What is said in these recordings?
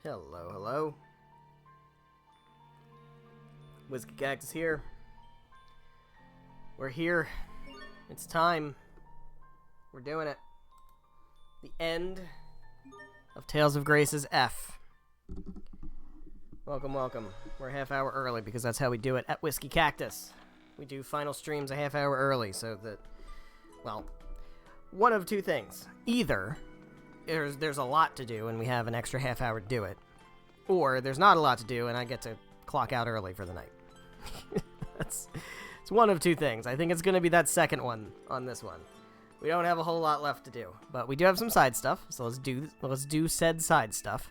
Hello, hello. Whiskey Cactus here. We're here. It's time. We're doing it. The end of Tales of Grace's F. Welcome, welcome. We're a half hour early because that's how we do it at Whiskey Cactus. We do final streams a half hour early so that, well, one of two things. Either there's a lot to do and we have an extra half hour to do it, or there's not a lot to do and I get to clock out early for the night. It's one of two things. I think it's going to be that second one on this one. We don't have a whole lot left to do, but we do have some side stuff, so let's do said side stuff.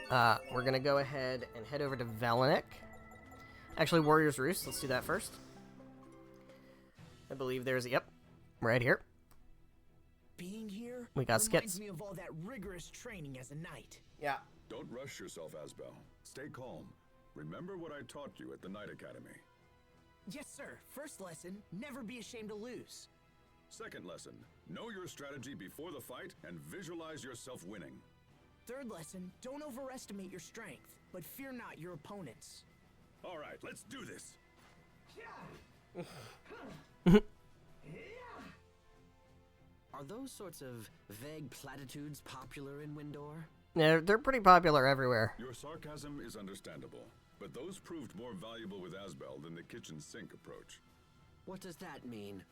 We're going to go ahead and head over to Velenik. Actually, Warrior's Roost. Let's do that first. I believe there's... Yep. Right here. Being here we got skits. Reminds me of all that rigorous training as a knight. Yeah. Don't rush yourself, Asbel. Stay calm. Remember what I taught you at the Knight Academy. Yes, sir. First lesson, never be ashamed to lose. Second lesson, know your strategy before the fight and visualize yourself winning. Third lesson, don't overestimate your strength, but fear not your opponents. All right, let's do this. Are those sorts of vague platitudes popular in Windor? Yeah, they're pretty popular everywhere. Your sarcasm is understandable, but those proved more valuable with Asbel than the kitchen sink approach. What does that mean?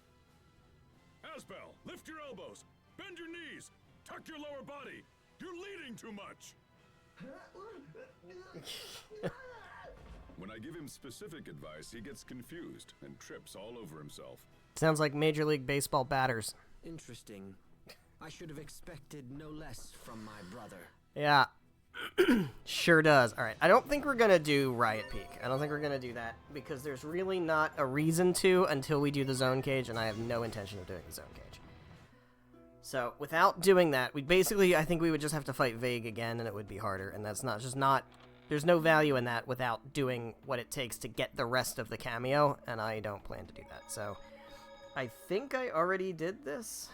Asbel, lift your elbows, bend your knees, tuck your lower body. You're leading too much. When I give him specific advice, he gets confused and trips all over himself. Sounds like Major League Baseball batters. Interesting. I should have expected no less from my brother. Yeah. Sure does. Alright, I don't think we're gonna do Riot Peak. I don't think we're gonna do that, because there's really not a reason to until we do the Zone Cage, and I have no intention of doing the Zone Cage. So, without doing that, I think we would just have to fight Vague again, and it would be harder, and that's not, there's no value in that without doing what it takes to get the rest of the cameo, and I don't plan to do that. So, I think I already did this?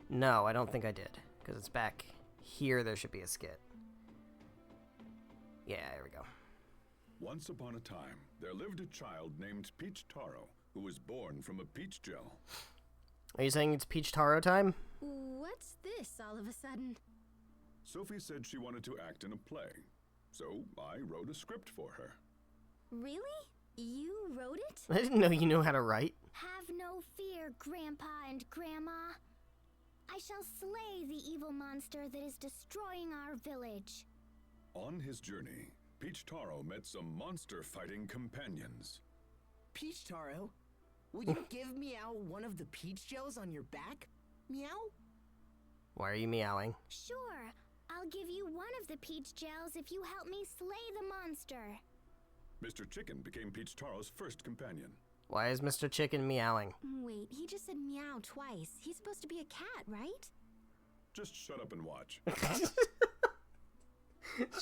No, I don't think I did, because it's back here. There should be a skit. Yeah, there we go. Once upon a time, there lived a child named Peach Taro, who was born from a peach gel. Are you saying it's Peach Taro time? What's this all of a sudden? Sophie said she wanted to act in a play, so I wrote a script for her. Really? You wrote it? I didn't know you knew how to write. Have no fear, Grandpa and Grandma. I shall slay the evil monster that is destroying our village. On his journey, Peach Taro met some monster-fighting companions. Peach Taro, will you give Meow one of the peach gels on your back? Meow? Why are you meowing? Sure, I'll give you one of the peach gels if you help me slay the monster. Mr. Chicken became Peach Taro's first companion. Why is Mr. Chicken meowing? Wait, he just said meow twice. He's supposed to be a cat, right? Just shut up and watch.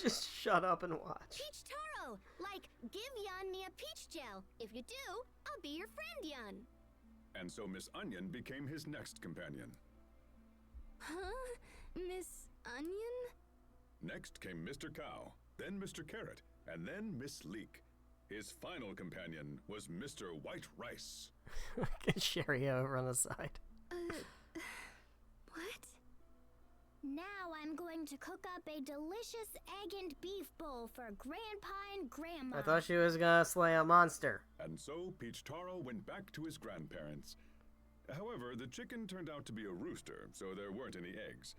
Just shut up and watch. Peach Taro! Like, give Yun me a peach gel. If you do, I'll be your friend, Yun. And so Miss Onion became his next companion. Huh? Miss Onion? Next came Mr. Cow, then Mr. Carrot, and then Miss Leek. His final companion was Mr. White Rice. Get Sherry over on the side. What? Now I'm going to cook up a delicious egg and beef bowl for Grandpa and Grandma. I thought she was gonna slay a monster. And so Peach Taro went back to his grandparents. However, the chicken turned out to be a rooster, so there weren't any eggs.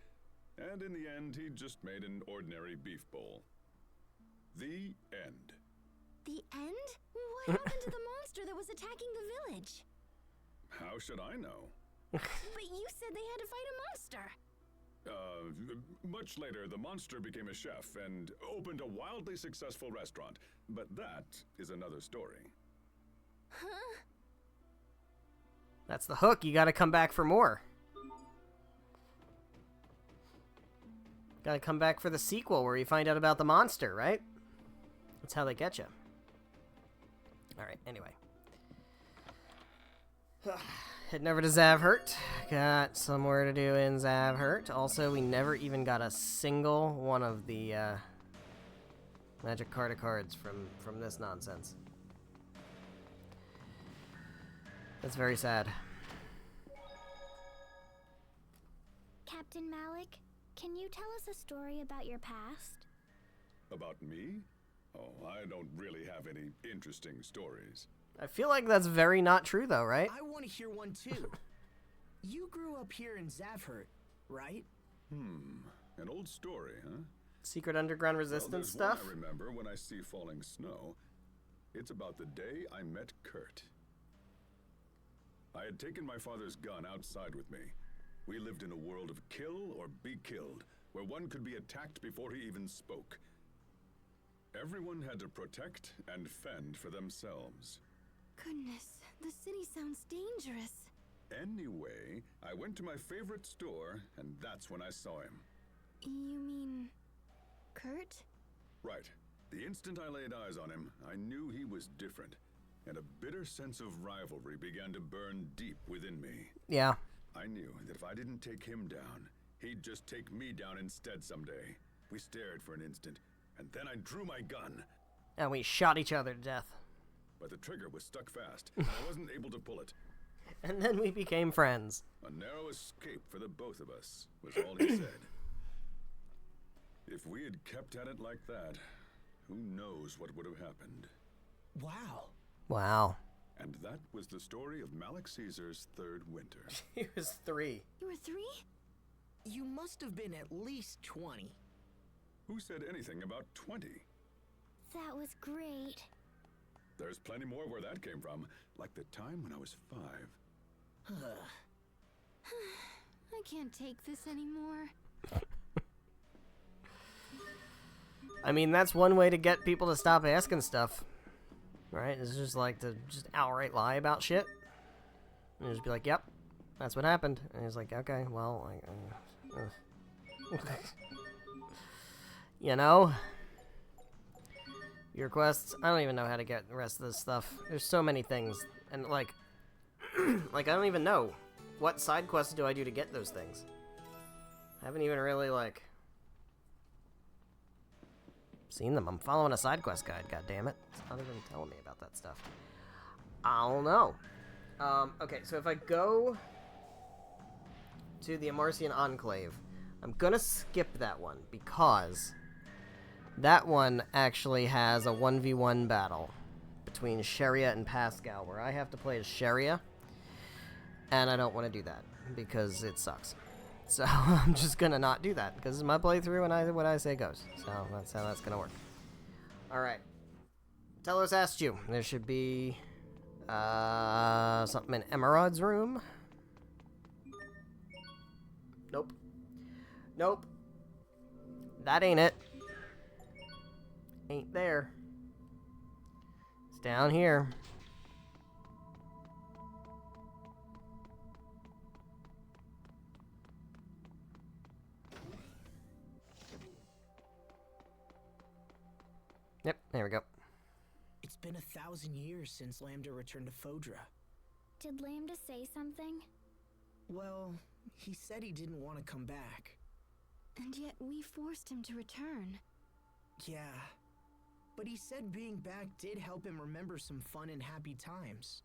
And in the end, he just made an ordinary beef bowl. The end. The end? What happened to the monster that was attacking the village? How should I know? But you said they had to fight a monster. Much later, the monster became a chef and opened a wildly successful restaurant. But that is another story. Huh? That's the hook. You gotta come back for more. Gotta come back for the sequel where you find out about the monster, right? That's how they get you. Alright, anyway. Heading over to Zavhurt. Got some more to do in Zavhurt. Also, we never even got a single one of the magic card of cards from this nonsense. That's very sad. Captain Malik, can you tell us a story about your past? About me? Oh, I don't really have any interesting stories. I feel like that's very not true, though, right? I want to hear one too. You grew up here in Zavhurt, right? An old story, huh? Secret underground Well, resistance there's stuff? one I remember when I see falling snow. It's about the day I met Kurt. I had taken my father's gun outside with me. We lived in a world of kill or be killed, where one could be attacked before he even spoke. Everyone had to protect and fend for themselves. Goodness, the city sounds dangerous. Anyway, I went to my favorite store, and that's when I saw him. You mean... Kurt? Right. The instant I laid eyes on him, I knew he was different, and a bitter sense of rivalry began to burn deep within me. Yeah. I knew that if I didn't take him down, he'd just take me down instead someday. We stared for an instant, and then I drew my gun. And we shot each other to death. But the trigger was stuck fast, and I wasn't able to pull it. And then we became friends. A narrow escape for the both of us, was all he said. If we had kept at it like that, who knows what would have happened. Wow. Wow. And that was the story of Malik Caesar's third winter. He was 3. You were 3? You must have been at least 20. Who said anything about 20? That was great. There's plenty more where that came from, like the time when I was 5. I can't take this anymore. I mean, that's one way to get people to stop asking stuff. Right? It's just like to just outright lie about shit. And just be like, yep, that's what happened. And he's like, okay, well, you know? Your quests, I don't even know how to get the rest of this stuff. There's so many things. And like, like I don't even know. What side quests do I do to get those things? I haven't even really, like, seen them. I'm following a side quest guide, god damn it. It's not even telling me about that stuff. I don't know. Okay, so if I go to the Amarcian Enclave, I'm gonna skip that one because that one actually has a 1v1 battle between Sharia and Pascal, where I have to play as Sharia, and I don't want to do that because it sucks. So I'm just gonna not do that because it's my playthrough and what I say goes. So that's how that's gonna work. All right. Telos asked you. There should be something in Emerod's room. Nope. Nope. That ain't it. Ain't there. It's down here. Yep, there we go. It's been 1,000 years since Lambda returned to Fodra. Did Lambda say something? Well, he said he didn't want to come back. And yet we forced him to return. Yeah. But he said being back did help him remember some fun and happy times.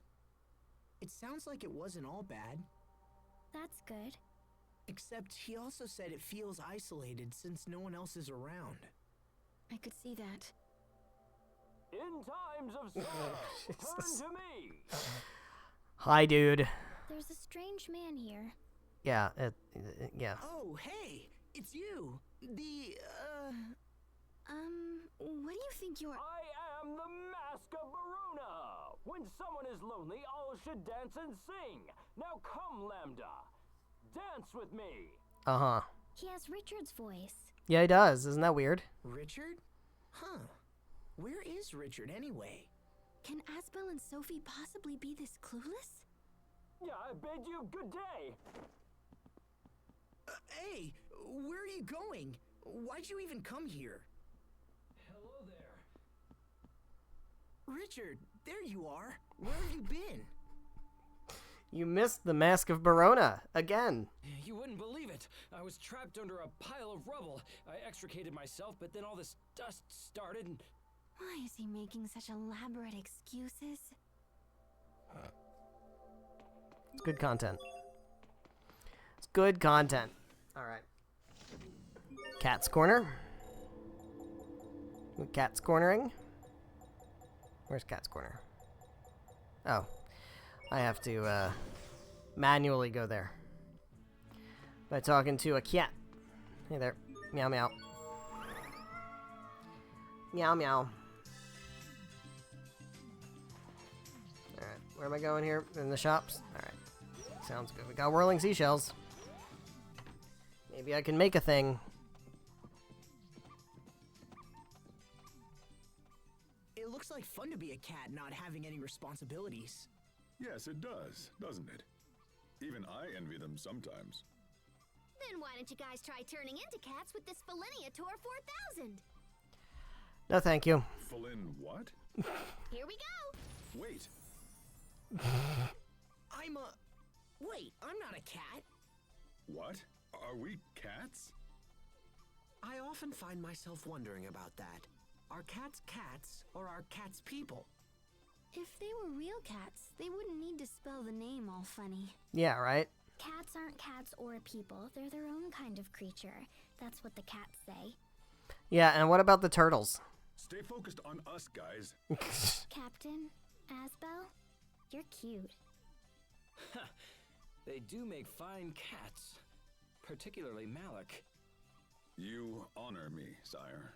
It sounds like it wasn't all bad. That's good. Except he also said it feels isolated since no one else is around. I could see that. In times of sorrow, turn to me. Hi, dude. There's a strange man here. Yeah, yeah. Oh, hey! It's you! What do you think you're... I am the Mask of Baruna. When someone is lonely, all should dance and sing. Now come, Lambda. Dance with me. Uh-huh. He has Richard's voice. Yeah, he does. Isn't that weird? Richard? Huh. Where is Richard anyway? Can Asbel and Sophie possibly be this clueless? Yeah, I bid you good day. Hey! Where are you going? Why'd you even come here? Hello there. Richard, there you are. Where have you been? You missed the Mask of Barona again. You wouldn't believe it. I was trapped under a pile of rubble. I extricated myself, but then all this dust started and... Why is he making such elaborate excuses? It's good content. It's good content. Alright. Cat's Corner. Cat's Cornering. Where's Cat's Corner? Oh. I have to manually go there. By talking to a cat. Hey there. Meow meow. Meow meow. Alright, where am I going here? In the shops? Alright. Sounds good. We got whirling seashells. Maybe I can make a thing. It looks like fun to be a cat not having any responsibilities. Yes, it does, doesn't it? Even I envy them sometimes. Then why don't you guys try turning into cats with this Feliniator 4000? No, thank you. Flynn what? Here we go. Wait. Wait, I'm not a cat. What? Are we cats? I often find myself wondering about that. Are cats cats, or are cats people? If they were real cats, they wouldn't need to spell the name all funny. Yeah, right? Cats aren't cats or people. They're their own kind of creature. That's what the cats say. Yeah, and what about the turtles? Stay focused on us, guys. Captain, Asbel, you're cute. They do make fine cats. Particularly Malik. You honor me, sire.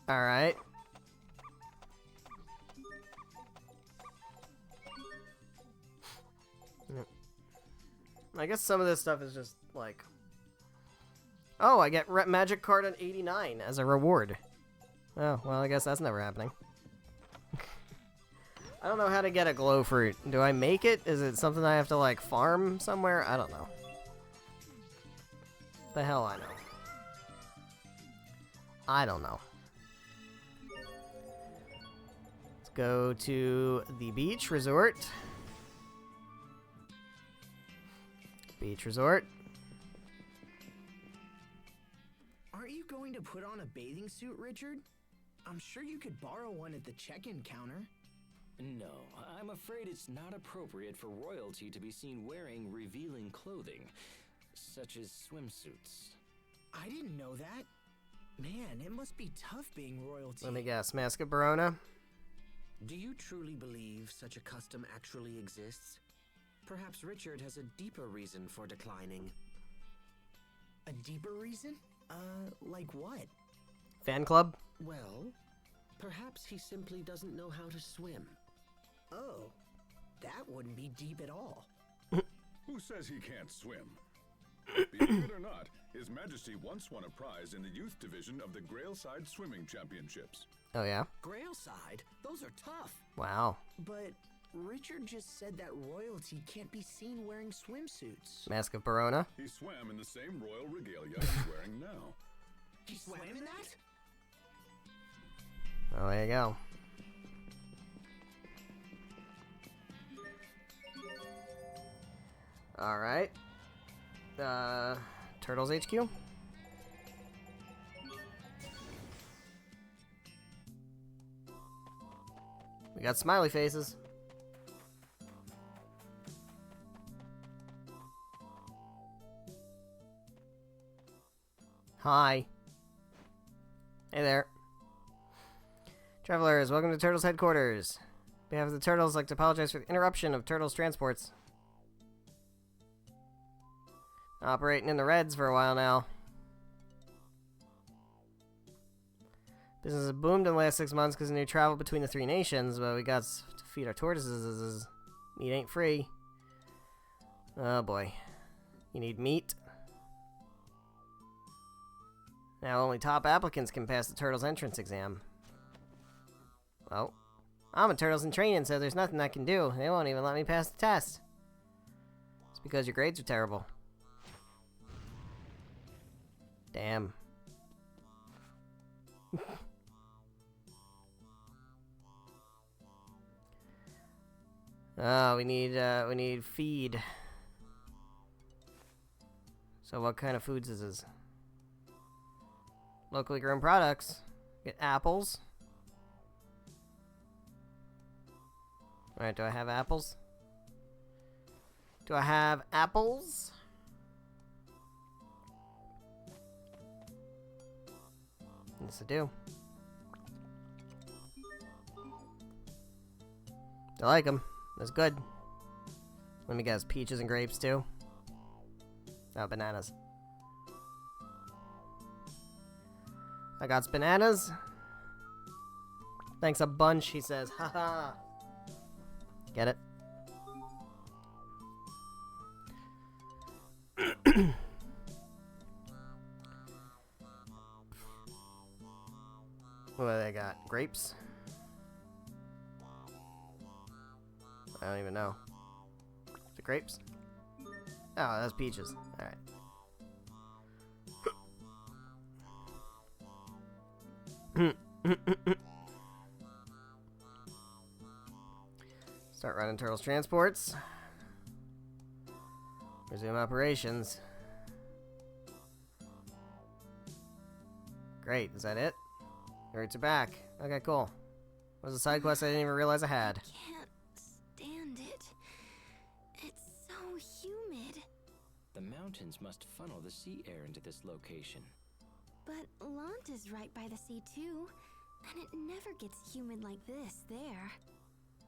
Alright. I guess some of this stuff is just like... Oh, I get magic card on 89 as a reward. Oh, well, I guess that's never happening. I don't know how to get a glow fruit. Do I make it? Is it something I have to, like, farm somewhere? I don't know. The hell I know. I don't know. Let's go to the beach resort. Beach resort. Aren't you going to put on a bathing suit, Richard? I'm sure you could borrow one at the check-in counter. No, I'm afraid it's not appropriate for royalty to be seen wearing revealing clothing, such as swimsuits. I didn't know that. Man, it must be tough being royalty. Let me guess. Mask of Barona? Do you truly believe such a custom actually exists? Perhaps Richard has a deeper reason for declining. A deeper reason? Like what? Fan club? Well, perhaps he simply doesn't know how to swim. Oh, that wouldn't be deep at all. Who says he can't swim? Believe it or not, His Majesty once won a prize in the youth division of the Grailside Swimming Championships. Oh, yeah? Grailside? Those are tough. Wow. But Richard just said that royalty can't be seen wearing swimsuits. Mask of Barona? He swam in the same royal regalia he's wearing now. He swam in that? Oh, there you go. Alright. Turtles HQ? We got smiley faces. Hi. Hey there. Travelers, welcome to Turtles headquarters. On behalf of the Turtles, I'd like to apologize for the interruption of Turtles transports. Operating in the reds for a while now. Business has boomed in the last 6 months because of new travel between the three nations, but we got to feed our tortoises. Meat ain't free. Oh boy. You need meat? Now only top applicants can pass the Turtles entrance exam. Well, I'm a Turtles in training, so there's nothing I can do. They won't even let me pass the test. It's because your grades are terrible. Damn. Oh, we need feed. So what kind of foods is this? Locally grown products. Get apples. Alright, do I have apples? Do I have apples? Yes, I do. I like them. That's good. Let me guess, peaches and grapes too? Oh, bananas. I got bananas. Thanks a bunch, he says. Haha. Get it? What do they got? Grapes? I don't even know. Is it grapes? Oh, that's peaches. Alright. Start running Turtles transports. Resume operations. Great, is that it? Your roots are back. Okay, cool. What was a side quest I didn't even realize I had? Can't stand it. It's so humid. The mountains must funnel the sea air into this location. But Lant is right by the sea too, and it never gets humid like this there.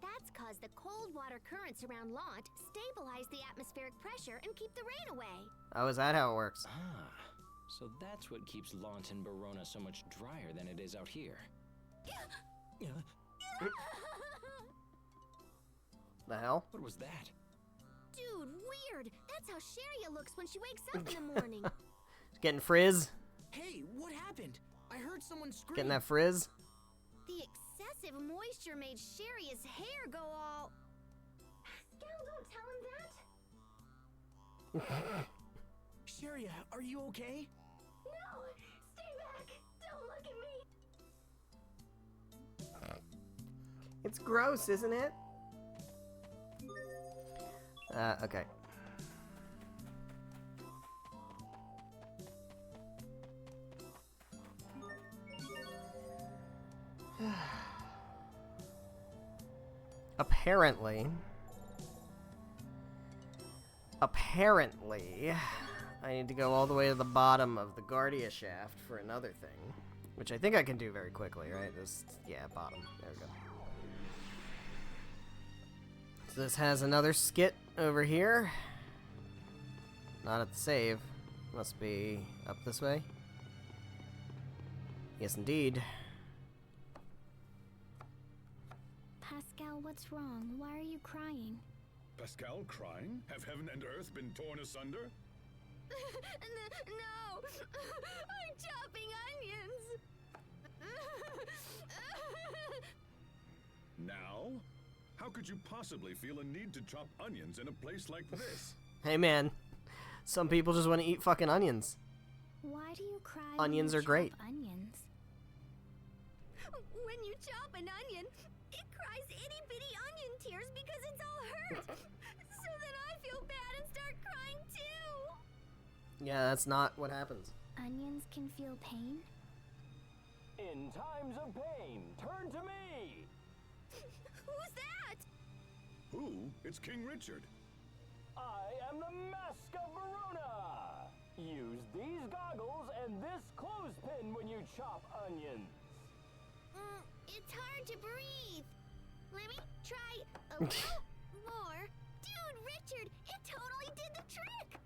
That's cause the cold water currents around Lant stabilize the atmospheric pressure and keep the rain away. Oh, is that how it works? Ah, so that's what keeps Lant and Barona so much drier than it is out here. The hell? What was that? Dude, weird. That's how Sharia looks when she wakes up in the morning. Getting frizz? Hey, what happened? I heard someone scream. Getting that frizz? The excessive moisture made Sharia's hair go all... Pascal, don't tell him that. Sharia, are you okay? No! Stay back! Don't look at me! It's gross, isn't it? Okay. Apparently, I need to go all the way to the bottom of the Guardia shaft for another thing, which I think I can do very quickly, right? Yeah, bottom. There we go. So this has another skit over here. Not at the save. Must be up this way. Yes, indeed. Pascal, what's wrong? Why are you crying? Pascal crying? Have heaven and earth been torn asunder? No! I'm chopping onions! Now? How could you possibly feel a need to chop onions in a place like this? Hey man, some people just want to eat fucking onions. Why do you cry Onions when are you great. chop onions? When you chop an onion, it cries itty bitty onion tears because it's all hurt. So then I feel bad and start crying too. Yeah, that's not what happens. Onions can feel pain? In times of pain, turn to me! Who's that? Who? It's King Richard. I am the Mask of Baruna! Use these goggles and this clothespin when you chop onions. It's hard to breathe. Let me try a little more. Dude, Richard, it totally did the trick.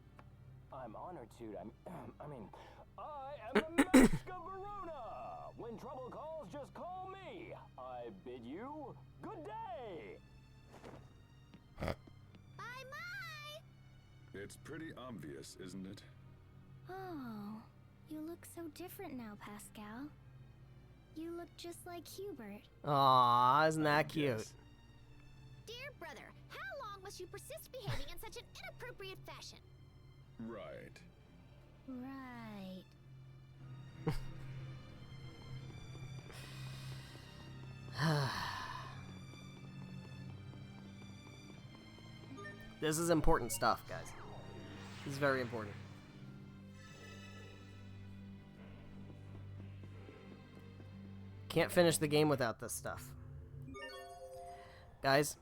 I'm honored to. I am the Mask of Baruna! When trouble calls, just call me. I bid you good day! Bye-bye. It's pretty obvious, isn't it? Oh, you look so different now, Pascal. You look just like Hubert. Aw, isn't that cute? Yes. Dear brother, how long must you persist behaving in such an inappropriate fashion? Right. Right. This is important stuff, guys. This is very important. Can't finish the game without this stuff. Guys,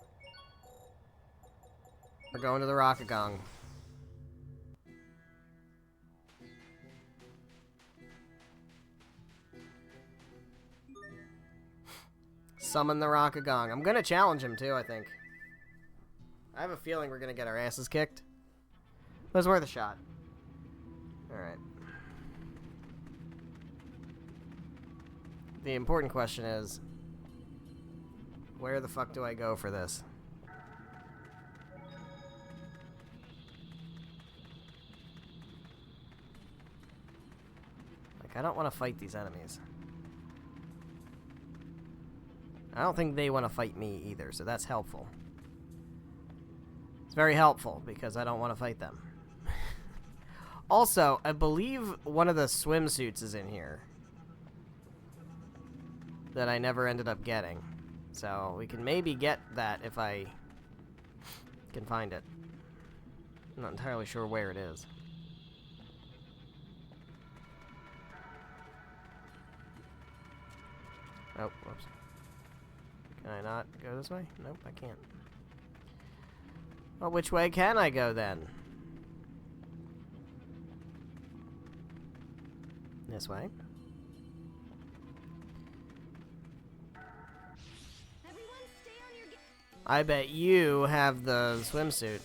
we're going to the Rockagong. Summon the Rockagong. I'm gonna challenge him too, I think. I have a feeling we're gonna get our asses kicked. But it's worth a shot. Alright. The important question is, where the fuck do I go for this? Like, I don't want to fight these enemies. I don't think they want to fight me either, so that's helpful. It's very helpful, because I don't want to fight them. Also, I believe one of the swimsuits is in here that I never ended up getting. So, we can maybe get that if I can find it. I'm not entirely sure where it is. Oh, whoops. Can I not go this way? Nope, I can't. Well, which way can I go then? This way. I bet you have the swimsuit.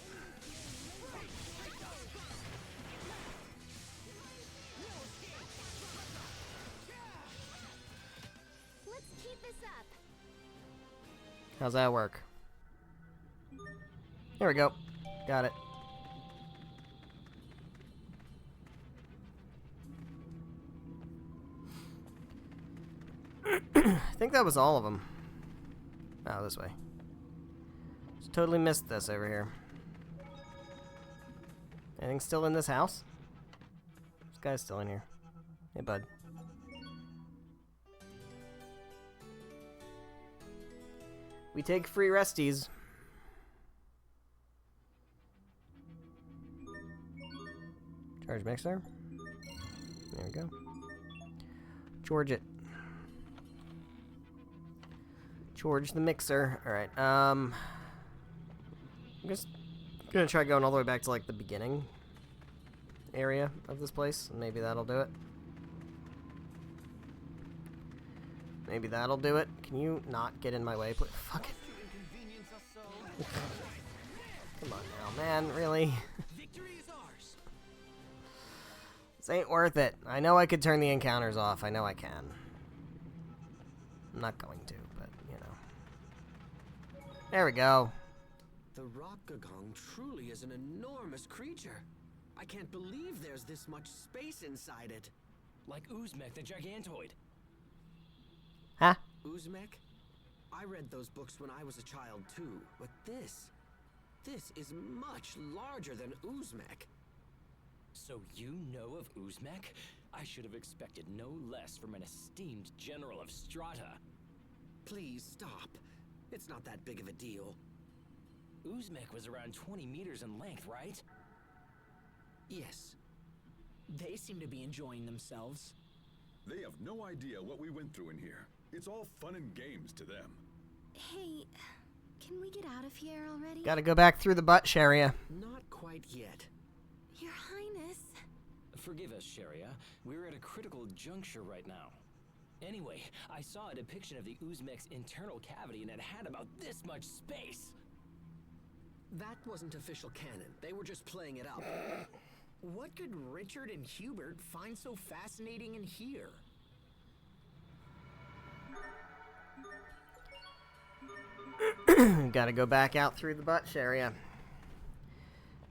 Let's keep this up. How's that work? Here we go. Got it. I think that was all of them. Oh, this way. Just totally missed this over here. Anything still in this house? This guy's still in here. Hey, bud. We take free resties. Charge mixer. There we go. George it. George the mixer. Alright, I'm just gonna try going all the way back to, like, the beginning area of this place. Maybe that'll do it. Maybe that'll do it. Can you not get in my way, please? Fuck it. Come on now, man. Really? This ain't worth it. I know I could turn the encounters off. I know I can. I'm not going to, but, you know. There we go. The Rockagong truly is an enormous creature. I can't believe there's this much space inside it. Like Uzmek the Gigantoid. Huh? Uzmek? I read those books when I was a child too, but this is much larger than Uzmek. So you know of Uzmek? I should have expected no less from an esteemed general of Strata. Please stop. It's not that big of a deal. Uzmek was around 20 meters in length, right? Yes. They seem to be enjoying themselves. They have no idea what we went through in here. It's all fun and games to them. Hey, can we get out of here already? Gotta go back through the butt, Sharia. Not quite yet. Your Highness. Forgive us, Sharia. We're at a critical juncture right now. Anyway, I saw a depiction of the Uzmek's internal cavity and it had about this much space. That wasn't official canon. They were just playing it up. What could Richard and Hubert find so fascinating in here? Gotta go back out through the butt, Sharia.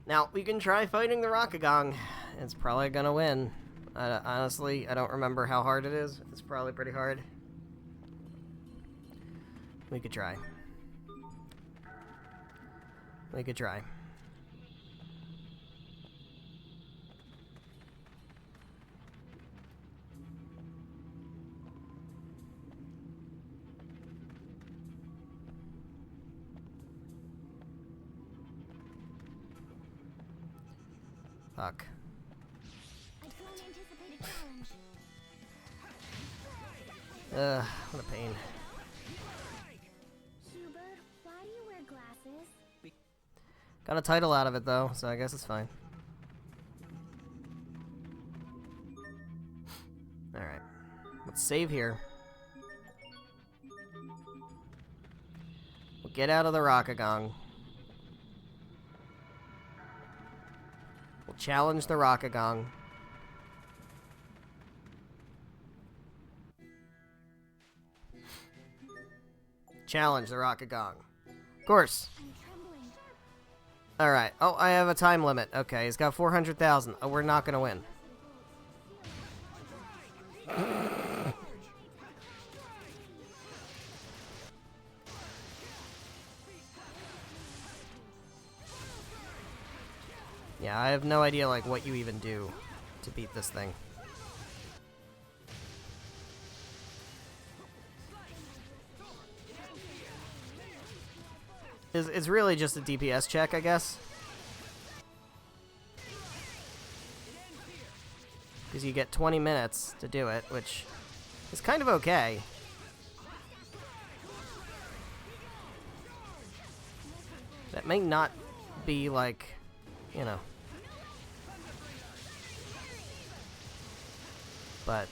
Now, we can try fighting the Rockagong. It's probably gonna win. Honestly, I don't remember how hard it is. It's probably pretty hard. We could try. We could try. Fuck. I don't anticipate a challenge. What a pain. Hubert, why do you wear glasses? Got a title out of it though, so I guess it's fine. Alright. Let's save here. We'll get out of the Rockagong. We'll challenge the Rockagong. Challenge the Rockagong. Of course. I'm trembling. Alright. Oh, I have a time limit. Okay, he's got 400,000. Oh, we're not gonna win. Yeah, I have no idea, like, what you even do to beat this thing. It's really just a DPS check, I guess. Because you get 20 minutes to do it, which is kind of okay. That may not be, like, you know. But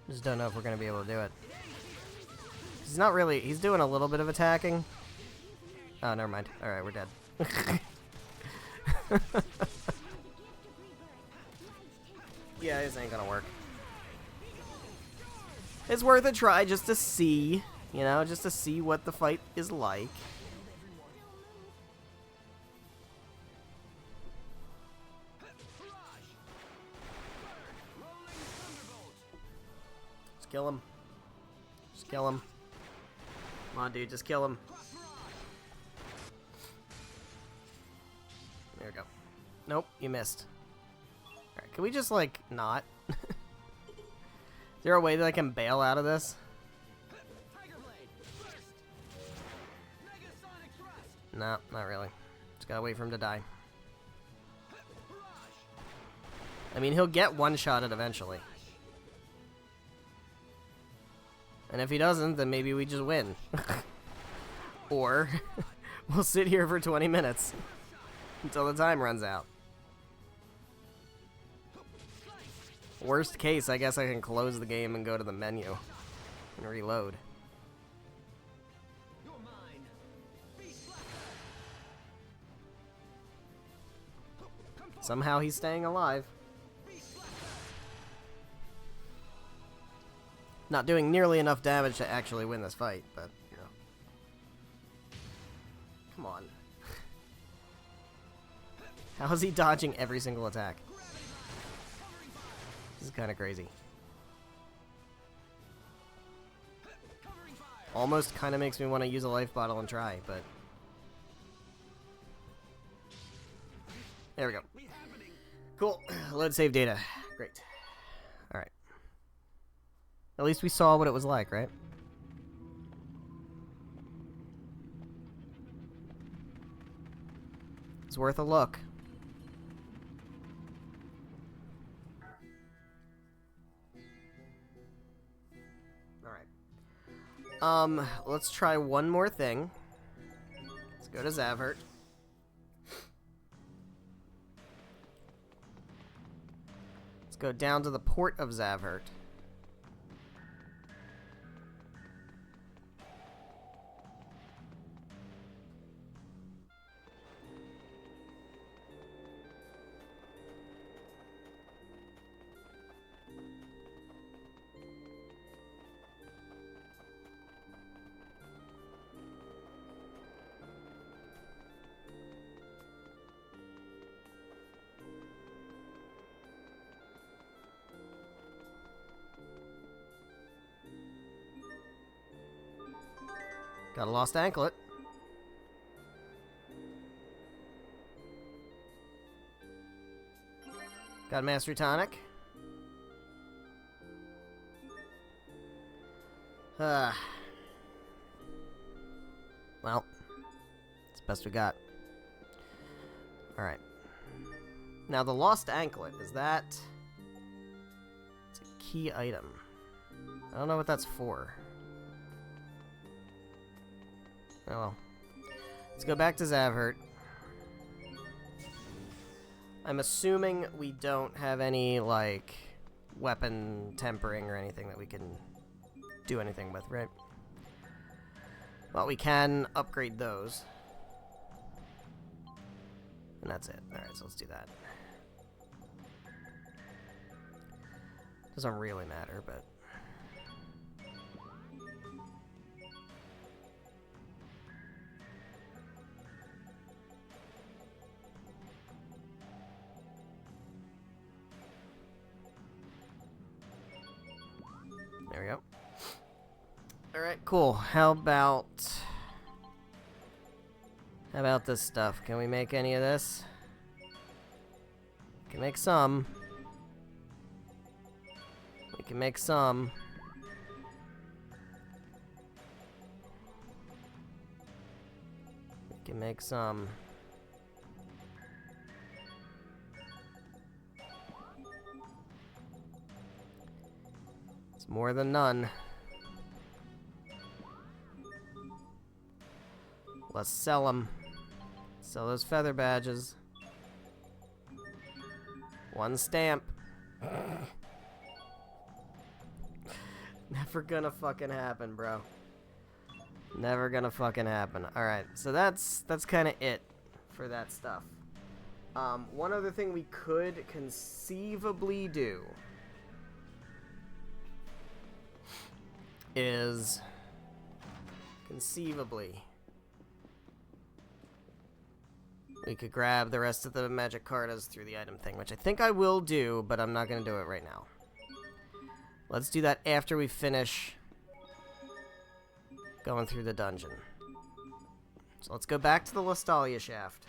just don't know if we're going to be able to do it. He's not really... He's doing a little bit of attacking. Oh, never mind. Alright, we're dead. Yeah, this ain't gonna work. It's worth a try just to see, you know, just to see what the fight is like. Just kill him. Just kill him. Come on, dude, just kill him. There we go. Nope, you missed. Alright, can we just, like, not? Is there a way that I can bail out of this? No, not really. Just gotta wait for him to die. I mean, he'll get one-shotted eventually. And if he doesn't, then maybe we just win. Or we'll sit here for 20 minutes until the time runs out. Worst case, I guess I can close the game and go to the menu and reload. Somehow he's staying alive. Not doing nearly enough damage to actually win this fight, but, you know. Come on. How is he dodging every single attack? This is kind of crazy. Almost kind of makes me want to use a life bottle and try, but... There we go. Cool. Load save data. Great. Alright. At least we saw what it was like, right? It's worth a look. Alright. Let's try one more thing. Let's go to Zavhert. Let's go down to the port of Zavhert. Got a lost anklet. Got a mastery tonic. Well, it's the best we got. Alright. Now, the lost anklet, is that... It's a key item. I don't know what that's for. Oh well. Let's go back to Zavhert. I'm assuming we don't have any, like, weapon tempering or anything that we can do anything with, right? Well, we can upgrade those. And that's it. Alright, so let's do that. Doesn't really matter, but... There we go. Alright, cool. How about this stuff? Can we make any of this? We can make some. We can make some. We can make some. It's more than none. Let's sell them. Sell those feather badges. One stamp. Never gonna fucking happen, bro. Never gonna fucking happen. Alright, so that's kind of it for that stuff. One other thing we could conceivably do is conceivably we could grab the rest of the magic cartas through the item thing, which I think I will do, but I'm not going to do it right now. Let's do that after we finish going through the dungeon. So let's go back to the Lestalia shaft.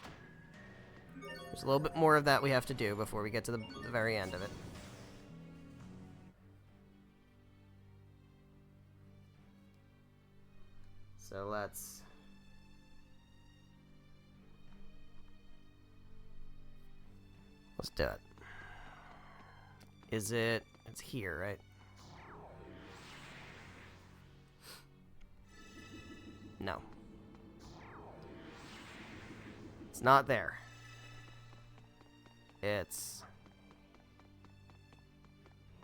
There's a little bit more of that we have to do before we get to the very end of it. So let's do it. Is it? It's here, right? No. It's not there. It's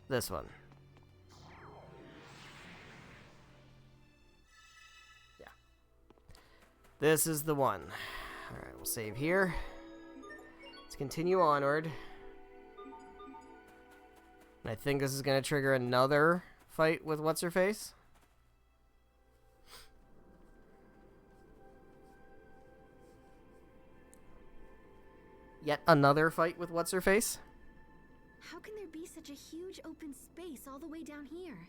this one. Yeah. This is the one. Alright, we'll save here. Let's continue onward. And I think this is going to trigger another fight with What's-Her-Face. Yet another fight with What's-Her-Face? How can there be such a huge open space all the way down here?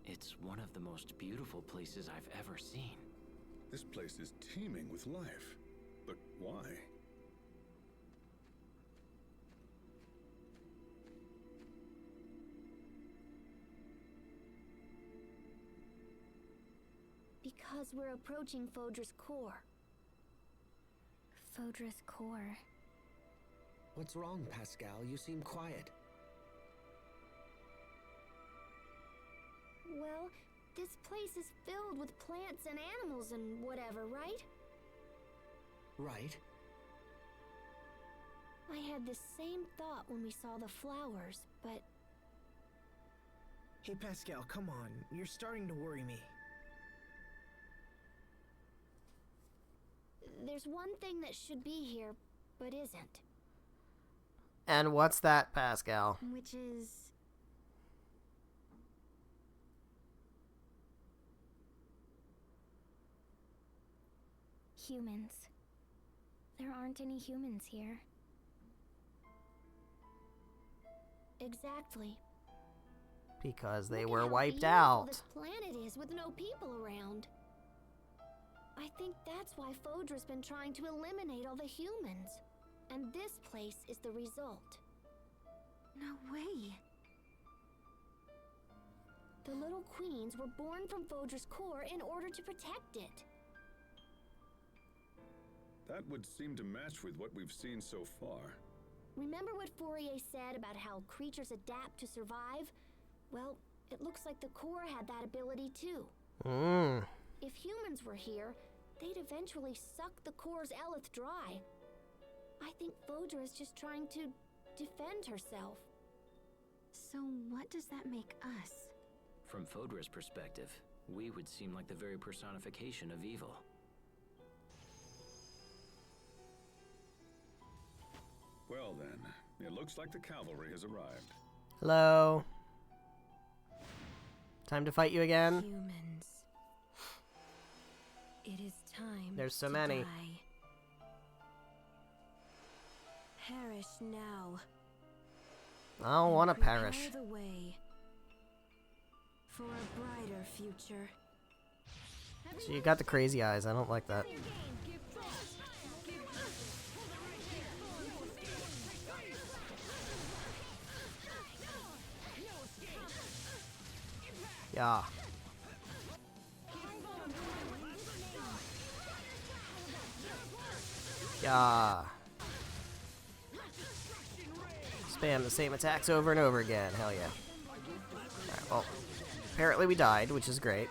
It's one of the most beautiful places I've ever seen. This place is teeming with life. But why? Because we're approaching Fodra's core. Fodra's core. What's wrong, Pascal? You seem quiet. Well, this place is filled with plants and animals and whatever, right? Right. I had the same thought when we saw the flowers, but... Hey, Pascal, come on. You're starting to worry me. There's one thing that should be here, but isn't. And what's that, Pascal? Which is... humans. There aren't any humans here. Exactly. Because they Look at were how wiped beautiful out. This planet is with no people around. I think that's why Fodra's been trying to eliminate all the humans. And this place is the result. No way. The little queens were born from Fodra's core in order to protect it. That would seem to match with what we've seen so far. Remember what Fourier said about how creatures adapt to survive? Well, it looks like the core had that ability too. If humans were here, they'd eventually suck the core's eleth dry. I think Phodra is just trying to defend herself. So what does that make us? From Phodra's perspective, we would seem like the very personification of evil. Well then, it looks like the cavalry has arrived. Hello. Time to fight you again. Humans. It is time. There's so to many. Die. Perish now. I don't want to Prepare perish. the way for a brighter future. So you got the crazy eyes. I don't like that. Yeah. Yeah. Spam the same attacks over and over again. Hell yeah. Alright, well, apparently we died, which is great.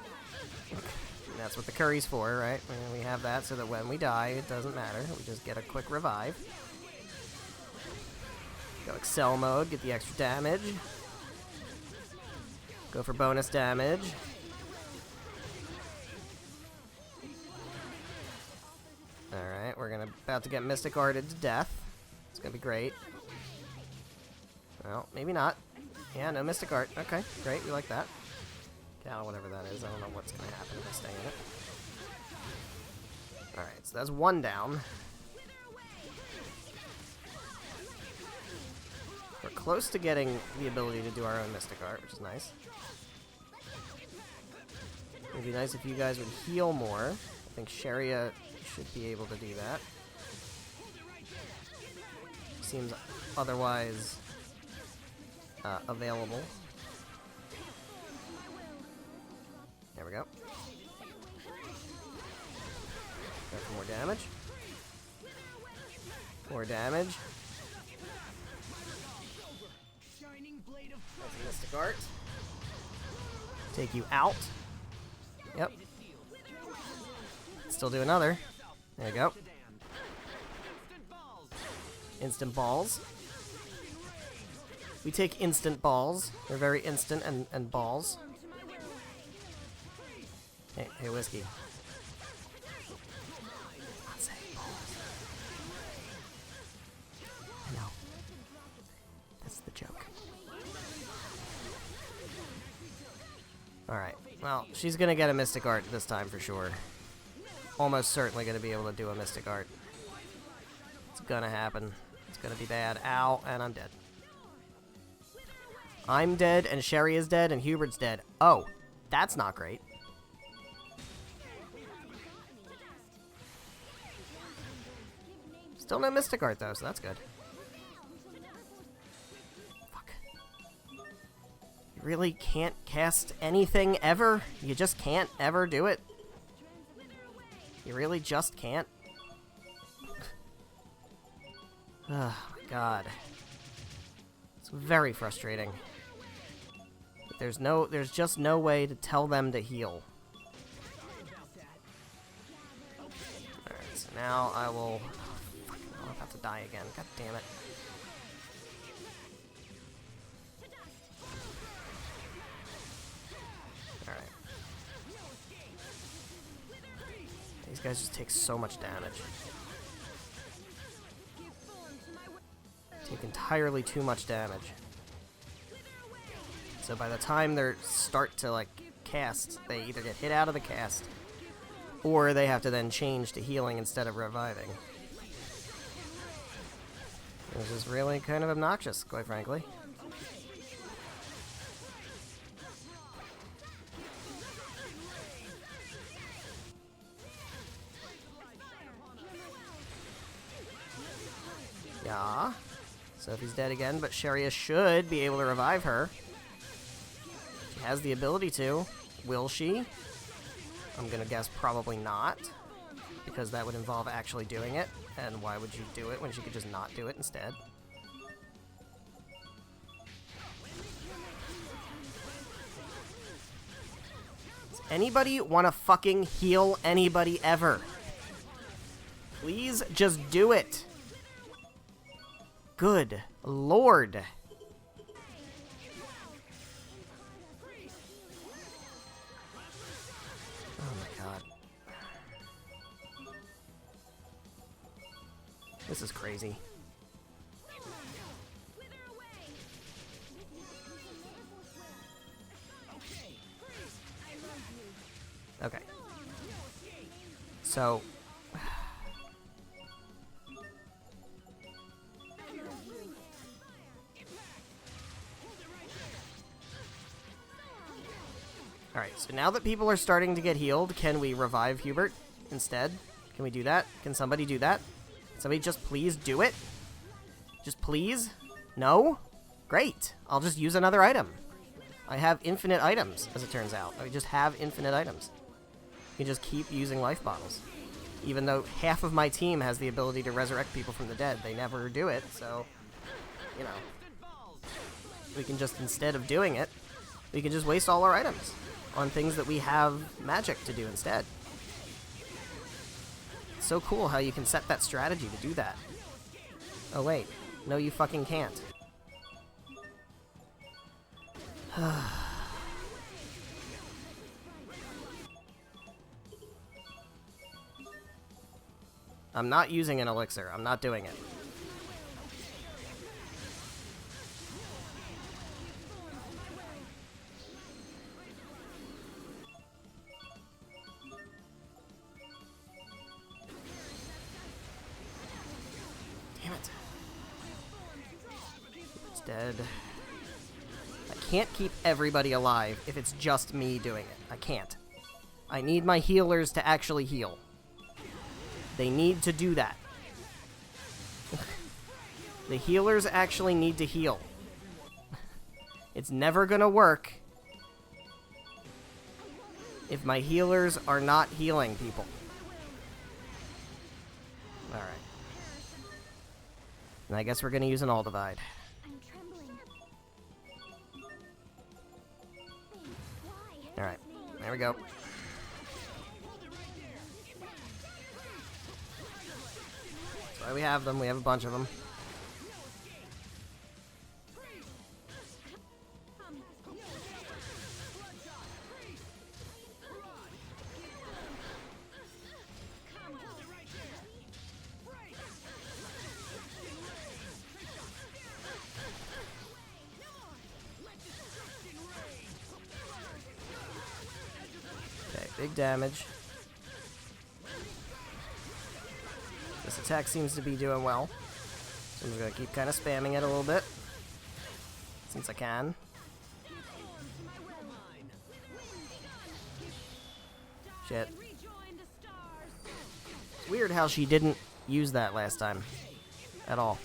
And that's what the curry's for, right? We have that so that when we die, it doesn't matter. We just get a quick revive. Go Excel mode, get the extra damage. Go for bonus damage. Alright, we're about to get Mystic Arted to death. It's gonna be great. Well, maybe not. Yeah, no Mystic Art. Okay, great, we like that. Cal, whatever that is. I don't know what's gonna happen if I stay in it. Alright, so that's one down. We're close to getting the ability to do our own Mystic Art, which is nice. It would be nice if you guys would heal more. I think Sharia should be able to do that. Seems otherwise available. There we go. Go for more damage. More damage. That's a Mystic Art. Take you out. Yep. Still do another. There you go. Instant balls. We take instant balls. They're very instant and balls. Hey, Whiskey. Not saying balls. I know. That's the joke. Alright. Well, she's gonna get a Mystic Art this time for sure. Almost certainly gonna be able to do a Mystic Art. It's gonna happen. It's gonna be bad. Ow, and I'm dead. I'm dead, and Sherry is dead, and Hubert's dead. Oh, that's not great. Still no Mystic Art, though, so that's good. Fuck. You really can't cast anything ever? You just can't ever do it? You really just can't? Oh, my God. It's very frustrating. There's just no way to tell them to heal. Alright, so now I will... I'm about to die again. God damn it. Alright. These guys just take so much damage. Take entirely too much damage. So by the time they start to, like, cast, they either get hit out of the cast, or they have to then change to healing instead of reviving. Which is really kind of obnoxious, quite frankly. Yeah. Sophie's dead again, but Sharia should be able to revive her. She has the ability to. Will she? I'm gonna guess probably not, because that would involve actually doing it, and why would you do it when she could just not do it instead? Anybody want to fucking heal anybody ever? Please just do it. Good lord. Oh my god. This is crazy. Okay. So... Alright, so now that people are starting to get healed, can we revive Hubert instead? Can we do that? Can somebody do that? Somebody just please do it? Just please? No? Great. I'll just use another item. I have infinite items, as it turns out. I just have infinite items. You can just keep using life bottles. Even though half of my team has the ability to resurrect people from the dead. They never do it, so... You know. We can just, instead of doing it, we can just waste all our items on things that we have magic to do instead. It's so cool how you can set that strategy to do that. Oh wait, no you fucking can't. I'm not using an elixir, I'm not doing it. Dead. I can't keep everybody alive if it's just me doing it. I can't. I need my healers to actually heal. They need to do that. The healers actually need to heal. It's never gonna work if my healers are not healing people. Alright. And I guess we're gonna use an all divide. Alright, there we go. That's why we have them. We have a bunch of them. Big damage. This attack seems to be doing well. So I'm just gonna keep kind of spamming it a little bit. Since I can. Shit. It's weird how she didn't use that last time. At all.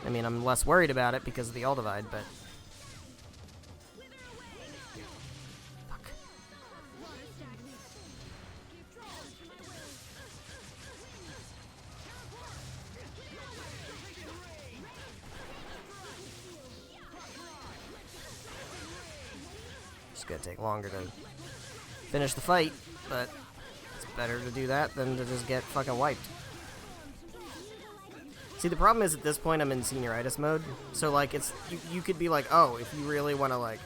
I mean, I'm less worried about it because of the all divide, but... It's gonna take longer to finish the fight, but it's better to do that than to just get fucking wiped. See, the problem is at this point I'm in senioritis mode, so like it's you could be like, oh, if you really want to like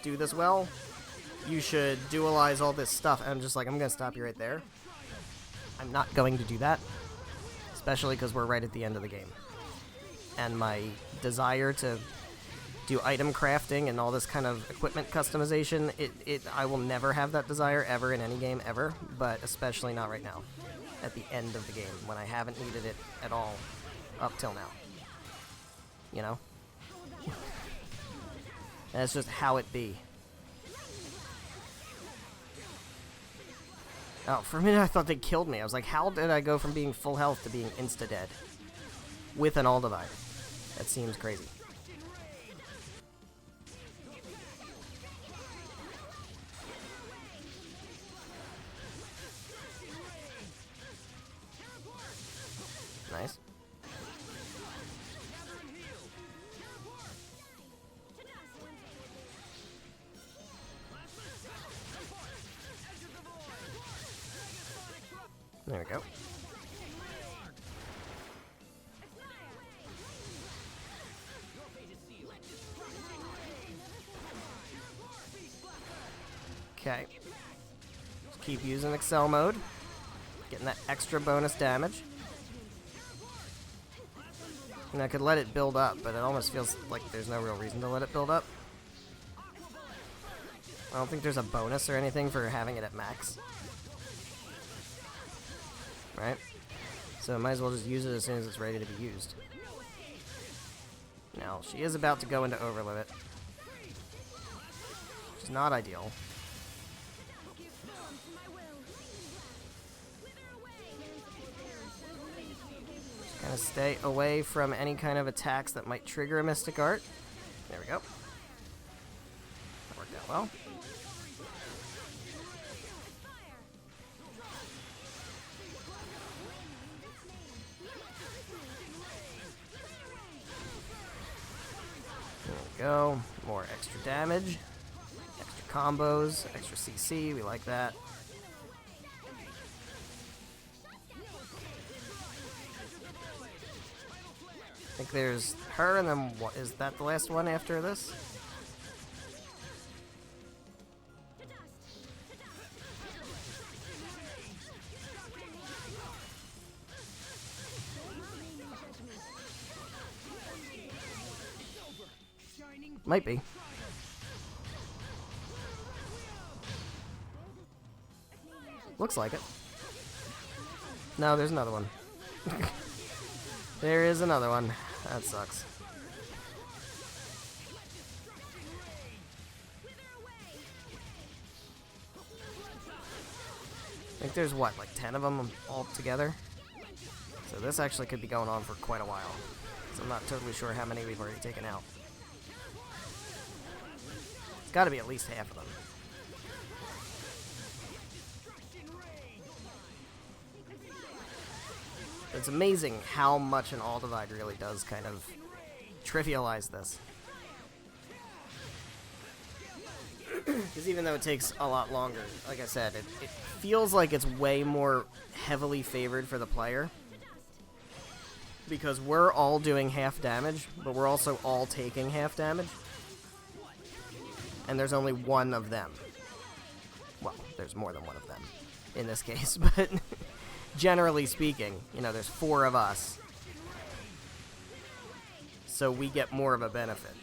do this well, you should dualize all this stuff. And I'm just like, I'm gonna stop you right there. I'm not going to do that, especially because we're right at the end of the game, and my desire to do item crafting and all this kind of equipment customization, I will never have that desire ever in any game ever, but especially not right now, at the end of the game, when I haven't needed it at all up till now. You know? That's just how it be. Oh, for a minute I thought they killed me. I was like, how did I go from being full health to being insta-dead? With an all divide. That seems crazy. Nice. There we go. Okay. Just keep using Excel mode. Getting that extra bonus damage. And I could let it build up, but it almost feels like there's no real reason to let it build up. I don't think there's a bonus or anything for having it at max. Right? So I might as well just use it as soon as it's ready to be used. Now, she is about to go into overlimit. Which is not ideal. Just kind of stay away from any kind of attacks that might trigger a Mystic Art. There we go. That worked out well. Go. More extra damage, extra combos, extra CC, we like that. I think there's her, and then what is that the last one after this? Might be. Looks like it. No, there's another one. There is another one. That sucks. I think there's what, like 10 of them all together? So this actually could be going on for quite a while. So I'm not totally sure how many we've already taken out. Got to be at least half of them. It's amazing how much an All Divide really does kind of trivialize this. Because even though it takes a lot longer, like I said, it feels like it's way more heavily favored for the player. Because we're all doing half damage, but we're also all taking half damage. And there's only one of them. Well, there's more than one of them in this case, but generally speaking, you know, there's 4 of us. So we get more of a benefit.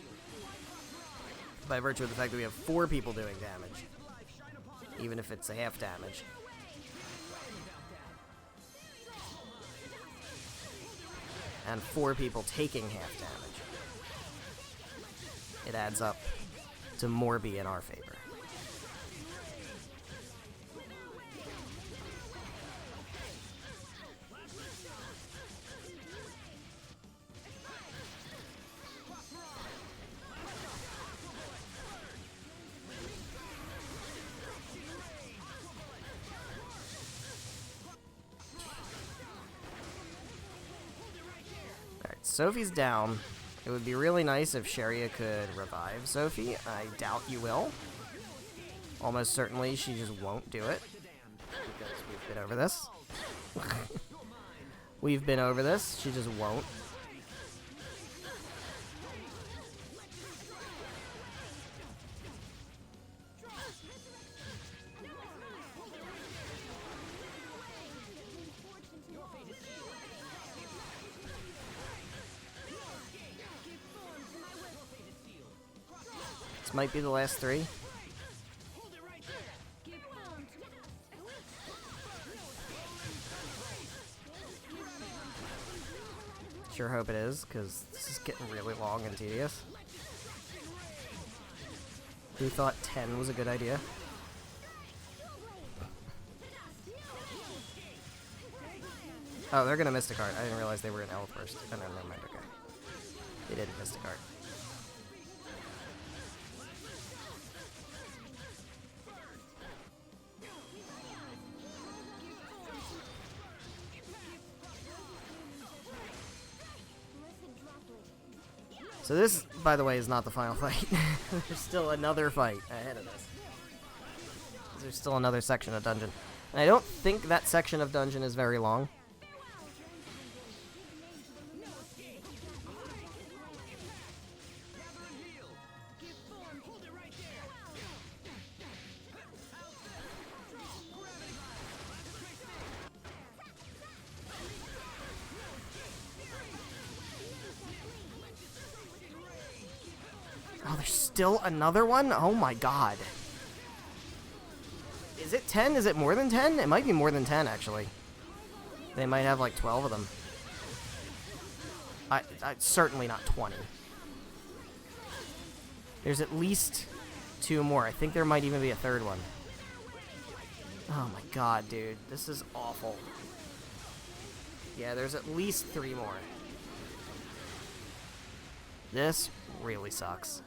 By virtue of the fact that we have 4 people doing damage. Even if it's a half damage. And 4 people taking half damage. It adds up to more be in our favor. Alright, Sophie's down. It would be really nice if Sharia could revive Sophie. I doubt you will. Almost certainly she just won't do it. Because we've been over this. We've been over this. She just won't. Might be the last 3. Sure hope it is, because this is getting really long and tedious. Who thought 10 was a good idea? Oh, they're gonna Mystic Art. I didn't realize they were in L first. Oh, no, never mind, okay. They didn't Mystic Art. So this, by the way, is not the final fight. There's still another fight ahead of this. There's still another section of dungeon. And I don't think that section of dungeon is very long. Oh, there's still another one? Oh my god. Is it 10? Is it more than 10? It might be more than 10, actually. They might have like 12 of them. Certainly not 20. There's at least 2 more. I think there might even be a third one. Oh my god, dude. This is awful. Yeah, there's at least 3 more. This really sucks.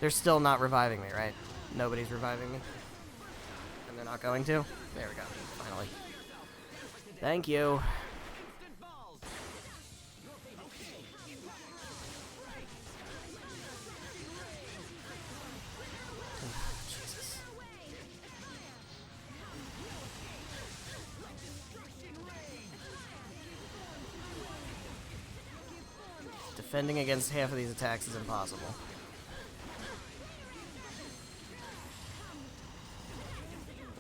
They're still not reviving me, right? Nobody's reviving me. And they're not going to? There we go. Finally. Thank you. Jesus. Defending against half of these attacks is impossible.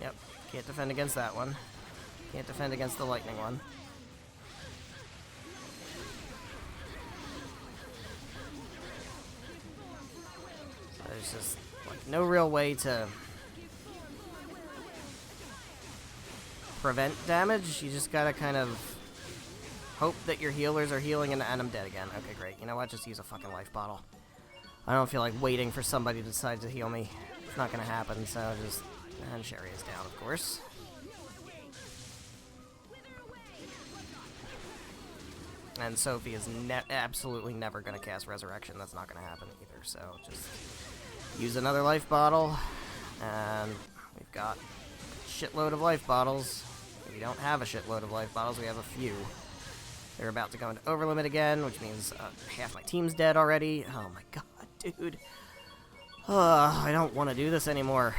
Yep, can't defend against that one. Can't defend against the lightning one. There's just like no real way to prevent damage. You just gotta kind of hope that your healers are healing and I'm dead again. Okay, great. You know what? Just use a fucking life bottle. I don't feel like waiting for somebody to decide to heal me. It's not gonna happen, so just... And Sherry is down, of course. And Sophie is absolutely never going to cast Resurrection. That's not going to happen either. So just use another life bottle. And we've got a shitload of life bottles. We don't have a shitload of life bottles. We have a few. They're about to go into Overlimit again, which means half my team's dead already. Oh my god, dude. I don't want to do this anymore.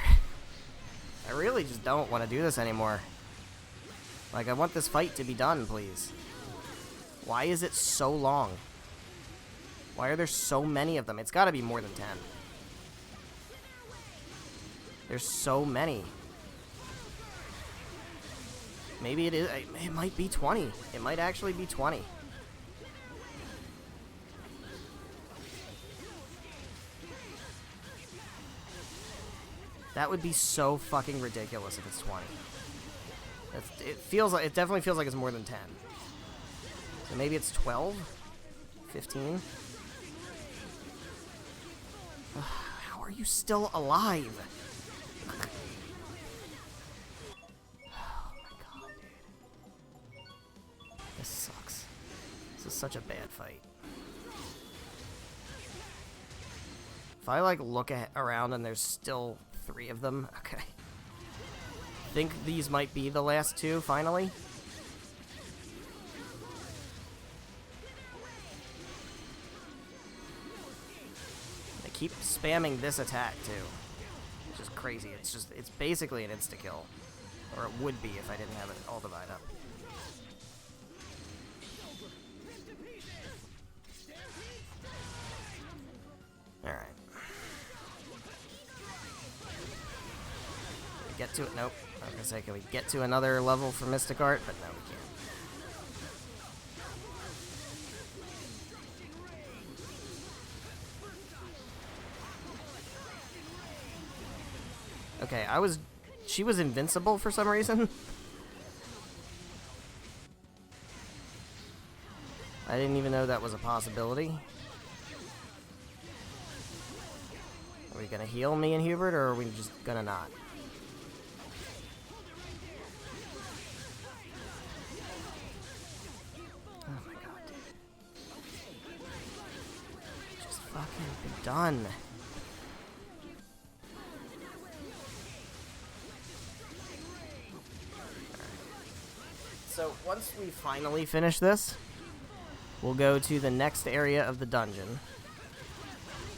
I really just don't want to do this anymore. Like, I want this fight to be done, please. Why is it so long? Why are there so many of them? It's got to be more than 10. There's so many. Maybe it is. It might be 20. It might actually be 20. That would be so fucking ridiculous if it's 20. It definitely feels like it's more than 10. So maybe it's 12? 15? How are you still alive? Oh my god, dude. This sucks. This is such a bad fight. If I, like, look around and there's still 3 of them, okay. Think these might be the last 2, finally? They keep spamming this attack, too. It's just crazy. It's basically an insta-kill. Or it would be if I didn't have it all divide up. Alright. Get to it? Nope. I was gonna say, can we get to another level for Mystic Art? But no, we can't. Okay, she was invincible for some reason. I didn't even know that was a possibility. Are we gonna heal me and Hubert, or are we just gonna not? Oh my god, dude. Just fucking be done. So once we finally finish this, we'll go to the next area of the dungeon.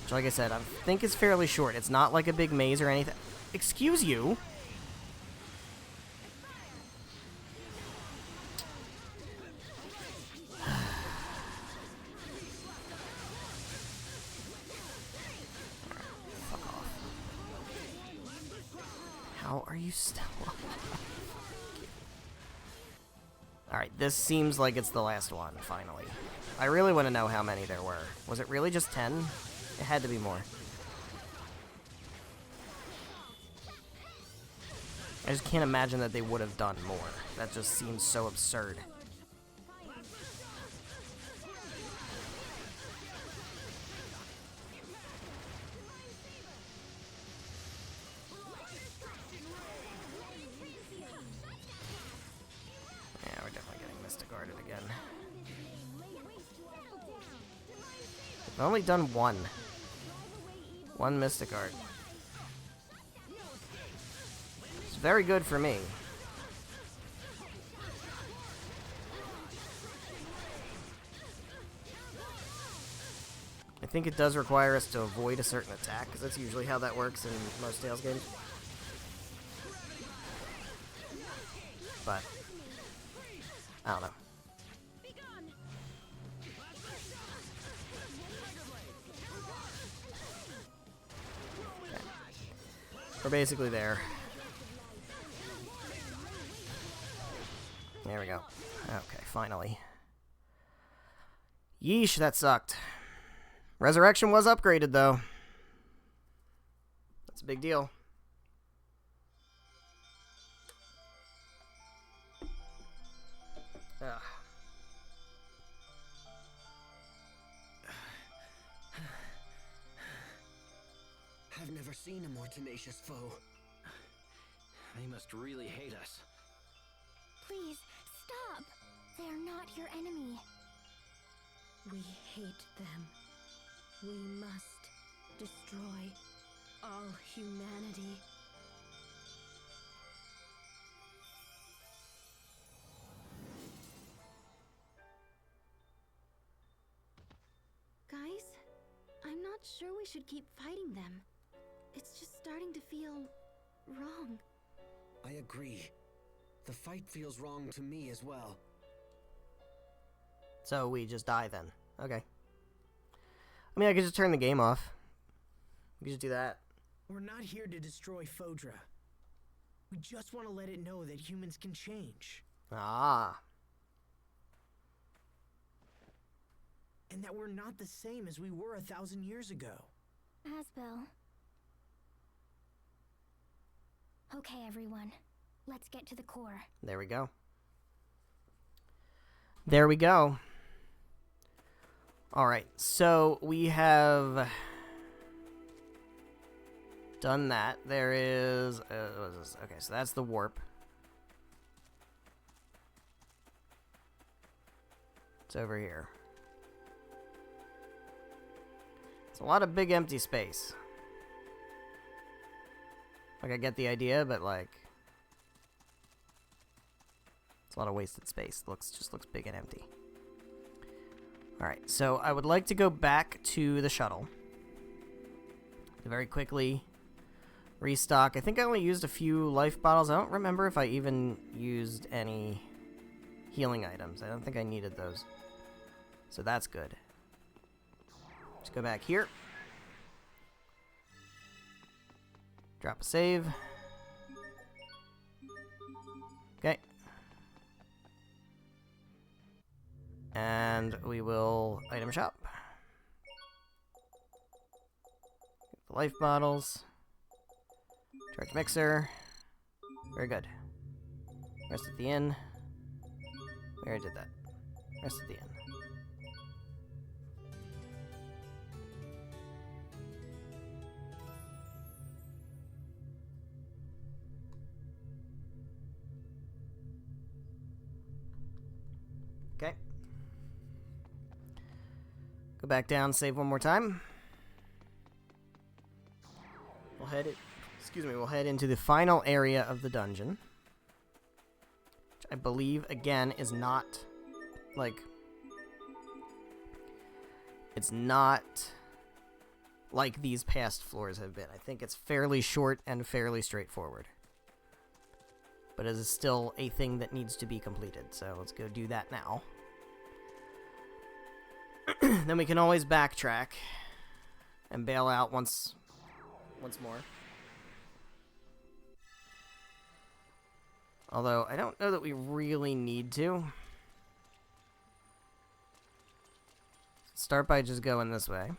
Which, like I said, I think is fairly short. It's not like a big maze or anything. Excuse you? Fuck off. How are you still alive? Alright, this seems like it's the last one, finally. I really want to know how many there were. Was it really just 10? It had to be more. I just can't imagine that they would have done more. That just seems so absurd. Yeah, we're definitely getting Mystic Guarded again. I've only done one. One Mystic Art. It's very good for me. I think it does require us to avoid a certain attack, because that's usually how that works in most Tales games. But I don't know. We're basically there. There we go. Okay, finally. Yeesh, that sucked. Resurrection was upgraded, though. That's a big deal. Ugh. I've never seen a more tenacious foe. They must really hate us. Please, stop! They're not your enemy. We hate them. We must destroy all humanity. Guys, I'm not sure we should keep fighting them. It's just starting to feel wrong. I agree. The fight feels wrong to me as well. So we just die then. Okay. I mean, I could just turn the game off. We could just do that. We're not here to destroy Fodra. We just want to let it know that humans can change. Ah. And that we're not the same as we were 1,000 years ago. Asbel. Okay, everyone. Let's get to the core. There we go. There we go. Alright, so we have done that. There is... what is this? Okay, so that's the warp. It's over here. It's a lot of big empty space. Like, I get the idea, but like... it's a lot of wasted space. Just looks big and empty. Alright, so I would like to go back to the shuttle. To very quickly restock. I think I only used a few life bottles. I don't remember if I even used any healing items. I don't think I needed those. So that's good. Let's go back here. Drop a save. Okay. And we will item shop. Get the life bottles. Charge mixer. Very good. Rest at the inn. We already did that. Rest at the inn. Okay. Go back down, save one more time. We'll head into the final area of the dungeon. Which I believe, again, is not, like, It's not like these past floors have been. I think it's fairly short and fairly straightforward. But it is still a thing that needs to be completed, so let's go do that now. Then we can always backtrack and bail out once more. Although, I don't know that we really need to. Start by just going this way.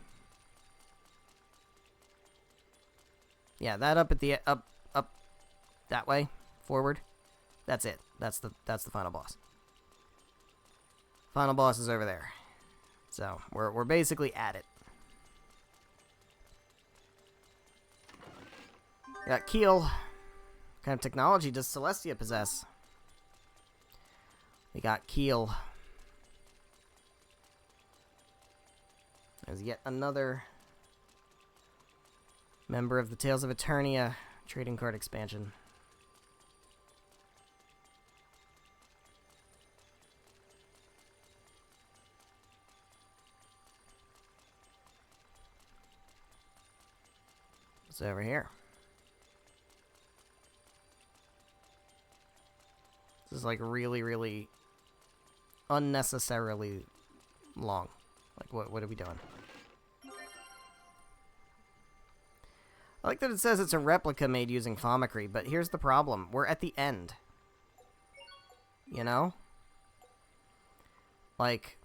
Yeah, that up at the up that way, forward. That's it. That's the final boss. Final boss is over there. So, we're basically at it. Got Keel. What kind of technology does Celestia possess? We got Keel. There's yet another member of the Tales of Eternia trading card expansion. What's over here? This is like really, really unnecessarily long. Like, what are we doing? I like that it says it's a replica made using Famicry, but here's the problem. We're at the end. You know? Like,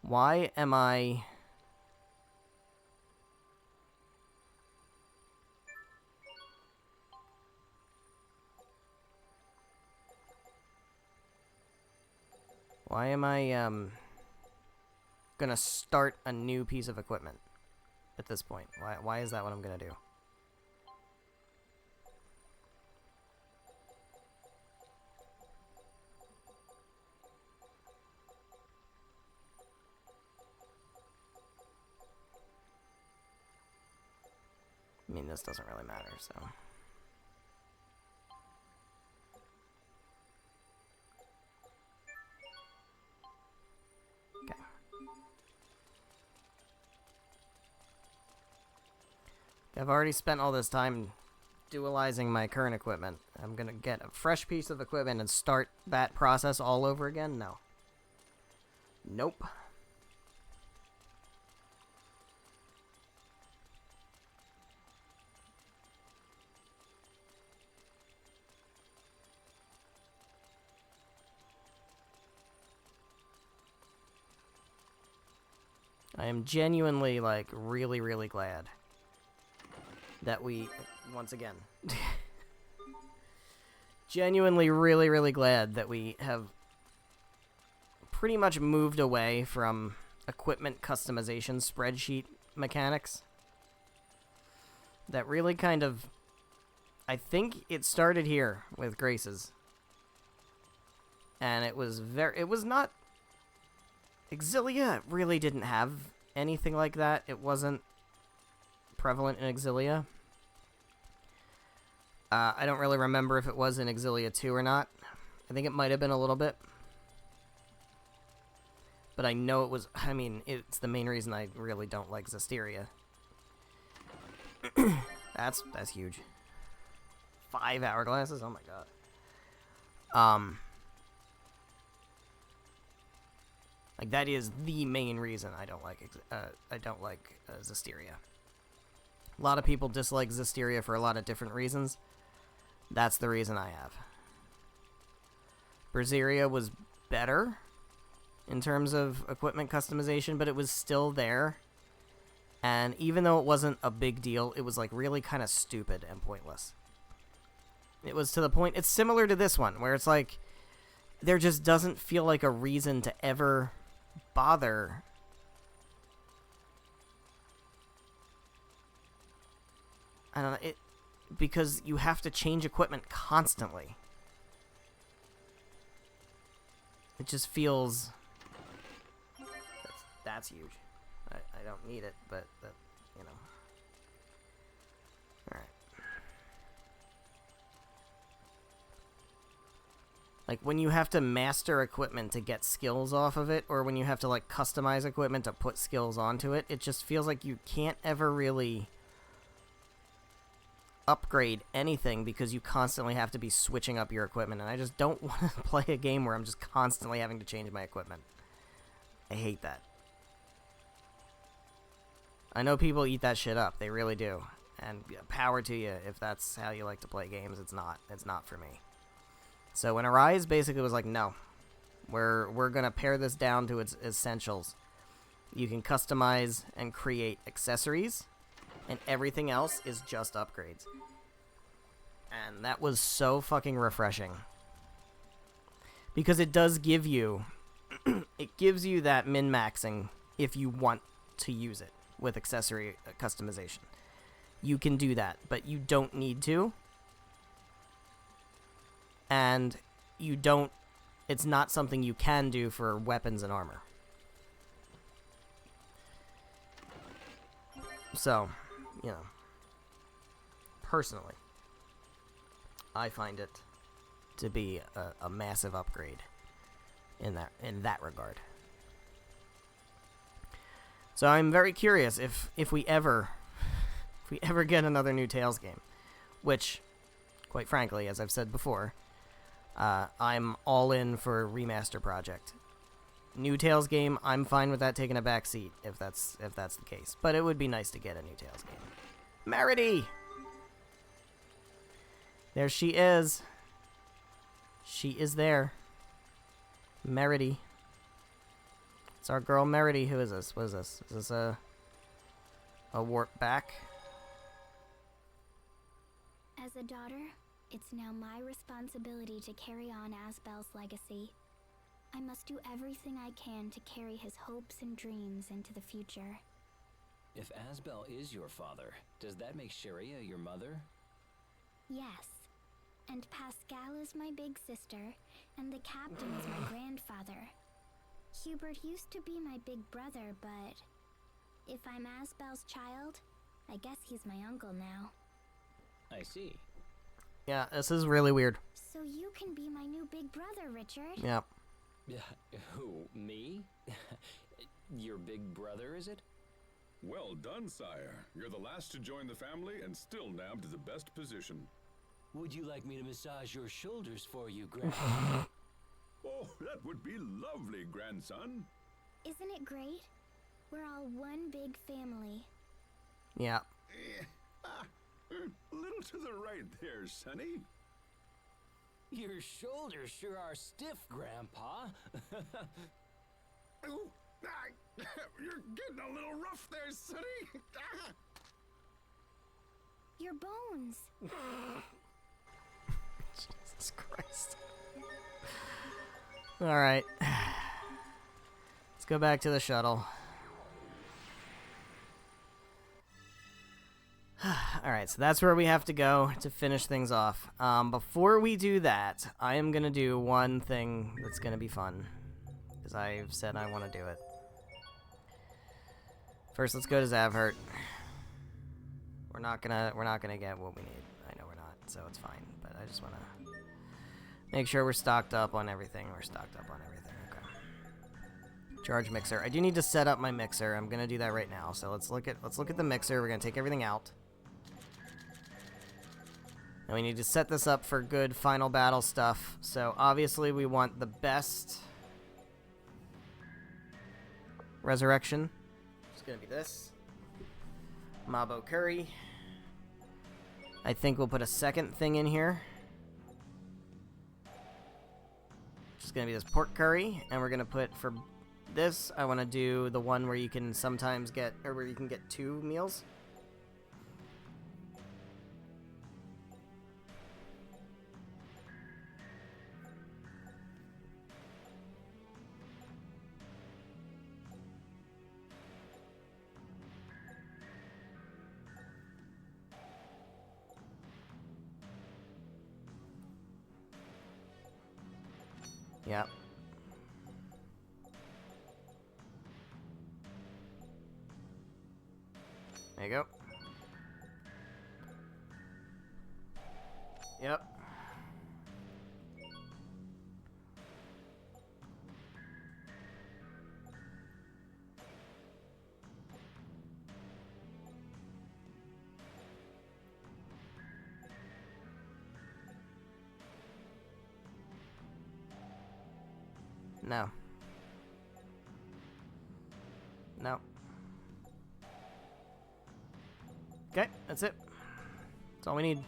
why am I... Why am I, gonna start a new piece of equipment at this point? Why is that what I'm gonna do? I mean, this doesn't really matter, so... I've already spent all this time dualizing my current equipment. I'm gonna get a fresh piece of equipment and start that process all over again? No. Nope. I am genuinely, like, really, really glad that we, once again, genuinely really, really glad that we have pretty much moved away from equipment customization spreadsheet mechanics. That really kind of, I think it started here with Grace's. And it was not, Exilia really didn't have anything like that. It wasn't prevalent in Exilia. I don't really remember if it was in Exilia 2 or not. I think it might have been a little bit. But I know it was... I mean, it's the main reason I really don't like Zestiria. That's huge. 5 hourglasses? Oh my god. Like, that is the main reason I don't like Zestiria. A lot of people dislike Zestiria for a lot of different reasons. That's the reason I have. Berseria was better in terms of equipment customization, but it was still there. And even though it wasn't a big deal, it was like really kind of stupid and pointless. It was to the point, it's similar to this one, where it's like, there just doesn't feel like a reason to ever bother I don't know, because you have to change equipment constantly. It just feels... That's huge. I don't need it, but, you know. Alright. Like, when you have to master equipment to get skills off of it, or when you have to, like, customize equipment to put skills onto it, it just feels like you can't ever really upgrade anything because you constantly have to be switching up your equipment, and I just don't want to play a game where I'm just constantly having to change my equipment. I hate that. I know people eat that shit up. They really do. And power to you if that's how you like to play games. It's not. It's not for me. So when Arise basically was like, no. We're going to pare this down to its essentials. You can customize and create accessories, and everything else is just upgrades. And that was so fucking refreshing. Because it does give you... it gives you that min-maxing if you want to use it with accessory customization. You can do that, but you don't need to. And you don't... it's not something you can do for weapons and armor. So, you know, personally, I find it to be a massive upgrade in that regard. So I'm very curious if we ever get another new Tales game, which, quite frankly, as I've said before, I'm all in for a remaster project. New Tales game, I'm fine with that taking a back seat if that's the case. But it would be nice to get a new Tales game. Merity! There she is. She is there. Merity. It's our girl Merity. Who is this? What is this? Is this a warp back? As a daughter, it's now my responsibility to carry on Asbel's legacy. I must do everything I can to carry his hopes and dreams into the future. If Asbel is your father, does that make Sharia your mother? Yes. And Pascal is my big sister, and the captain is my grandfather. Hubert used to be my big brother, but if I'm Asbel's child, I guess he's my uncle now. I see. Yeah, this is really weird. So you can be my new big brother, Richard. Yeah. Who, me? Your big brother, is it? Well done, sire. You're the last to join the family and still nabbed the best position. Would you like me to massage your shoulders for you, Grandpa? Oh, that would be lovely, grandson. Isn't it great? We're all one big family. Yeah. A little to the right there, Sonny. Your shoulders sure are stiff, Grandpa. Ooh, you're getting a little rough there, Sonny. Your bones. Jesus Christ. Alright. Let's go back to the shuttle. Alright, so that's where we have to go to finish things off. Before we do that, I am going to do one thing that's going to be fun. Because I've said I want to do it. First, let's go to Zavhert. We're not gonna get what we need. I know we're not, so it's fine. But I just want to make sure we're stocked up on everything. We're stocked up on everything. Okay. Charge mixer. I do need to set up my mixer. I'm gonna do that right now. So let's look at the mixer. We're gonna take everything out. And we need to set this up for good final battle stuff. So obviously we want the best resurrection. It's gonna be this. Mabo curry. I think we'll put a second thing in here. Which is gonna be this pork curry. And we're gonna put for this, I wanna do the one where you can sometimes get, or where you can get 2 meals. Yep. There you go. Yep. No. No. Okay, that's it. That's all we need.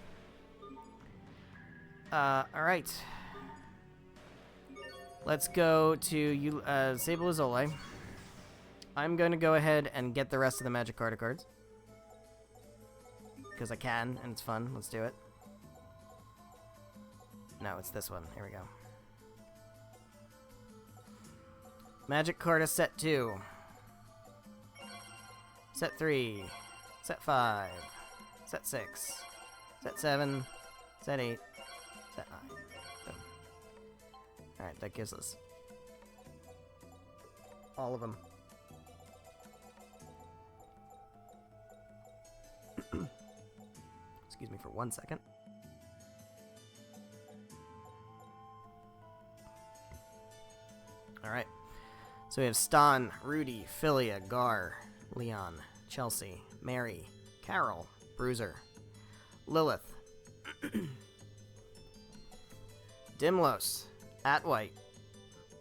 Alright. Let's go to Sable Azole. I'm going to go ahead and get the rest of the Magic cards. Because I can, and it's fun. Let's do it. No, it's this one. Here we go. Magic Carta Set 2. Set 3. Set 5. Set 6. Set 7. Set 8. Set 9. Boom. Alright, that gives us all of them. Excuse me for 1 second. Alright. So we have Stan, Rudy, Philia, Gar, Leon, Chelsea, Mary, Carol, Bruiser, Lilith, Dimlos, Atwhite,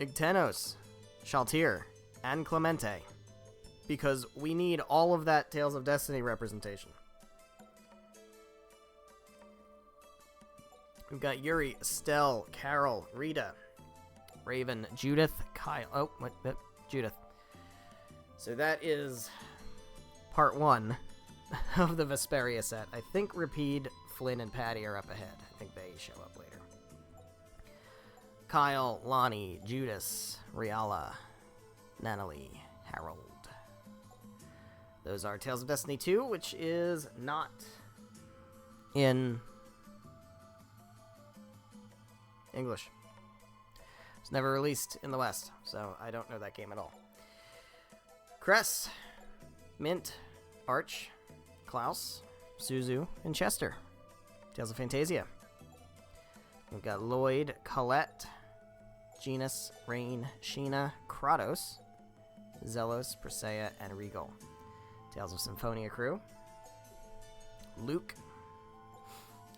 Igtenos, Shaltir, and Clemente. Because we need all of that Tales of Destiny representation. We've got Yuri, Estelle, Carol, Rita, Raven, Judith, Kyle. Oh, what? Judith. So that is part 1 of the Vesperia set. I think Rapide, Flynn, and Patty are up ahead. I think they show up later. Kyle, Lonnie, Judas, Riala, Nanalie, Harold. Those are Tales of Destiny 2, which is not in English. It's never released in the West, so I don't know that game at all. Cress, Mint, Arch, Klaus, Suzu, and Chester. Tales of Fantasia. We've got Lloyd, Colette, Genus, Rain, Sheena, Kratos, Zelos, Persea, and Regal. Tales of Symphonia Crew. Luke,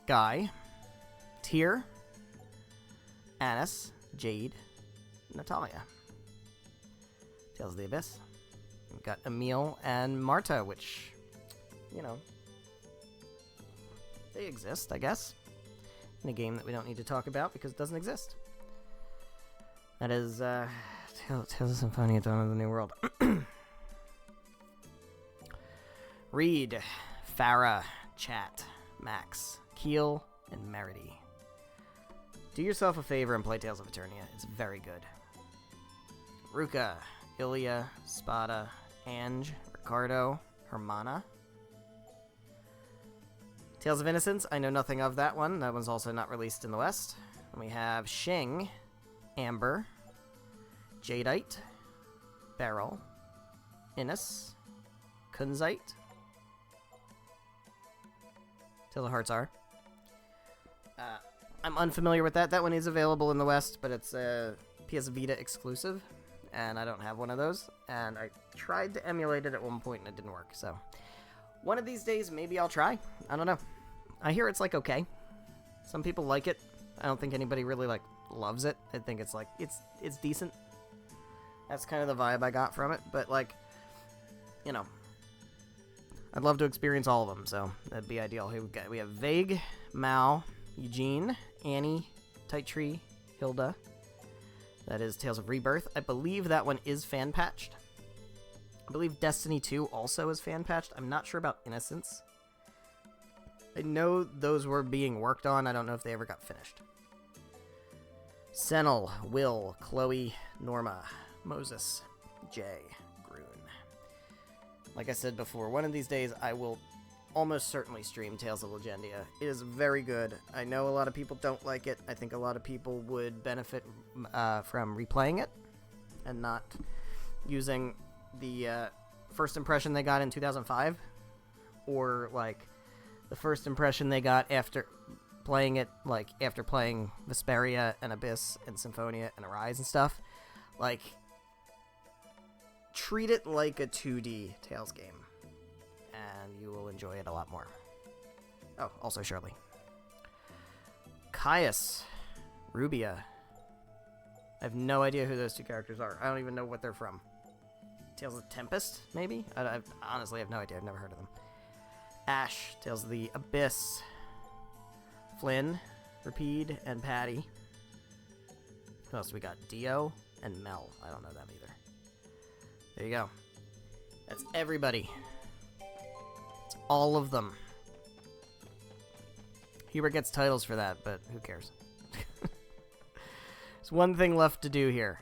Guy, Tyr, Annis, Jade, Natalia. Tales of the Abyss. We've got Emil and Marta, which, you know, they exist, I guess, in a game that we don't need to talk about because it doesn't exist. That is, Tales of Symphonia, Dawn of the New World. Reed, Farah, Chat, Max, Keel, and Merity. Do yourself a favor and play Tales of Eternia. It's very good. Ruka, Ilya, Spada, Ange, Ricardo, Hermana. Tales of Innocence, I know nothing of that one. That one's also not released in the West. And we have Shing, Amber, Jadeite, Beryl, Innis, Kunzite. Tales of Hearts are. I'm unfamiliar with that. That one is available in the West, but it's a PS Vita exclusive, and I don't have one of those. And I tried to emulate it at one point, and it didn't work. So one of these days, maybe I'll try. I don't know. I hear it's, like, okay. Some people like it. I don't think anybody really, like, loves it. I think it's, like, it's decent. That's kind of the vibe I got from it. But, like, you know, I'd love to experience all of them, so that'd be ideal. Here we have Vague, Mao, Eugene, Annie, Tight Tree, Hilda. That is Tales of Rebirth. I believe that one is fan-patched. I believe Destiny 2 also is fan-patched. I'm not sure about Innocence. I know those were being worked on. I don't know if they ever got finished. Senel, Will, Chloe, Norma, Moses, Jay, Grun. Like I said before, one of these days I will almost certainly stream Tales of Legendia. It is very good. I know a lot of people don't like it. I think a lot of people would benefit from replaying it and not using the first impression they got in 2005 or like the first impression they got after playing it, like after playing Vesperia and Abyss and Symphonia and Arise and stuff. Like, treat it like a 2D Tales game, and you will enjoy it a lot more. Oh, also Shirley. Caius, Rubia, I have no idea who those two characters are. I don't even know what they're from. Tales of the Tempest, maybe? I honestly have no idea. I've never heard of them. Ash, Tales of the Abyss. Flynn, Rapide, and Patty. Who else we got? Dio and Mel. I don't know them either. There you go. That's everybody. It's all of them. Hubert gets titles for that, but who cares? There's one thing left to do here.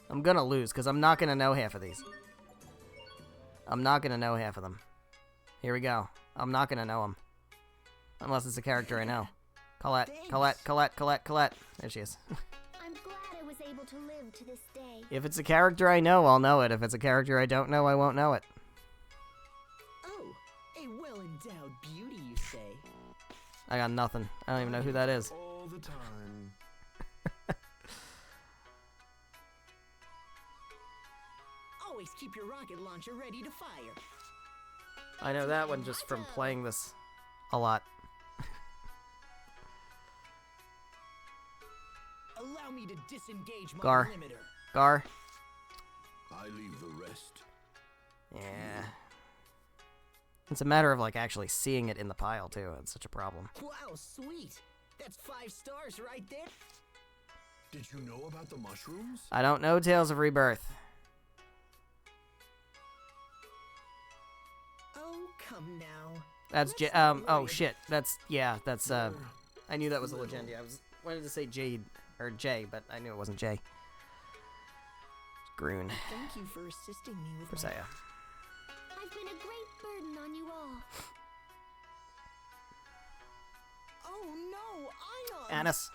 I'm gonna lose, because I'm not gonna know half of these. I'm not gonna know half of them. Here we go. I'm not gonna know them. Unless it's a character I know. Colette, Colette, Colette, Colette, Colette. There she is. I'm glad I was able to live to this day. If it's a character I know, I'll know it. If it's a character I don't know, I won't know it. Oh, a well-endowed beauty, you say? I got nothing. I don't even know who that is. All the time. Always keep your rocket launcher ready to fire. I know that one just from playing this a lot. Allow me to disengage my Gar. limiter. Gar. I leave the rest. Yeah. It's a matter of, like, actually seeing it in the pile, too. It's such a problem. Wow, sweet. That's 5 stars right there. Did you know about the mushrooms? I don't know Tales of Rebirth. Oh, come now. That's Let's not oh worry. shit. That's I knew that was a Legendia. I wanted to say Jade or Jay, but I knew it wasn't Jay. Groon. Thank you for assisting me with Persea. I've been a great burden on you all. Oh no, Ion! Annis.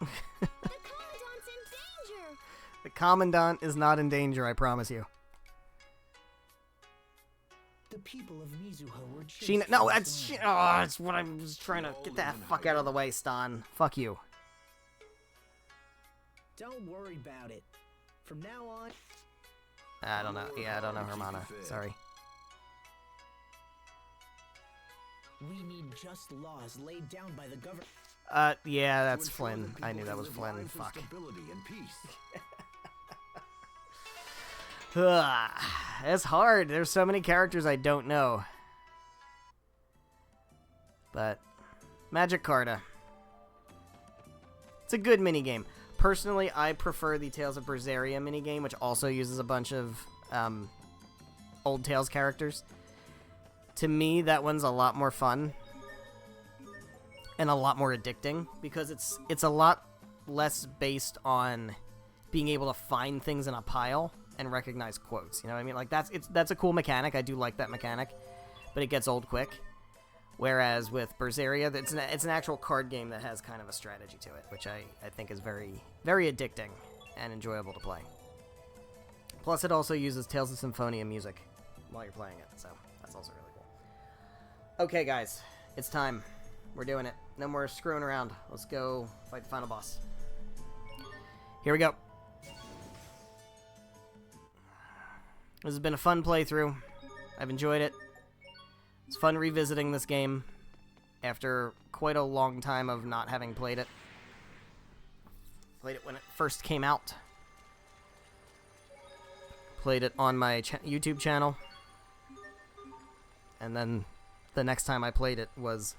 The Commandant's in danger! The Commandant is not in danger, I promise you. The people of Mizuho were chased She no, from that's the land. that's what I was trying to get that fuck out of the way, Stan. Fuck you. Don't worry about it. From now on, I don't know. Yeah, I don't know Hermana. Sorry. we need just laws laid down by the government. Yeah, that's To ensure Flynn. that I people knew that can was live Flynn. lives of Fuck. stability and peace. It's hard. There's so many characters I don't know. But Magic Carta. It's a good minigame. Personally, I prefer the Tales of Berseria minigame, which also uses a bunch of old Tales characters. To me, that one's a lot more fun and a lot more addicting because it's a lot less based on being able to find things in a pile and recognize quotes. You know what I mean? Like that's a cool mechanic. I do like that mechanic, but it gets old quick. Whereas with Berseria, it's an actual card game that has kind of a strategy to it, which I think is very, very addicting and enjoyable to play. Plus, it also uses Tales of Symphonia music while you're playing it, so that's also really cool. Okay, guys, it's time. We're doing it. No more screwing around. Let's go fight the final boss. Here we go. This has been a fun playthrough. I've enjoyed it. It's fun revisiting this game after quite a long time of not having played it. Played it when it first came out. Played it on my YouTube channel. And then the next time I played it was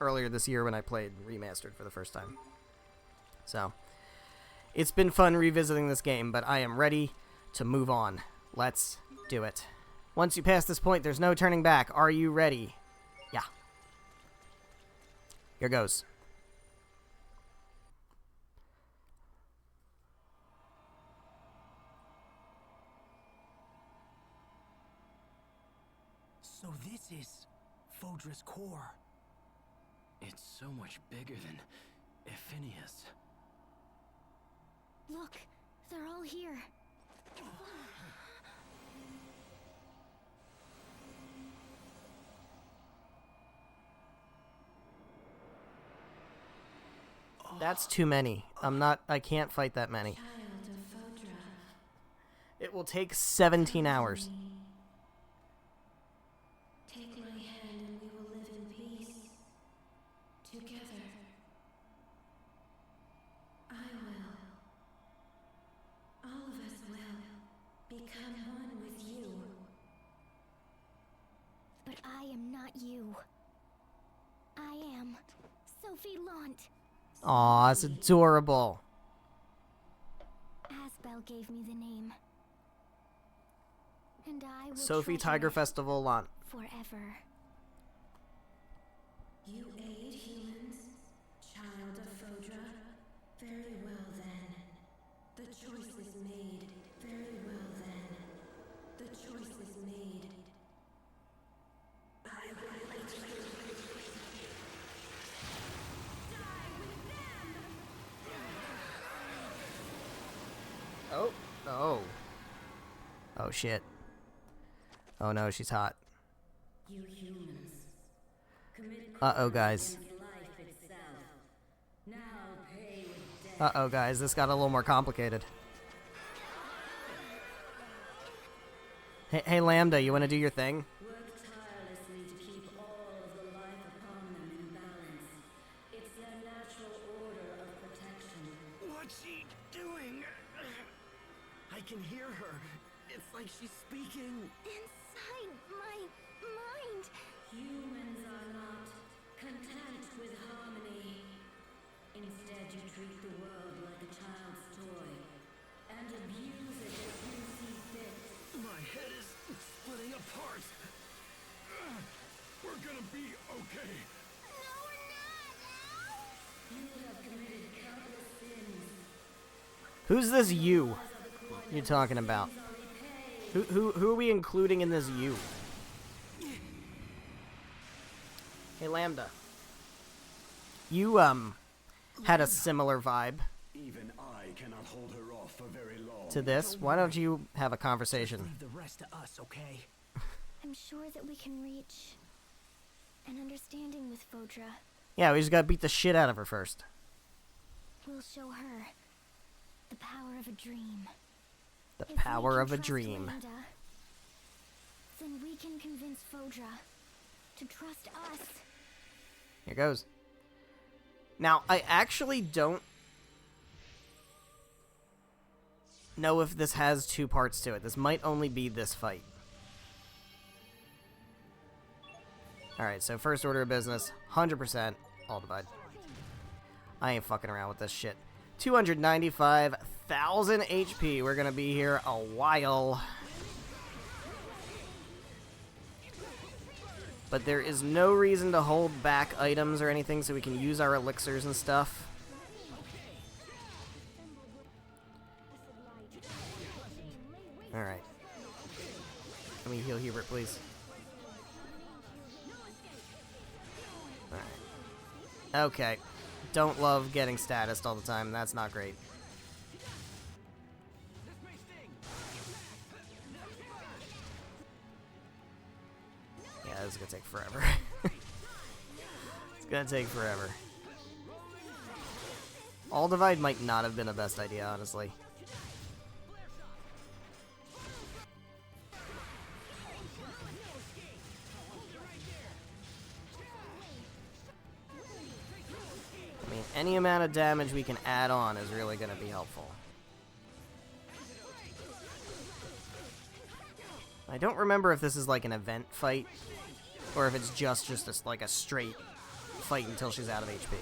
earlier this year when I played Remastered for the first time. So, it's been fun revisiting this game, but I am ready to move on. Let's do it. Once you pass this point, there's no turning back. Are you ready? Yeah. Here goes. So this is Fodra's core. It's so much bigger than Ephinius. Look, they're all here. That's too many. I can't fight that many. It will take 17 hours. Take my hand and we will live in peace. Together. I one with you. But I am not you. I am Sophie Lant. Aw, it's adorable. Asbel gave me the name. And I will Sophie treasure Tiger it Festival Lant. forever. You aid humans, child of Fodra. Very well then. The choice is made. Very well then. The choice is made. I will let you die with them! Oh. Oh. Oh, shit. Oh, no, she's hot. You humans. Commit Uh-oh, guys. crimes against life itself. Now pay with death. Uh-oh, guys. This got a little more complicated. Hey, Lambda, you want to do your thing? Work tirelessly to keep all of the life upon them in balance. It's their natural order of protection. What's she doing? I can hear her. It's like she's speaking. Inside my mind. Humans are not content with harmony. Instead, you treat the world like a child's toy and abuse it as you see fit. My head is splitting apart. We're gonna be okay. No, we're not. You have committed countless sins. Who's this you you're talking about? Who are we including in this you? Hey, Lambda. You, had a similar vibe Even I cannot hold her off for very long. to this. Why don't you have a conversation? Leave the rest to us, okay? I'm sure that we can reach an understanding with Fodra. Yeah, we just gotta beat the shit out of her first. We'll show her the power of a dream. The If we power can of a trust dream. Lambda, then we can convince Fodra to trust us. Here goes. Now, I actually don't know if this has two parts to it. This might only be this fight. Alright, so first order of business, 100%, all divide. I ain't fucking around with this shit. 295,000 HP. We're gonna be here a while. But there is no reason to hold back items or anything, so we can use our elixirs and stuff. Alright. Let me heal Hubert, please. Alright. Okay. Don't love getting statused all the time. That's not great. Yeah, this is gonna take forever. It's gonna take forever. All divide might not have been the best idea, honestly. I mean, any amount of damage we can add on is really gonna be helpful. I don't remember if this is like an event fight, or if it's just like a straight fight until she's out of HP.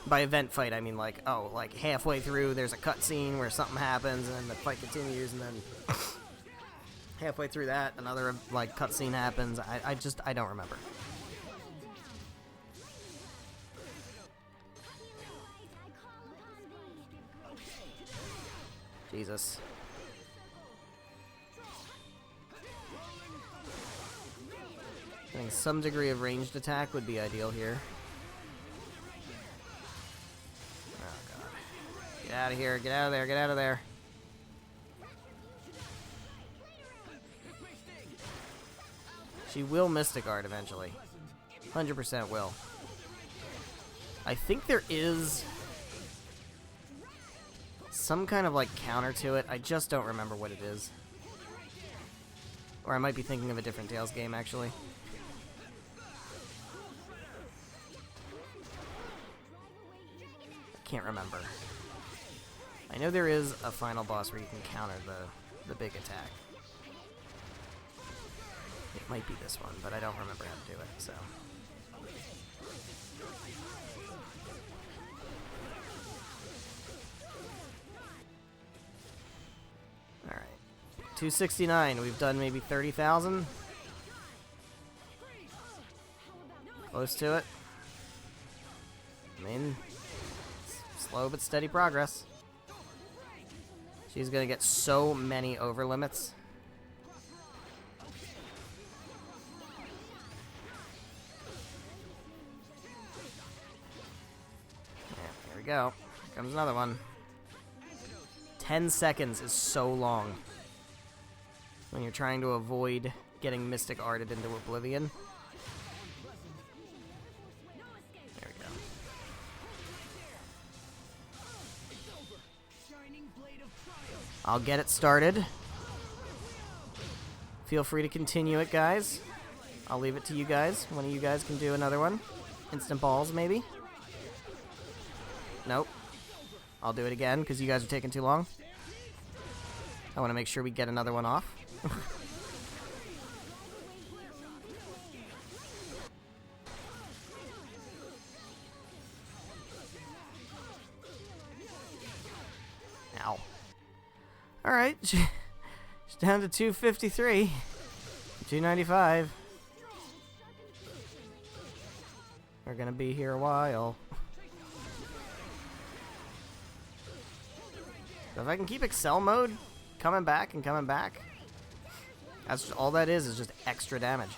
By event fight, I mean like, oh, like halfway through there's a cutscene where something happens and then the fight continues, and then halfway through that another like cutscene happens. I don't remember. Jesus. I think some degree of ranged attack would be ideal here. Oh god. Get out of here, get out of there, get out of there. She will Mystic Art eventually. 100% will. I think there is some kind of like counter to it. I just don't remember what it is. Or I might be thinking of a different Tales game actually. Can't remember. I know there is a final boss where you can counter the big attack. It might be this one, but I don't remember how to do it, so. Alright. 269. We've done maybe 30,000. Close to it. I mean, slow but steady progress. She's gonna get so many over limits. Yeah, here we go. Here comes another one. 10 seconds is so long when you're trying to avoid getting Mystic Arted into Oblivion. There we go. I'll get it started. Feel free to continue it, guys. I'll leave it to you guys. One of you guys can do another one. Instant balls, maybe? Nope. I'll do it again, because you guys are taking too long. I want to make sure we get another one off. Ow. Alright. She's down to 253. 295. We're gonna be here a while. So if I can keep Excel mode coming back and coming back, that's just, all that is just extra damage.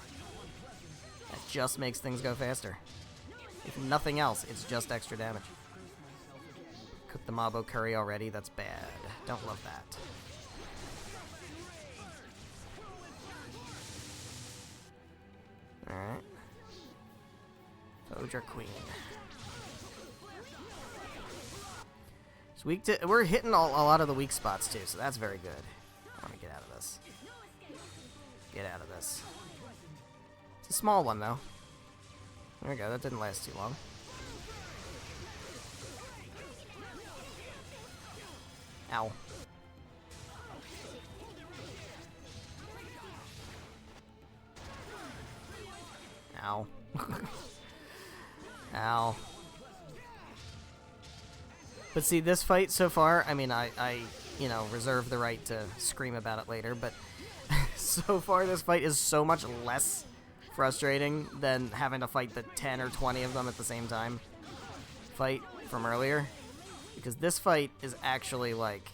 That just makes things go faster. If nothing else, it's just extra damage. Cook the Mabo curry already, that's bad. Don't love that. Alright. Odra Queen. We're hitting a lot of the weak spots too, so that's very good. I want to get out of this. Get out of this. It's a small one though. There we go, that didn't last too long. Ow. Ow. Ow. But see, this fight so far, I mean, I you know, reserve the right to scream about it later, but so far this fight is so much less frustrating than having to fight the 10 or 20 of them at the same time fight from earlier. Because this fight is actually, like,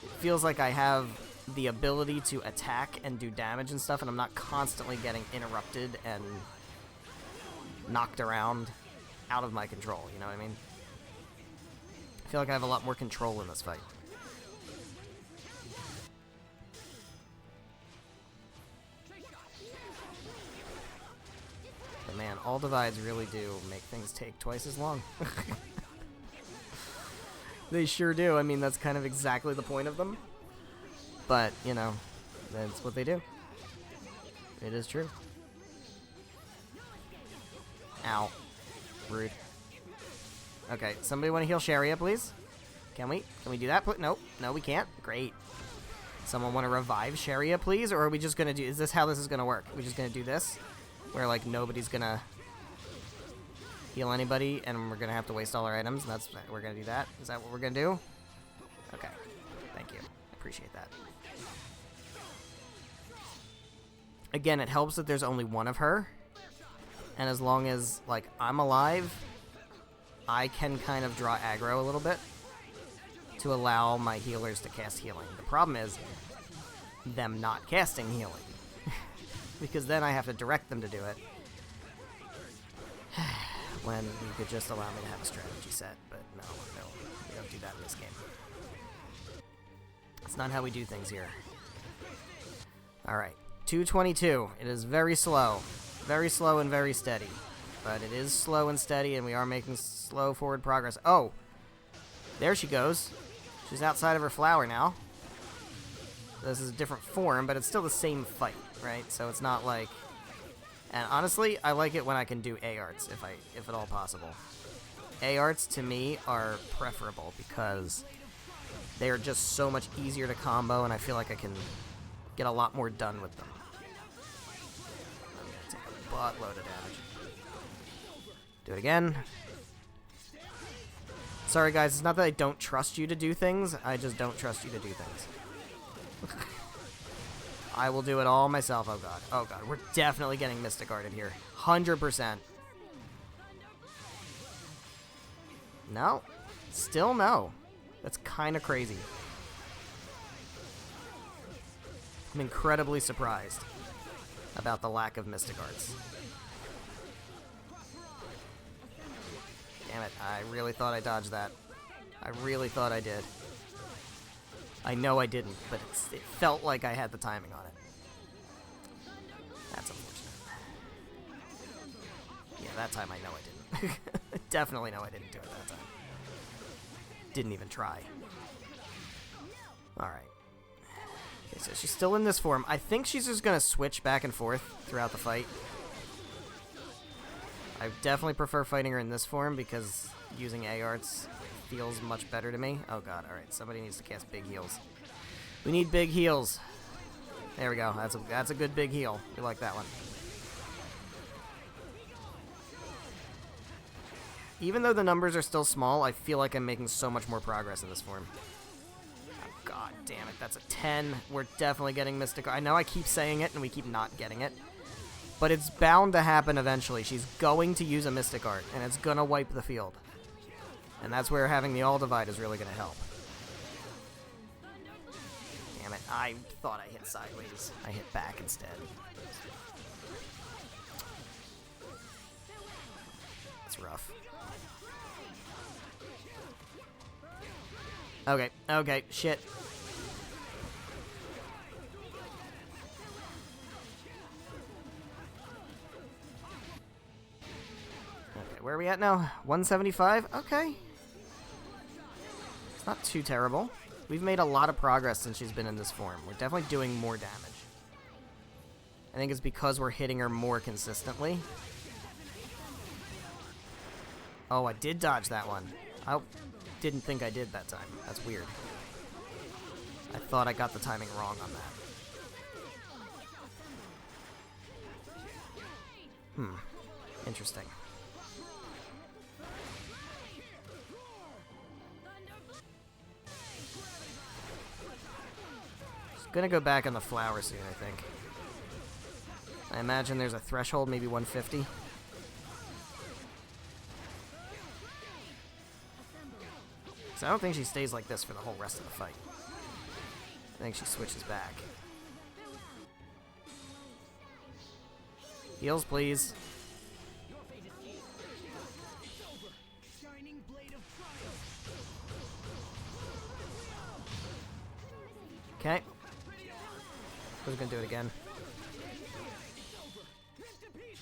it feels like I have the ability to attack and do damage and stuff, and I'm not constantly getting interrupted and knocked around out of my control, you know what I mean? I feel like I have a lot more control in this fight. But man, all divides really do make things take twice as long. They sure do. I mean, that's kind of exactly the point of them. But, you know, that's what they do. It is true. Ow. Rude. Okay, somebody want to heal Sharia, please? Can we? Can we do that? Nope. No, we can't. Great. Someone want to revive Sharia, please? Or are we just going to do... Is this how this is going to work? Are we just going to do this? Where, like, nobody's going to heal anybody, and we're going to have to waste all our items, and that's... We're going to do that? Is that what we're going to do? Okay. Thank you. Appreciate that. Again, it helps that there's only one of her. And as long as, like, I'm alive, I can kind of draw aggro a little bit to allow my healers to cast healing. The problem is them not casting healing. Because then I have to direct them to do it. When you could just allow me to have a strategy set. But no, we don't do that in this game. It's not how we do things here. Alright, 222. It is very slow. Very slow and very steady. But it is slow and steady, and we are making slow forward progress. Oh! There she goes. She's outside of her flower now. This is a different form, but it's still the same fight, right? So it's not like... And honestly, I like it when I can do A-arts, if at all possible. A-arts, to me, are preferable, because they are just so much easier to combo, and I feel like I can get a lot more done with them. I'm gonna take a buttload of damage. Do it again. Sorry guys, it's not that I don't trust you to do things, I just don't trust you to do things. I will do it all myself. Oh god. Oh god. We're definitely getting Mystic Guarded here. 100%. No. Still no. That's kind of crazy. I'm incredibly surprised about the lack of Mystic Arts. Damn it. I really thought I dodged that. I really thought I did. I know I didn't, but it felt like I had the timing on it. That's unfortunate. Yeah, that time I know I didn't. Definitely know I didn't do it that time. Didn't even try. Alright. Okay, so she's still in this form. I think she's just going to switch back and forth throughout the fight. I definitely prefer fighting her in this form because using A-Arts feels much better to me. Oh god, alright. Somebody needs to cast big heals. We need big heals. There we go. That's a good big heal. We like that one. Even though the numbers are still small, I feel like I'm making so much more progress in this form. Oh, god damn it. That's a 10. We're definitely getting Mystic. I know I keep saying it and we keep not getting it. But it's bound to happen eventually. She's going to use a Mystic Art, and it's going to wipe the field. And that's where having the All Divide is really going to help. Damn it. I thought I hit sideways. I hit back instead. It's rough. Okay, okay, shit. Okay, where are we at now? 175? Okay. It's not too terrible. We've made a lot of progress since she's been in this form. We're definitely doing more damage. I think it's because we're hitting her more consistently. Oh, I did dodge that one. I didn't think I did that time. That's weird. I thought I got the timing wrong on that. Interesting. Just gonna go back on the flower soon, I think. I imagine there's a threshold, maybe 150. So I don't think she stays like this for the whole rest of the fight. I think she switches back. Heals, please. Okay. Who's gonna do it again?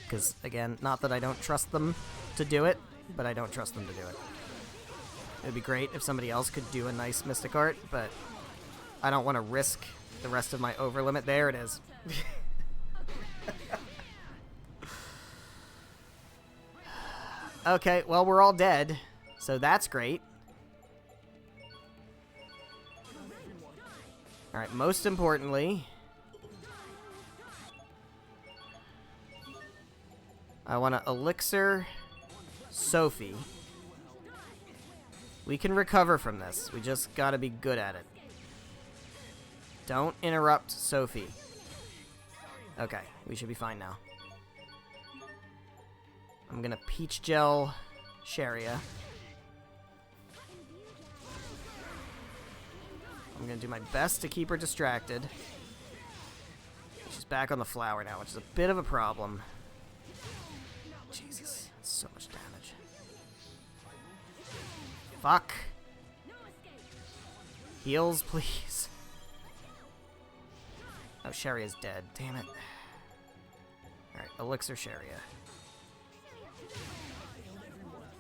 Because, again, not that I don't trust them to do it, but I don't trust them to do it. It would be great if somebody else could do a nice Mystic Art, but I don't want to risk the rest of my overlimit. There it is. Okay, well, we're all dead, so that's great. Alright, most importantly, I want to Elixir Sophie. We can recover from this. We just gotta be good at it. Don't interrupt Sophie. Okay, we should be fine now. I'm gonna Peach Gel Sharia. I'm gonna do my best to keep her distracted. She's back on the flower now, which is a bit of a problem. Jesus, that's so much damage. Fuck. Heals, please. Oh, Sharia's dead. Damn it. Alright, Elixir Sharia.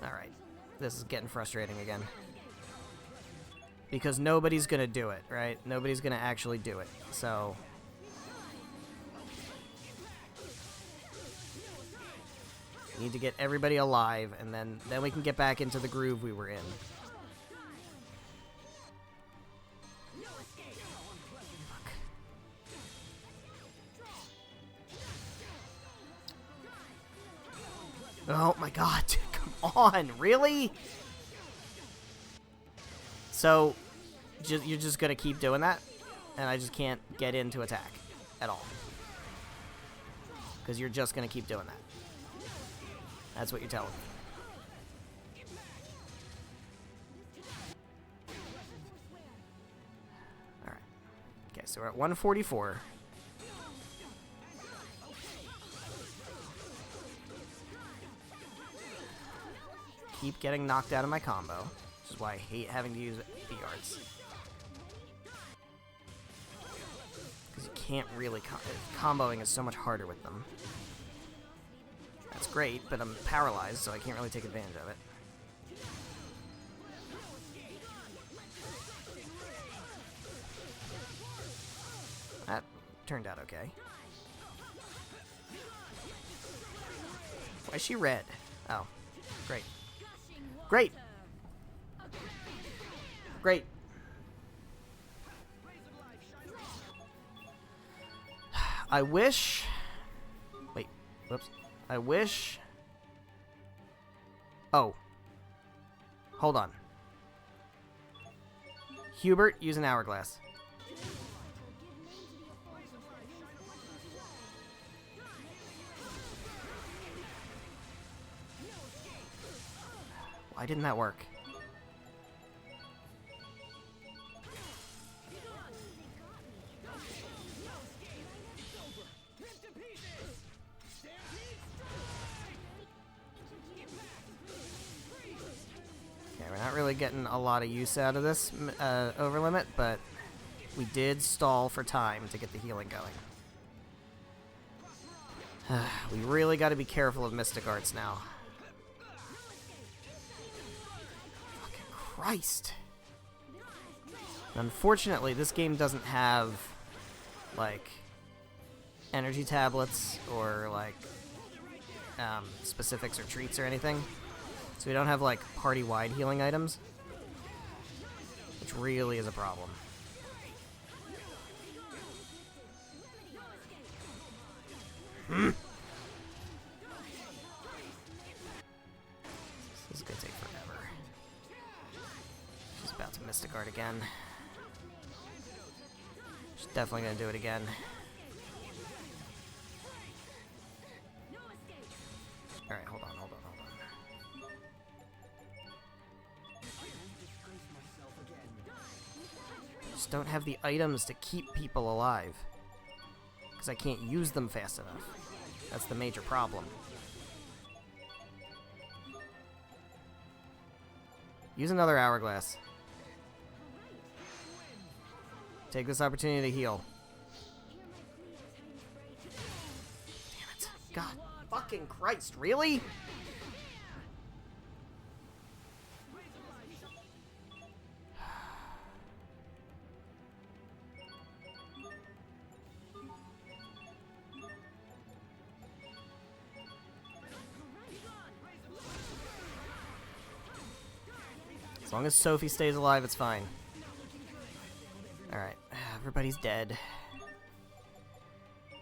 Alright. This is getting frustrating again. Because nobody's gonna do it, right? Nobody's gonna actually do it. So... we need to get everybody alive, and then we can get back into the groove we were in. Fuck. Oh my god, dude, come on, really? So, you're just gonna keep doing that? And I just can't get into attack at all. Because you're just gonna keep doing that. That's what you're telling me. Alright. Okay, so we're at 144. Keep getting knocked out of my combo, which is why I hate having to use B-arts. Because you can't really... comboing is so much harder with them. That's great, but I'm paralyzed, so I can't really take advantage of it. That turned out okay. Why is she red? Oh, great. Great! Great. I wish... Wait, whoops. I wish... Oh. Hold on. Hubert, use an hourglass. Why didn't that work? Okay, we're not really getting a lot of use out of this overlimit, but we did stall for time to get the healing going. We really got to be careful of Mystic Arts now. Christ. Unfortunately, this game doesn't have, like, energy tablets or, like, specifics or treats or anything. So we don't have, like, party-wide healing items, which really is a problem. This is gonna take forever. She's about to Mystic Art again. She's definitely gonna do it again. Alright, hold on. Just don't have the items to keep people alive. Because I can't use them fast enough. That's the major problem. Use another hourglass. Take this opportunity to heal. Damn it. God fucking Christ, really? As long as Sophie stays alive, it's fine. Alright, everybody's dead.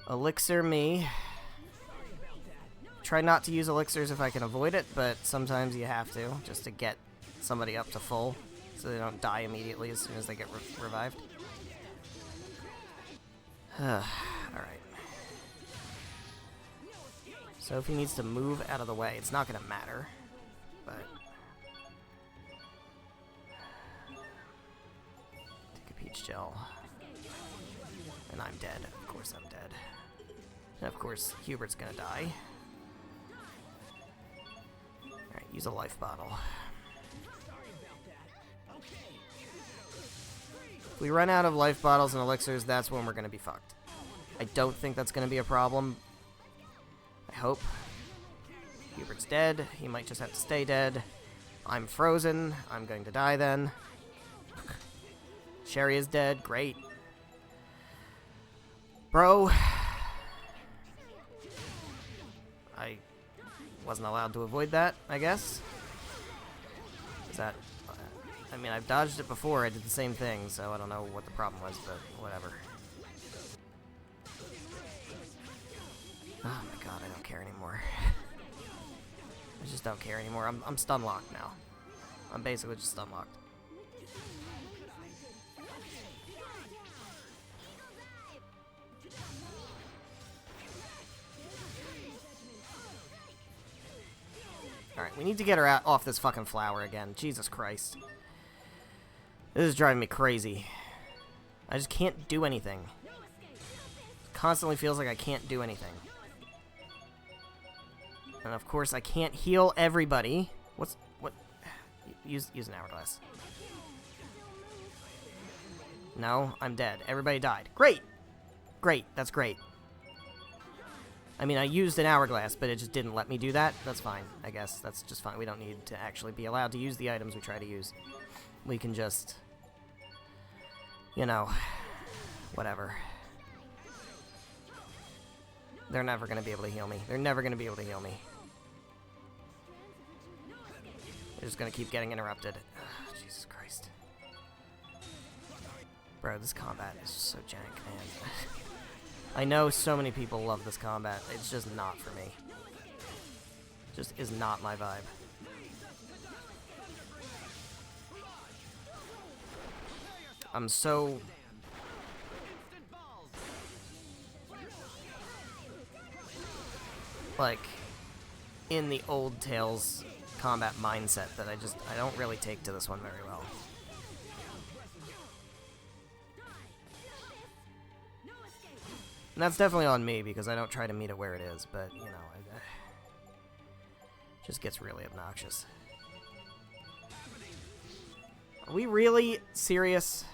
Elixir me. Try not to use elixirs if I can avoid it, but sometimes you have to, just to get somebody up to full, so they don't die immediately as soon as they get revived. Alright. Sophie needs to move out of the way. It's not going to matter, but... Peach gel. And I'm dead. Of course I'm dead. And of course, Hubert's gonna die. Alright, use a life bottle. If we run out of life bottles and elixirs, that's when we're gonna be fucked. I don't think that's gonna be a problem. I hope. Hubert's dead. He might just have to stay dead. I'm frozen. I'm going to die then. Sherry is dead. Great. Bro. I wasn't allowed to avoid that, I guess. Is that... I mean, I've dodged it before. I did the same thing, so I don't know what the problem was, but whatever. Oh my god, I don't care anymore. I just don't care anymore. I'm stun locked now. I'm basically just stun locked. Alright, we need to get her out off this fucking flower again. Jesus Christ. This is driving me crazy. I just can't do anything. It constantly feels like I can't do anything. And of course I can't heal everybody. What? Use an hourglass. No, I'm dead. Everybody died. Great! Great, that's great. I mean, I used an hourglass, but it just didn't let me do that. That's fine, I guess. That's just fine. We don't need to actually be allowed to use the items we try to use. We can just... You know... Whatever. They're never going to be able to heal me. They're never going to be able to heal me. They're just going to keep getting interrupted. Ugh, Jesus Christ. Bro, this combat is so jank, man. I know so many people love this combat. It's just not for me. Just is not my vibe. I'm so... like, in the old Tales combat mindset that I don't really take to this one very well. And that's definitely on me, because I don't try to meet it where it is, but, you know, it just gets really obnoxious. Are we really serious?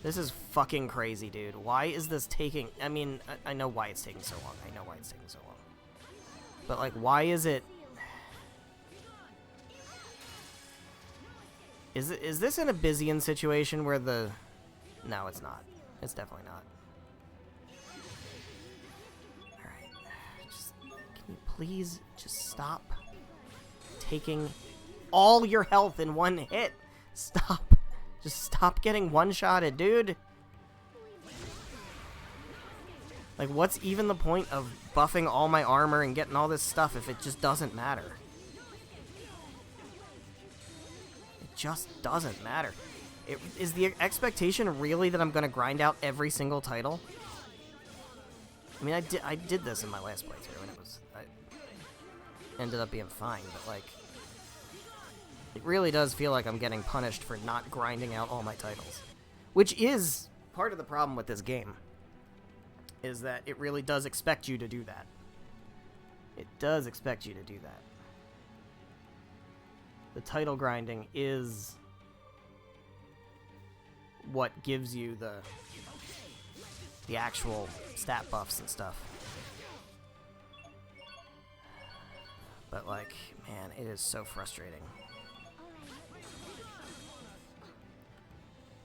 This is fucking crazy, dude. Why is this taking... I mean, I know why it's taking so long. I know why it's taking so long. But, like, why is it... Is this an Abyssian situation where the... No, it's not. It's definitely not. Alright. Can you please just stop taking all your health in one hit? Stop. Just stop getting one-shotted, dude. Like, what's even the point of buffing all my armor and getting all this stuff if it just doesn't matter? It just doesn't matter. Is the expectation really that I'm going to grind out every single title? I mean, I did this in my last playthrough, and I ended up being fine, but, like... It really does feel like I'm getting punished for not grinding out all my titles. Which is part of the problem with this game. Is that it really does expect you to do that. It does expect you to do that. The title grinding is what gives you the actual stat buffs and stuff. But, like, man, it is so frustrating.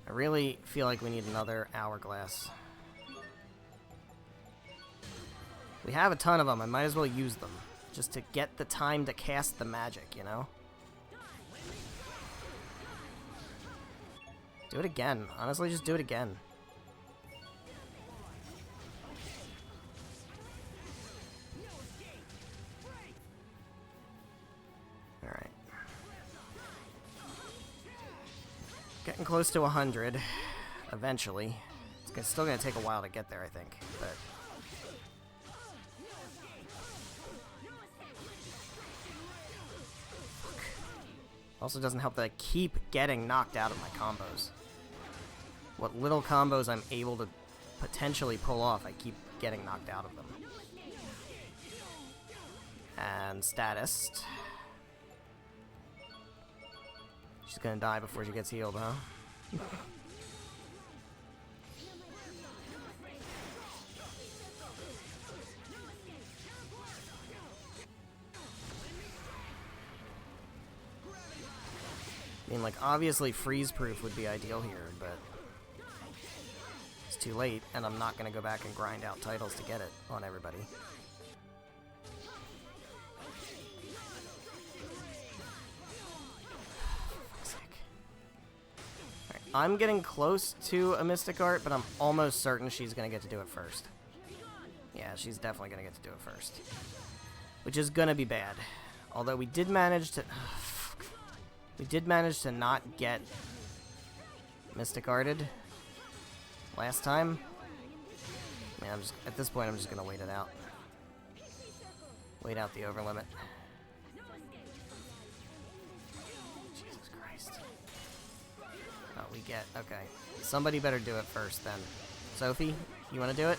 I really feel like we need another hourglass. We have a ton of them. I might as well use them. Just to get the time to cast the magic, you know? Do it again. Honestly, just do it again. Alright. Getting close to 100. Eventually. It's still going to take a while to get there, I think. But... Also doesn't help that I keep getting knocked out of my combos. What little combos I'm able to potentially pull off, I keep getting knocked out of them. And status. She's gonna die before she gets healed, huh? I mean, like, obviously freeze-proof would be ideal here, but it's too late, and I'm not going to go back and grind out titles to get it on everybody. For fuck's sake. Alright, I'm getting close to a Mystic Art, but I'm almost certain she's going to get to do it first. Yeah, she's definitely gonna get to do it first. Which is gonna be bad. Although we did manage to... we did manage to not get Mystic Arted last time. Yeah, at this point I'm just gonna wait it out. Wait out the overlimit. Jesus Christ. Oh, we get... okay. Somebody better do it first then. Sophie, you wanna do it?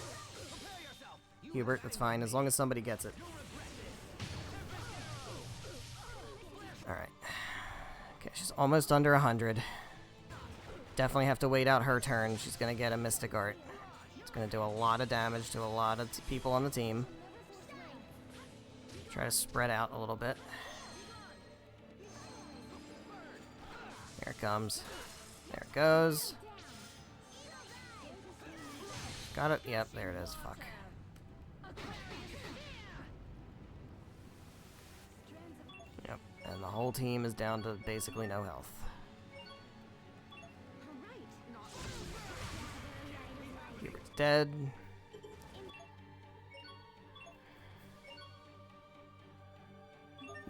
Hubert, that's fine, as long as somebody gets it. Alright. Okay, she's almost under 100. Definitely have to wait out her turn. She's gonna get a Mystic Art. It's gonna do a lot of damage to a lot of people on the team. Try to spread out a little bit. There it comes. There it goes. Got it? Yep, there it is. Fuck. Yep, and the whole team is down to basically no health. Hubert's dead.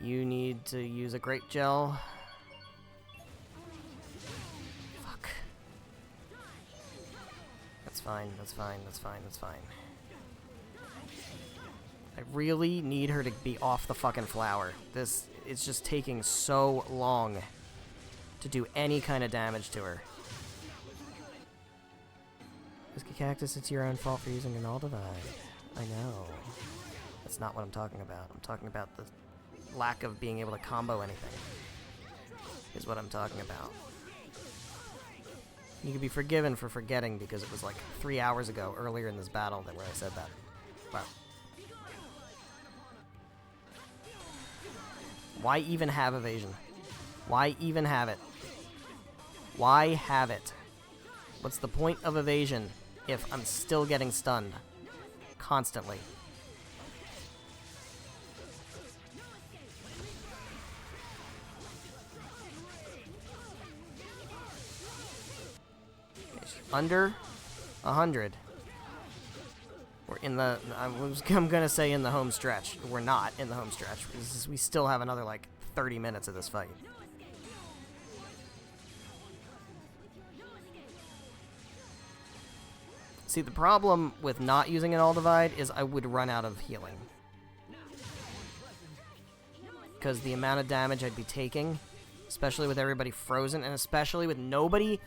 You need to use a Great Gel. Fuck. That's fine, that's fine, that's fine, that's fine. I really need her to be off the fucking flower. This is just taking so long to do any kind of damage to her. Whiskey Cactus, it's your own fault for using an all divide. I know. That's not what I'm talking about. I'm talking about the lack of being able to combo anything. Is what I'm talking about. You can be forgiven for forgetting because it was like 3 hours ago, earlier in this battle, that where I said that. Wow. Why even have evasion? Why even have it? Why have it? What's the point of evasion if I'm still getting stunned? Constantly. Under 100. We're in the... I'm gonna say in the home stretch. We're not in the home stretch. We still have another, like, 30 minutes of this fight. See, the problem with not using an all divide is I would run out of healing. Because the amount of damage I'd be taking, especially with everybody frozen, and especially with nobody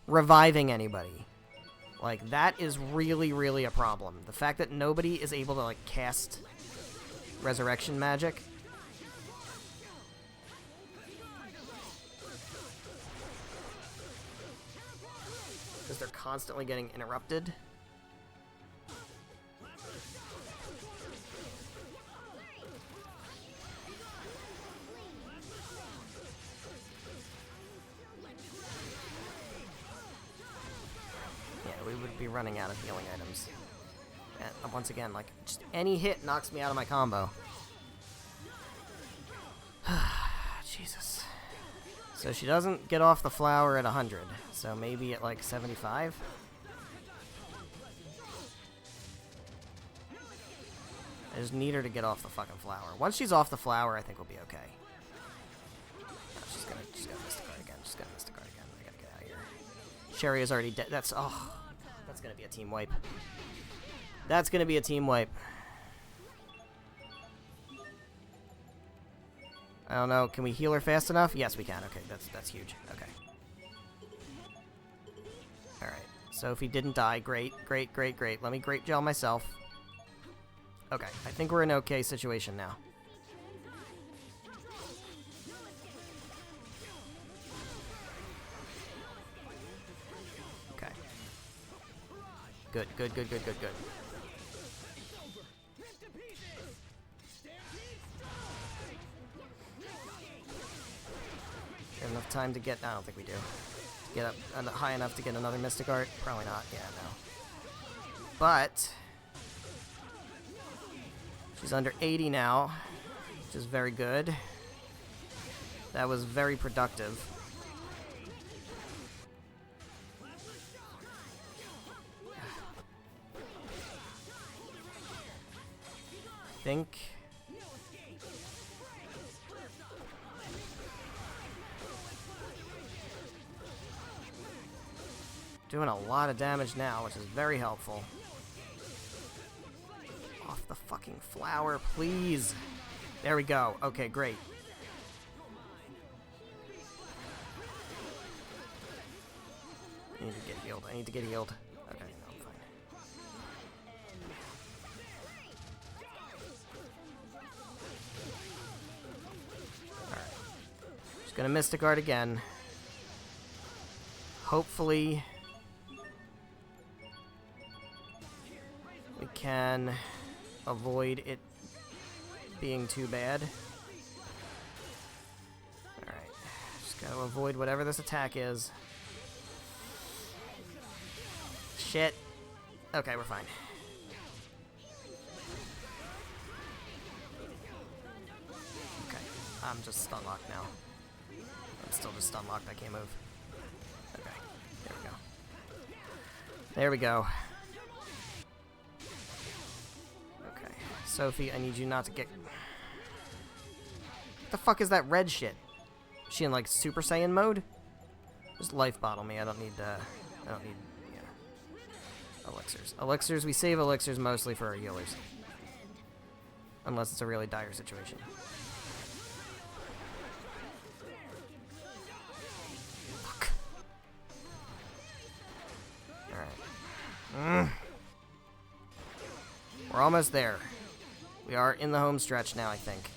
reviving anybody. Like, that is really, really a problem. The fact that nobody is able to, like, cast resurrection magic. Because they're constantly getting interrupted. We would be running out of healing items. And once again, like, just any hit knocks me out of my combo. Jesus. So she doesn't get off the flower at 100, so maybe at like 75? I just need her to get off the fucking flower. Once she's off the flower, I think we'll be okay. No, she's gonna Mystic Guard again. She's gonna Mystic Guard again. I gotta get out of here. Sherry is already dead. That's gonna be a team wipe. That's gonna be a team wipe. I don't know. Can we heal her fast enough? Yes, we can. Okay, that's huge. Okay. All right. Sophie didn't die. Great, great, great, great. Let me Great Gel myself. Okay, I think we're in an okay situation now. Okay. Good, good, good, good, good, good. Enough time to get... I don't think we do. Get up high enough to get another Mystic Art? Probably not. Yeah, no. But... she's under 80 now, which is very good. That was very productive. think... Doing a lot of damage now, which is very helpful. Off the fucking flower, please. There we go. Okay, great. I need to get healed. I need to get healed. Okay, no, I'm fine. Alright. Just gonna Mystic Guard again. Hopefully... we can avoid it being too bad. Alright. Just gotta avoid whatever this attack is. Shit. Okay, we're fine. Okay. I'm just stun locked now. I'm still just stun locked. I can't move. Okay. There we go. There we go. Okay. Sophie, I need you not to get... What the fuck is that red shit? Is she in, like, Super Saiyan mode? Just life bottle me. I don't need, elixirs. Elixirs, we save elixirs mostly for our healers. Unless it's a really dire situation. Fuck. Alright. We're almost there. We are in the home stretch now, I think.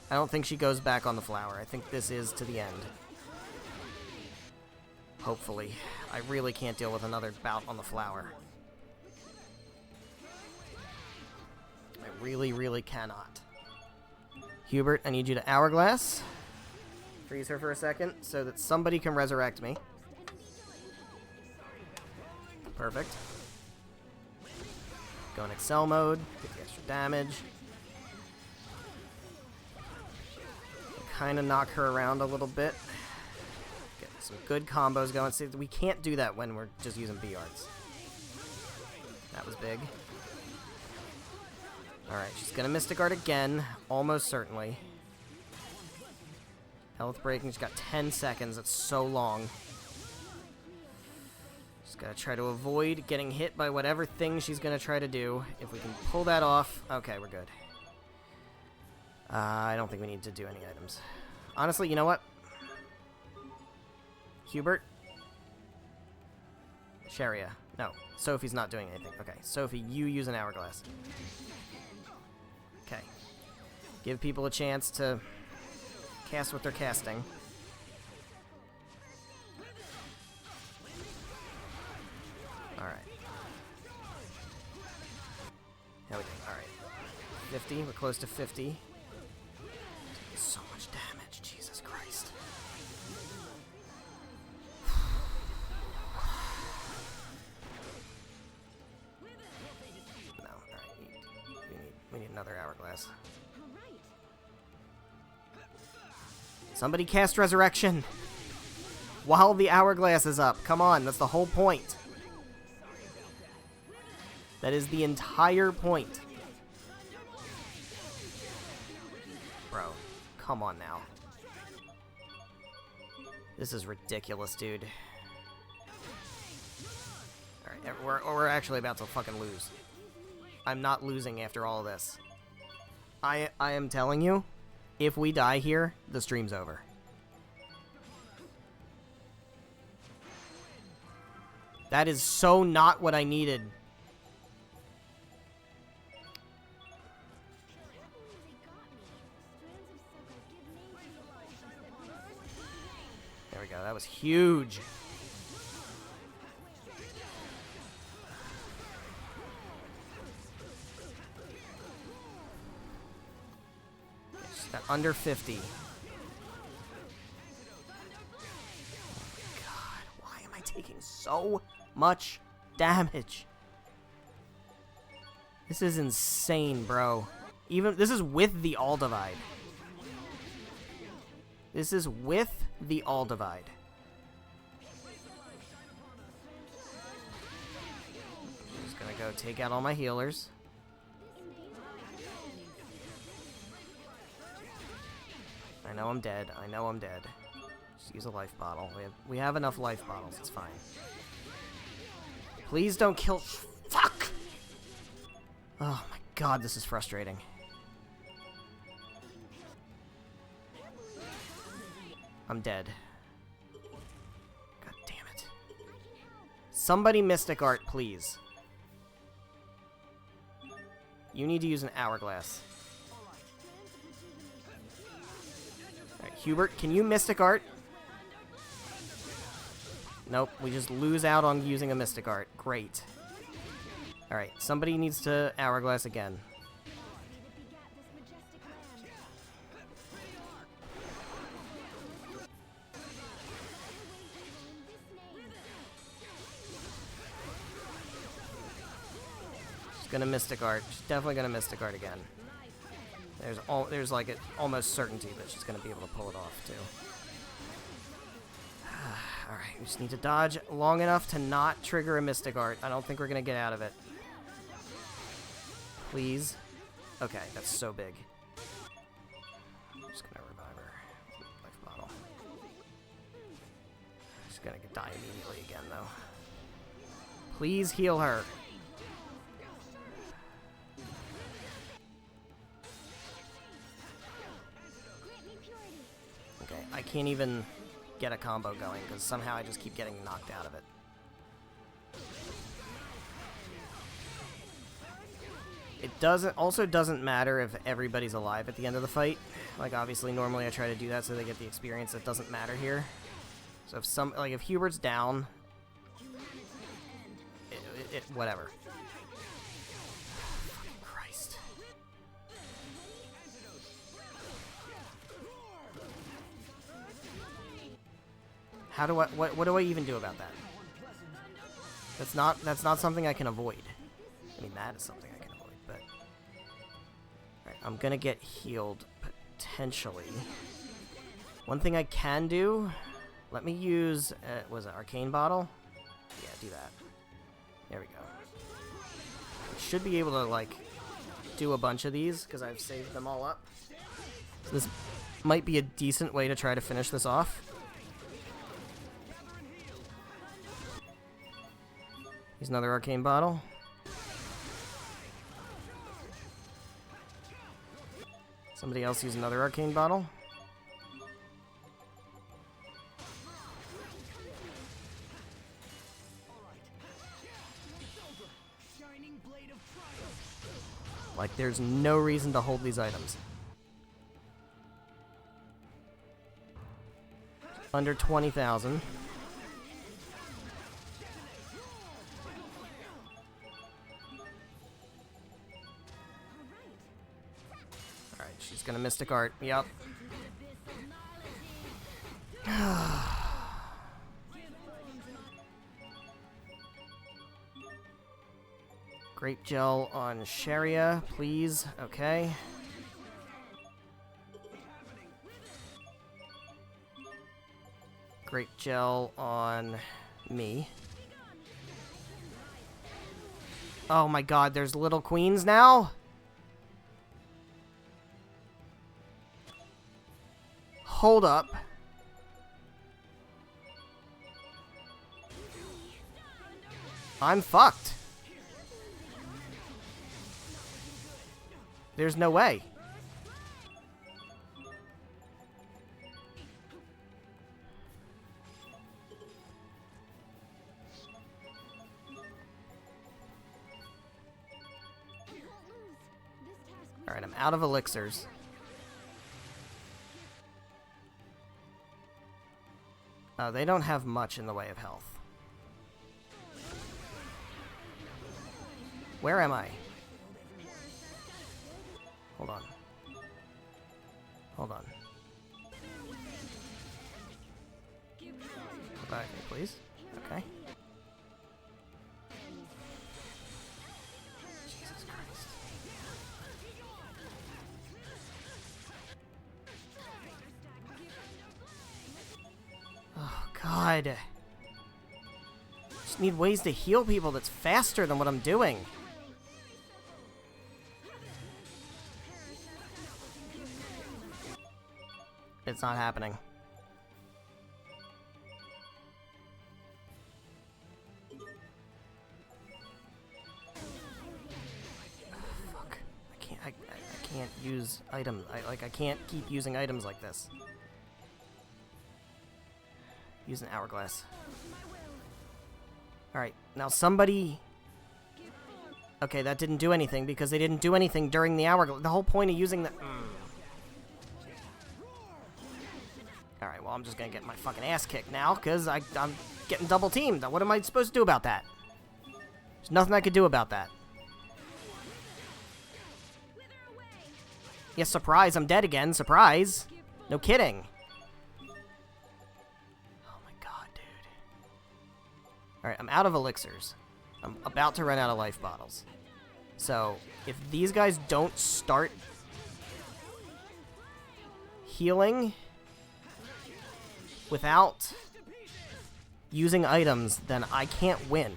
I don't think she goes back on the flower. I think this is to the end. Hopefully. I really can't deal with another bout on the flower. I really, really cannot. Hubert, I need you to Hourglass. Freeze her for a second so that somebody can resurrect me. Perfect. Go in Excel mode. Get the extra damage. Kind of knock her around a little bit. Get some good combos going. See, we can't do that when we're just using B-Arts. That was big. Alright, she's gonna Mystic Guard again, almost certainly. Health breaking, she's got 10 seconds, that's so long. Just gotta try to avoid getting hit by whatever thing she's gonna try to do. If we can pull that off, okay, we're good. I don't think we need to do any items. Honestly, you know what? Hubert? Sharia. No, Sophie's not doing anything. Okay, Sophie, you use an Hourglass. Okay. Give people a chance to cast what they're casting. Alright. How we doing? Alright. 50. We're close to 50. So much damage. Jesus Christ. No. Alright. We need another Hourglass. Somebody cast Resurrection while the Hourglass is up. Come on, that's the whole point. That is the entire point. Bro, come on now. This is ridiculous, dude. Alright, we're actually about to fucking lose. I'm not losing after all of this. I am telling you, if we die here, the stream's over. That is so not what I needed. There we go, that was huge. Got under 50. God, why am I taking so much damage? This is insane, bro. Even this is with the all divide. This is with the all divide. I'm just gonna go take out all my healers. know I'm dead. I know I'm dead. Just use a life bottle. We have enough life bottles. It's fine. Please don't kill... Fuck! Oh my god, this is frustrating. I'm dead. God damn it. Somebody Mystic Art, please. You need to use an hourglass. Alright, Hubert, can you Mystic Art? Nope, we just lose out on using a Mystic Art. Great. Alright, somebody needs to hourglass again. She's gonna Mystic Art. She's definitely gonna Mystic Art again. There's like an almost certainty that she's gonna be able to pull it off too. Alright, we just need to dodge long enough to not trigger a Mystic Art. I don't think we're gonna get out of it. Please. Okay, that's so big. I'm just gonna revive her. Life bottle. She's gonna die immediately again, though. Please heal her. Okay, I can't even get a combo going because somehow I just keep getting knocked out of it. It also doesn't matter if everybody's alive at the end of the fight. Like, obviously, normally I try to do that so they get the experience. That doesn't matter here. So if Hubert's down, whatever. Fucking Christ. How do I, what do I even do about that? That's not something I can avoid. I mean, that is something I can avoid, but... Alright, I'm gonna get healed, potentially. One thing I can do... Let me use... was it Arcane Bottle? Yeah, do that. There we go. I should be able to, like, do a bunch of these, because I've saved them all up. So this might be a decent way to try to finish this off. Use another Arcane Bottle. Somebody else use another Arcane Bottle. Like, there's no reason to hold these items. Under 20,000. Alright, she's gonna Mystic Art. Yep. Grape Gel on Sharia, please. Okay. Grape Gel on me. Oh my god, there's little queens now? Hold up. I'm fucked. There's no way. Alright, I'm out of elixirs. They don't have much in the way of health. Where am I? Hold on. Hold on. Come back here, please. Okay. Jesus Christ. Oh, God. Just need ways to heal people that's faster than what I'm doing. it's not happening. Fuck. I can't use items. I can't keep using items like this. Use an hourglass. Alright, now somebody... Okay, that didn't do anything because they didn't do anything during the hourglass. The whole point of using the... Alright, well, I'm just gonna get my fucking ass kicked now because I'm getting double teamed. What am I supposed to do about that? There's nothing I could do about that. Yes, surprise, I'm dead again. Surprise. No kidding. Oh my god, dude. Alright, I'm out of elixirs. I'm about to run out of life bottles. So, if these guys don't start healing without using items, then I can't win.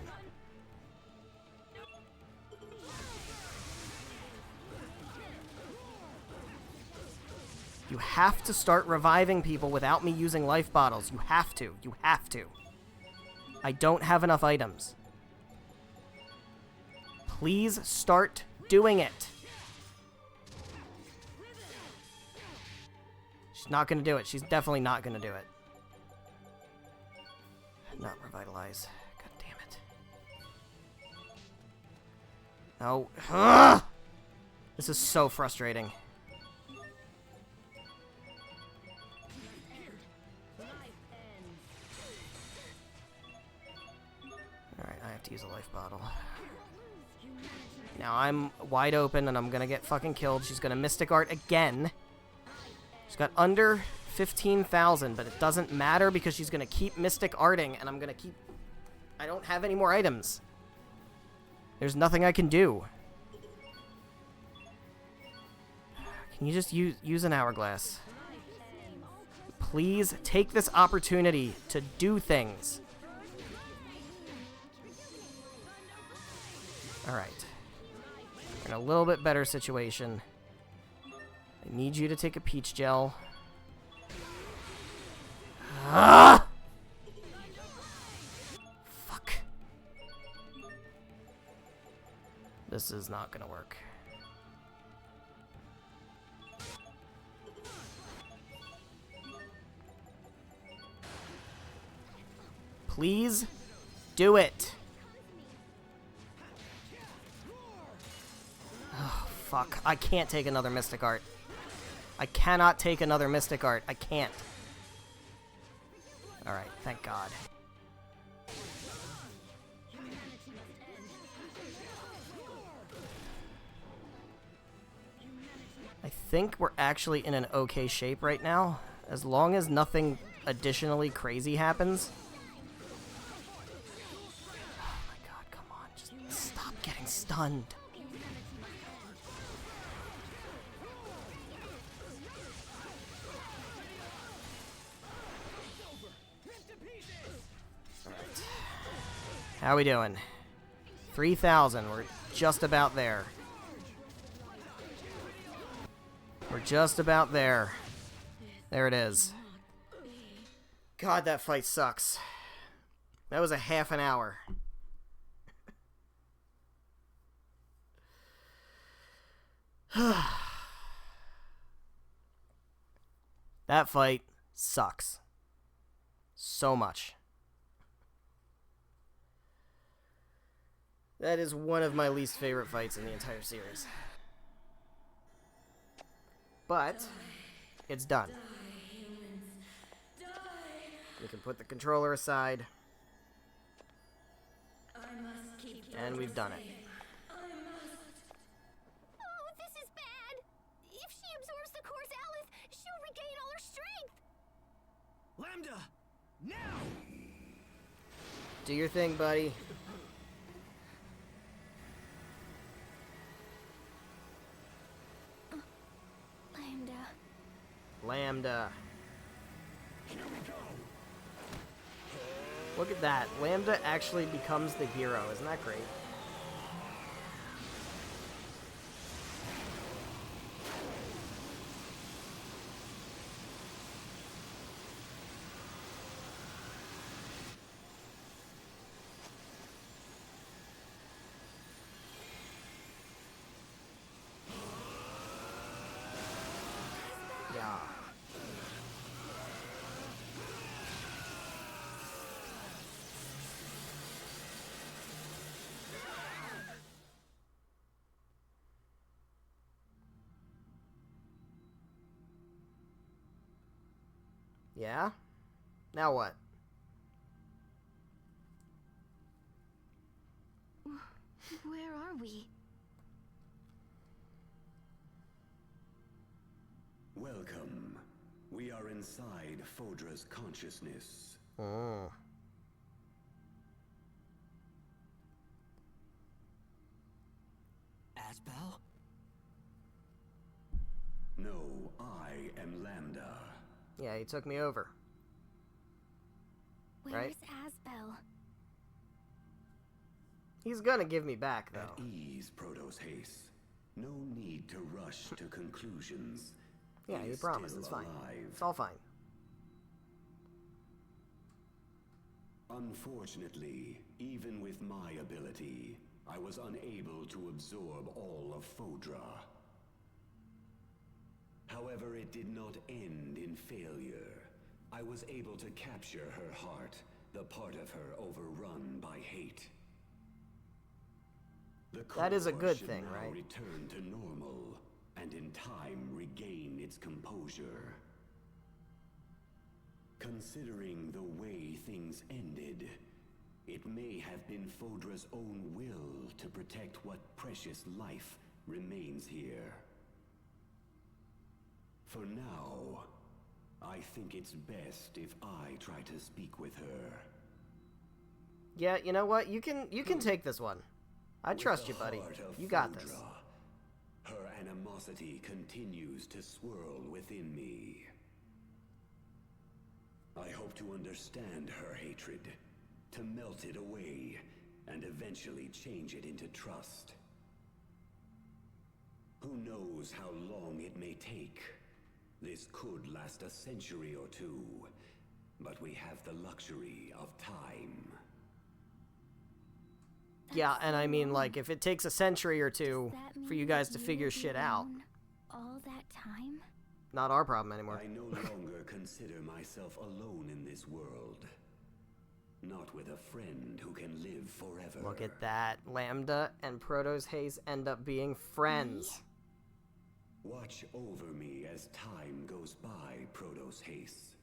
You have to start reviving people without me using life bottles. You have to. You have to. I don't have enough items. Please start doing it. She's not going to do it. She's definitely not going to do it. Not revitalize. God damn it. No. Ugh! This is so frustrating. Alright, I have to use a life bottle. Now I'm wide open and I'm gonna get fucking killed. She's gonna Mystic Art again. She's got under 15,000, but it doesn't matter because she's gonna keep Mystic Arting and I'm gonna keep... I don't have any more items. There's nothing I can do. Can you just use an hourglass? Please take this opportunity to do things. Alright. We're in a little bit better situation. I need you to take a peach gel. Ah! Fuck. This is not gonna work. Please do it. Oh, fuck. I can't take another Mystic Art. I cannot take another Mystic Art. I can't. Alright, thank God. I think we're actually in an okay shape right now. As long as nothing additionally crazy happens. Oh my god, come on. Just stop getting stunned. Alright. How we doing? 3,000. We're just about there. We're just about there. There it is. God, that fight sucks. That was a half an hour. That fight sucks. So much. That is one of my least favorite fights in the entire series. But it's done. We can put the controller aside. And we've done it. Oh, this is bad. If she absorbs the core's Aleph, she'll regain all her strength. Lambda! Now! Do your thing, buddy. Lambda. Look at that. Lambda actually becomes the hero. Isn't that great? Yeah? Now what? Where are we? Welcome. We are inside Fodra's consciousness. Oh. Asbel? No, I am Lambda. Yeah, he took me over. Where's Right? Asbel? He's gonna give me back, though. At ease, Protos Haste. No need to rush to conclusions. Yeah, He he is promised. still It's fine. alive. It's all fine. Unfortunately, even with my ability, I was unable to absorb all of Fodra. However, it did not end in failure. I was able to capture her heart, the part of her overrun by hate. The That is a core good should thing, now right? return to normal, and in time regain its composure. Considering the way things ended, it may have been Fodra's own will to protect what precious life remains here. For now, I think it's best if I try to speak with her. Yeah, you know what? You can take this one. I With trust the you, buddy. heart of You got this. Fodra, her animosity continues to swirl within me. I hope to understand her hatred, to melt it away, and eventually change it into trust. Who knows how long it may take? This could last a century or two, but we have the luxury of time. Yeah, and I mean, like, if it takes a century or two Does that for you mean guys that to you figure will be shit out, alone all that time? not our problem anymore. I no longer consider myself alone in this world. Not with a friend who can live forever. Look at that. Lambda and Protos Haze end up being friends. Watch over me as time goes by, Protos Haste.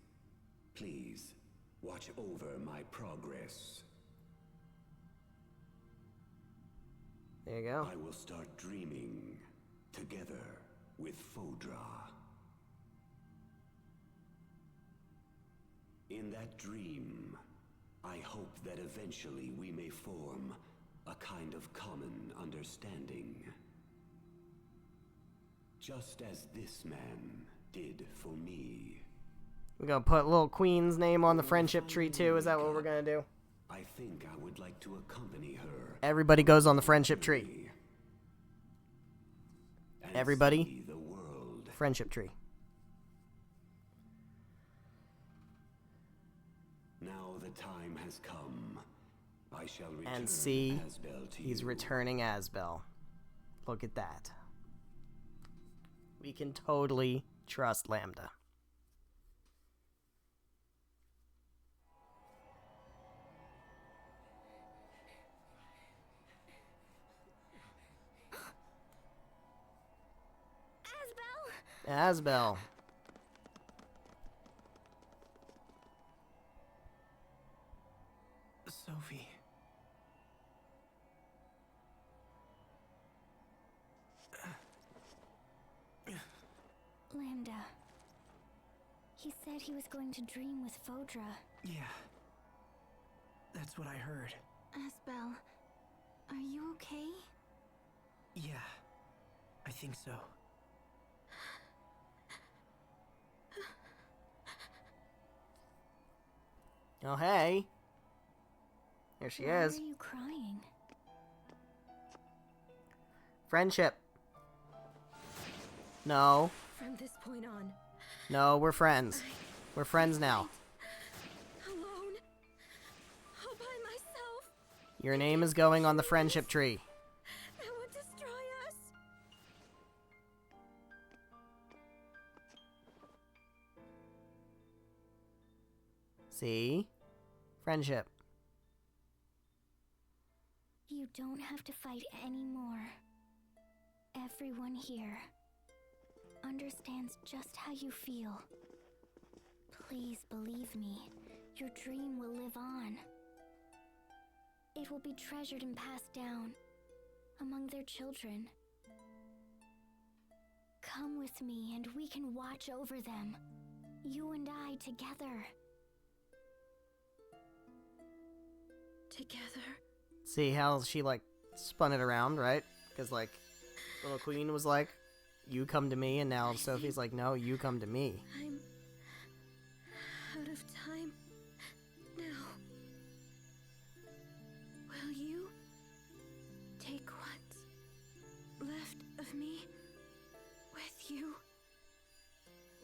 Please, watch over my progress. There you go. I will start dreaming together with Fodra. In that dream, I hope that eventually we may form a kind of common understanding. Just as this man did for me. We're gonna put little Queen's name on the friendship tree too. Is that what we're gonna do? I think I would like to accompany her. Everybody goes on the friendship tree. And Everybody? see the world. Friendship tree. Now the time has come. I shall return And see, Asbel to he's you. returning Asbel. Look at that. We can totally trust Lambda. Asbel. Sophie. Lambda. He said he was going to dream with Fodra. Yeah. That's what I heard. Asbel, are you okay? Yeah. I think so. Oh, hey. There she Why is. are you crying? Friendship. No. From this point on, No, we're friends. We're friends now. alone, all by myself, Your name is going on the friendship tree. that would destroy us. See? Friendship. You don't have to fight anymore. Everyone here understands just how you feel. Please believe me, your dream will live on. It will be treasured and passed down among their children. Come with me and we can watch over them. You and I together. Together? See how she, like, spun it around, right? Because, like, little Queen was like, you come to me, and now Sophie's like, no, you come to me. I'm out of time now. Will you take what's left of me with you?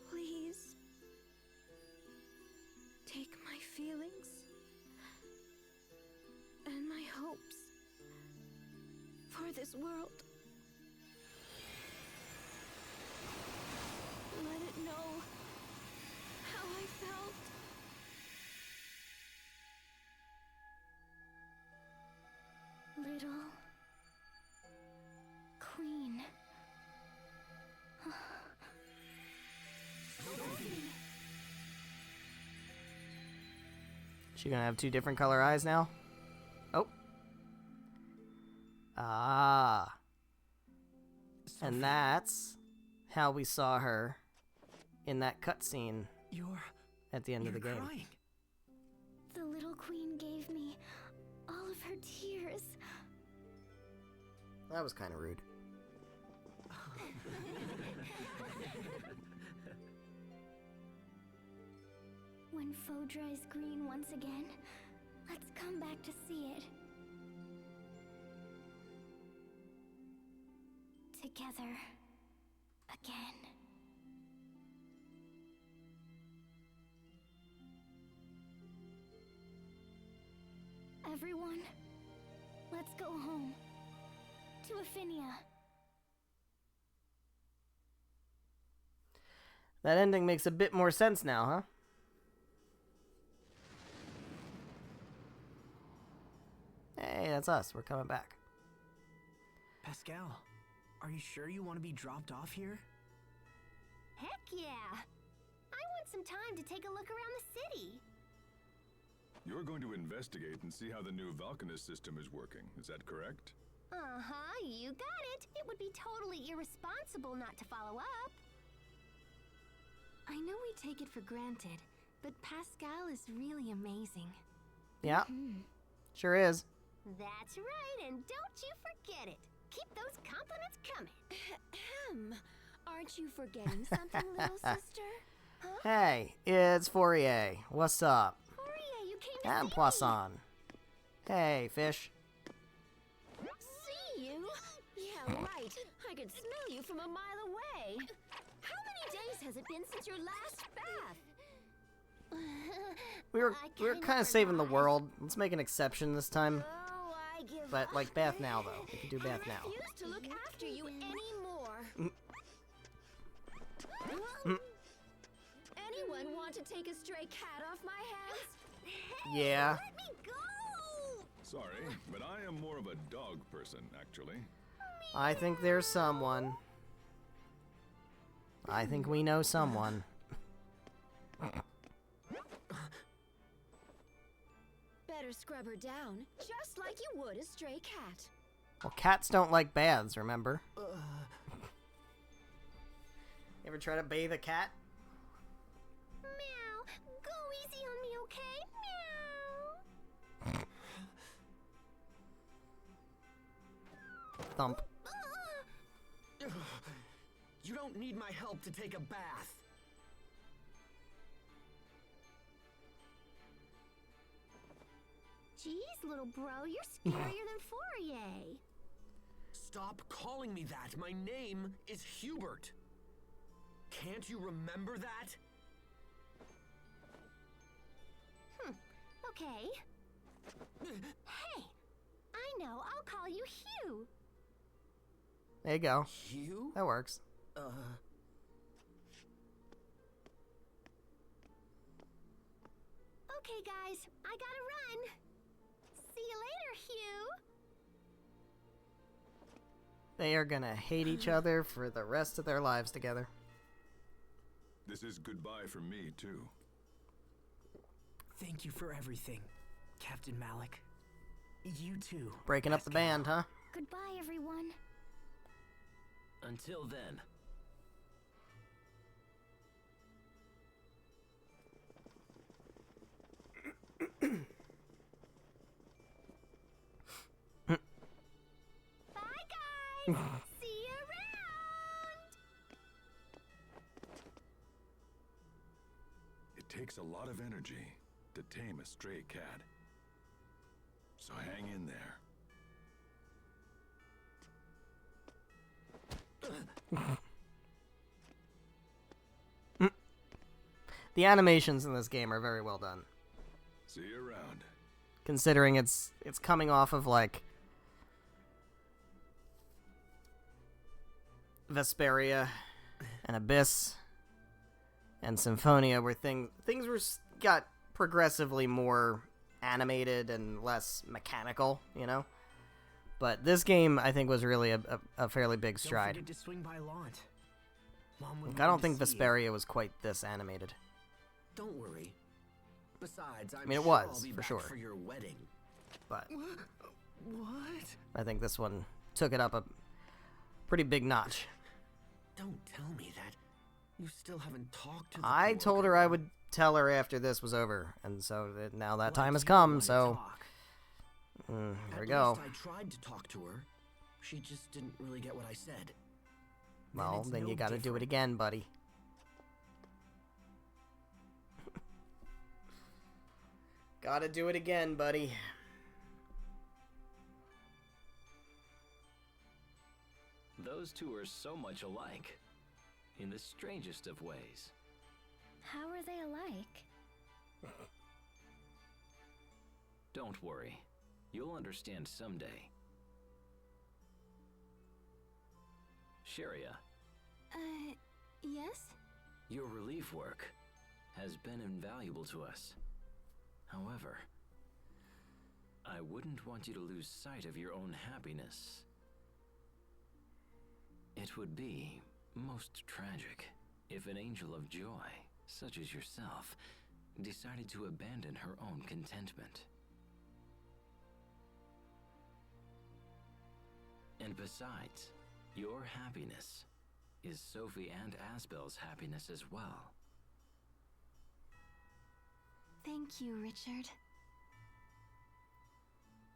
Please. Take my feelings and my hopes for this world. Let it know how I felt. Little Queen. She gonna have two different color eyes now? Oh. Ah. And that's how we saw her in that cutscene at the end of the game. Crying. The little queen gave me all of her tears. That was kind of rude. When Fodra is green once again, let's come back to see it. Together again. Everyone, let's go home. To Affinia. That ending makes a bit more sense now, huh? Hey, that's us. We're coming back. Pascal, are you sure you want to be dropped off here? Heck yeah! I want some time to take a look around the city. You're going to investigate and see how the new Valkanist system is working. Is that correct? Uh-huh, you got it. It would be totally irresponsible not to follow up. I know we take it for granted, but Pascal is really amazing. Yeah, sure is. That's right, and don't you forget it. Keep those compliments coming. Aren't you forgetting something, little sister? Huh? Hey, it's Fourier. What's up? Fourier, you came to And see Poisson. Hey, fish. See you? Yeah, right. I could smell you from a mile away. How many days has it been since your last bath? We were kind of saving the world. Let's make an exception this time. Oh, I give But, up. like, bath now, though. We can do bath I now. refuse to look after you anymore. Anyone want to take a stray cat off my hands? Yeah. Let me go! Sorry, but I am more of a dog person, actually. I think there's someone. I think we know someone. Better scrub her down, just like you would a stray cat. Well, cats don't like baths, remember? Ever try to bathe a cat? Meow! Go easy on me, okay? Meow! Thump. You don't need my help to take a bath. Jeez, little bro, you're scarier than Fourier. Stop calling me that. My name is Hubert. Can't you remember that? Okay. Hey, I know, I'll call you Hugh. There you go. You? That works. Okay, guys, I gotta run. See you later, Hugh. They are gonna hate each other for the rest of their lives together. This is goodbye from me, too. Thank you for everything, Captain Malik. You too. Breaking up the band, huh? Goodbye, everyone. Until then. Bye, guys. See you around. It takes a lot of energy to tame a stray cat. So hang in there. The animations in this game are very well done. See you around. Considering it's coming off of like Vesperia and Abyss and Symphonia, where things got progressively more animated and less mechanical, you know. But this game, I think, was really a fairly big stride. Don't forget to swing by Lant. Mom would I love don't to think see you. Vesperia was quite this animated. Don't worry. Besides, I mean, it sure was, I'll be for back sure. for your wedding. But What? I think this one took it up a pretty big notch. Don't tell me that. You still haven't talked to the I poor told her I girl. would tell her after this was over, and so now that Like time has you come, wanna so talk. here At we go. least I tried to talk to her. She just didn't really get what I said. Well, it's then no you gotta do it different. again, buddy. Gotta do it again, buddy. Those two are so much alike. In the strangest of ways. How are they alike? Don't worry. You'll understand someday. Sharia, Yes? your relief work has been invaluable to us. However, I wouldn't want you to lose sight of your own happiness. It would be most tragic if an angel of joy, such as yourself, decided to abandon her own contentment. And besides, your happiness is Sophie and Asbel's happiness as well. Thank you, Richard.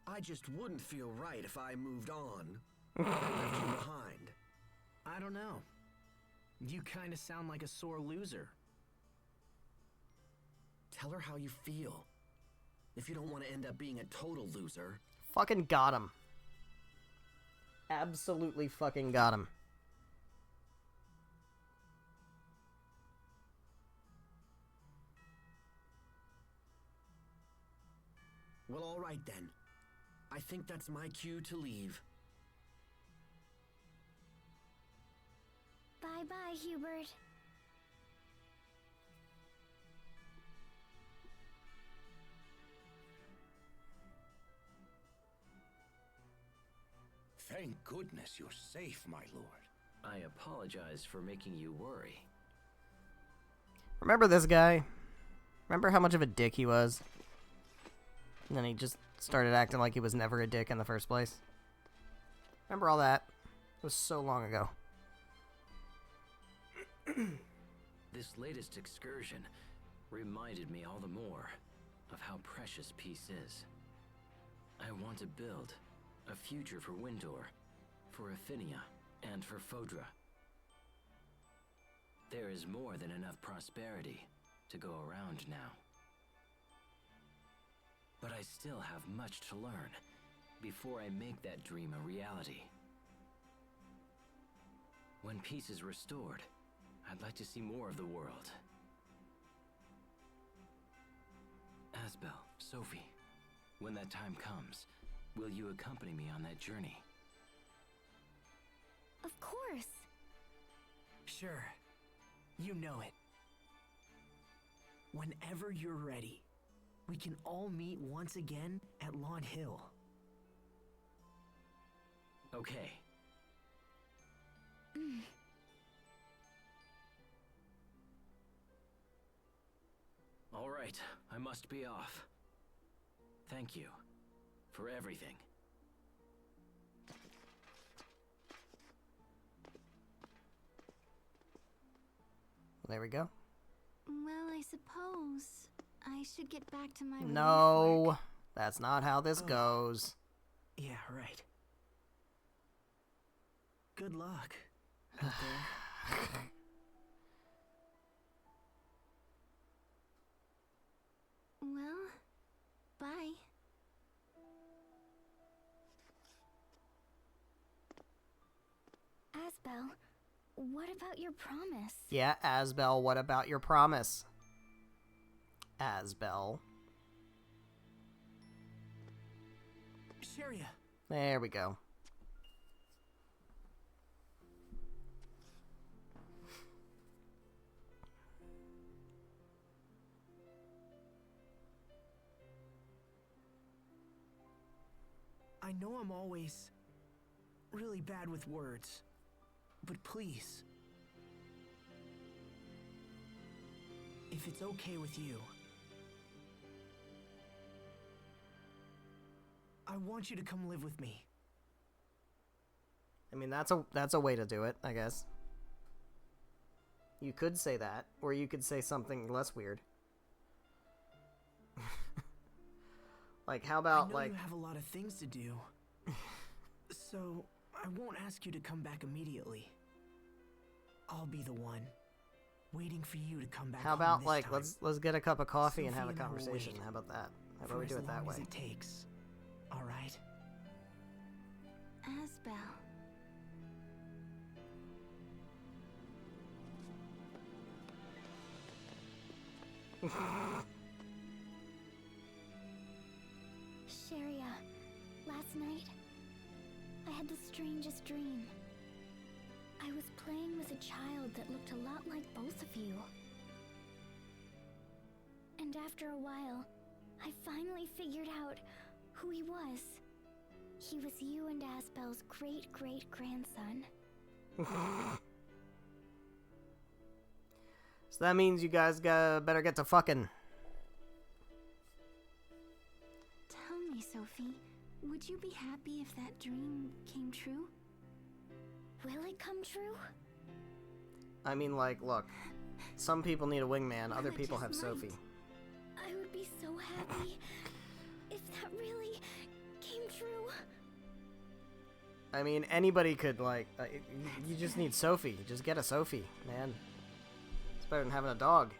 I just wouldn't feel right if I moved on. I left you behind. I don't know. You kind of sound like a sore loser. Tell her how you feel. If you don't want to end up being a total loser. Fucking got him. Absolutely fucking got him. Well, all right then. I think that's my cue to leave. Bye-bye, Hubert. Thank goodness you're safe, my lord. I apologize for making you worry. Remember this guy? Remember how much of a dick he was? And then he just started acting like he was never a dick in the first place? Remember all that? It was so long ago. This latest excursion reminded me all the more of how precious peace is. I want to build a future for Windor, for Affinia, and for Fodra. There is more than enough prosperity to go around now. But I still have much to learn before I make that dream a reality. When peace is restored, I'd like to see more of the world. Asbel, Sophie, when that time comes, will you accompany me on that journey? Of course. Sure. You know it. Whenever you're ready, we can all meet once again at Lawn Hill. Okay. All Alright, I must be off. Thank you for everything. There we go. Well, I suppose I should get back to my relief No, work. that's not how this goes. Yeah, right. Good luck out there. Well, bye. Asbel, what about your promise? Yeah, Asbel, what about your promise? Asbel. Sharia. There we go. I know I'm always really bad with words, but please, if it's okay with you, I want you to come live with me. I mean, that's a way to do it, I guess. You could say that, or you could say something less weird. Like, how about, I know like... you have a lot of things to do, so I won't ask you to come back immediately. I'll be the one, waiting for you to come back How home about, this like, time. let's get a cup of coffee and have a Sophie and I will conversation. wait How about that? How about for we do as it that long way? as it takes. All right. Asbel. Sharia, last night, I had the strangest dream. I was playing with a child that looked a lot like both of you. And after a while, I finally figured out who he was. He was you and Asbel's great-great-grandson. So that means you guys better get to fucking. Tell me, Sophie, would you be happy if that dream came true? Will it come true? I mean, like, look. Some people need a wingman, Well, other it people just have might. Sophie. I would be so happy if that really came true. I mean, anybody could, like, you just need Sophie. Just get a Sophie, man. It's better than having a dog.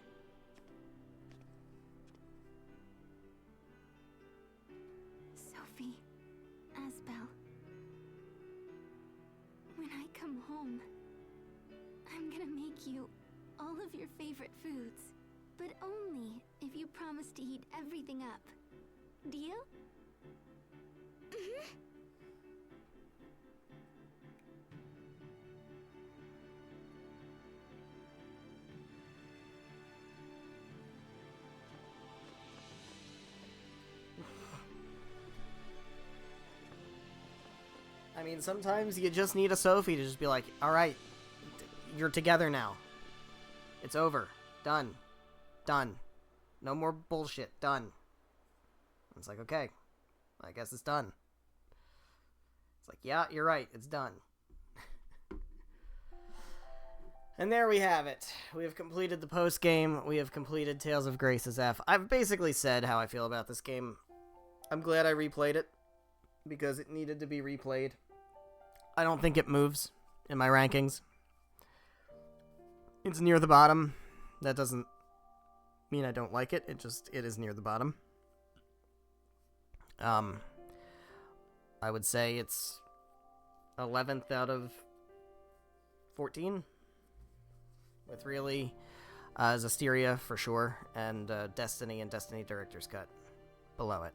Sophie, Asbel, when I come home, I'm gonna make you all of your favorite foods, but only if you promise to heat everything up. Deal? I mean, sometimes you just need a Sophie to just be like, alright, you're together now. It's over. Done. Done. No more bullshit. Done. It's like, okay. I guess it's done. It's like, yeah, you're right. It's done. And there we have it. We have completed the post-game. We have completed Tales of Grace's F. I've basically said how I feel about this game. I'm glad I replayed it, because it needed to be replayed. I don't think it moves in my rankings. It's near the bottom. That doesn't mean I don't like it. It is near the bottom. I would say it's 11th out of 14. With really Zasteria for sure, and Destiny and Destiny Director's Cut below it.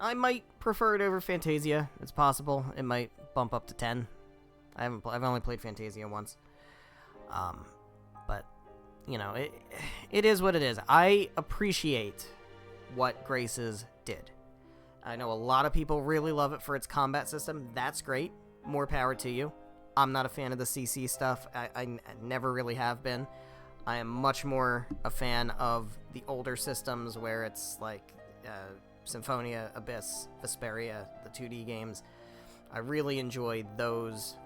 I might prefer it over Fantasia. It's possible. It might bump up to 10. I've only played Fantasia once. But you know, it is what it is. I appreciate what Graces did. I know a lot of people really love it for its combat system. That's great. More power to you. I'm not a fan of the CC stuff. I never really have been. I am much more a fan of the older systems where it's like Symphonia, Abyss, Vesperia, the 2D games. I really enjoy those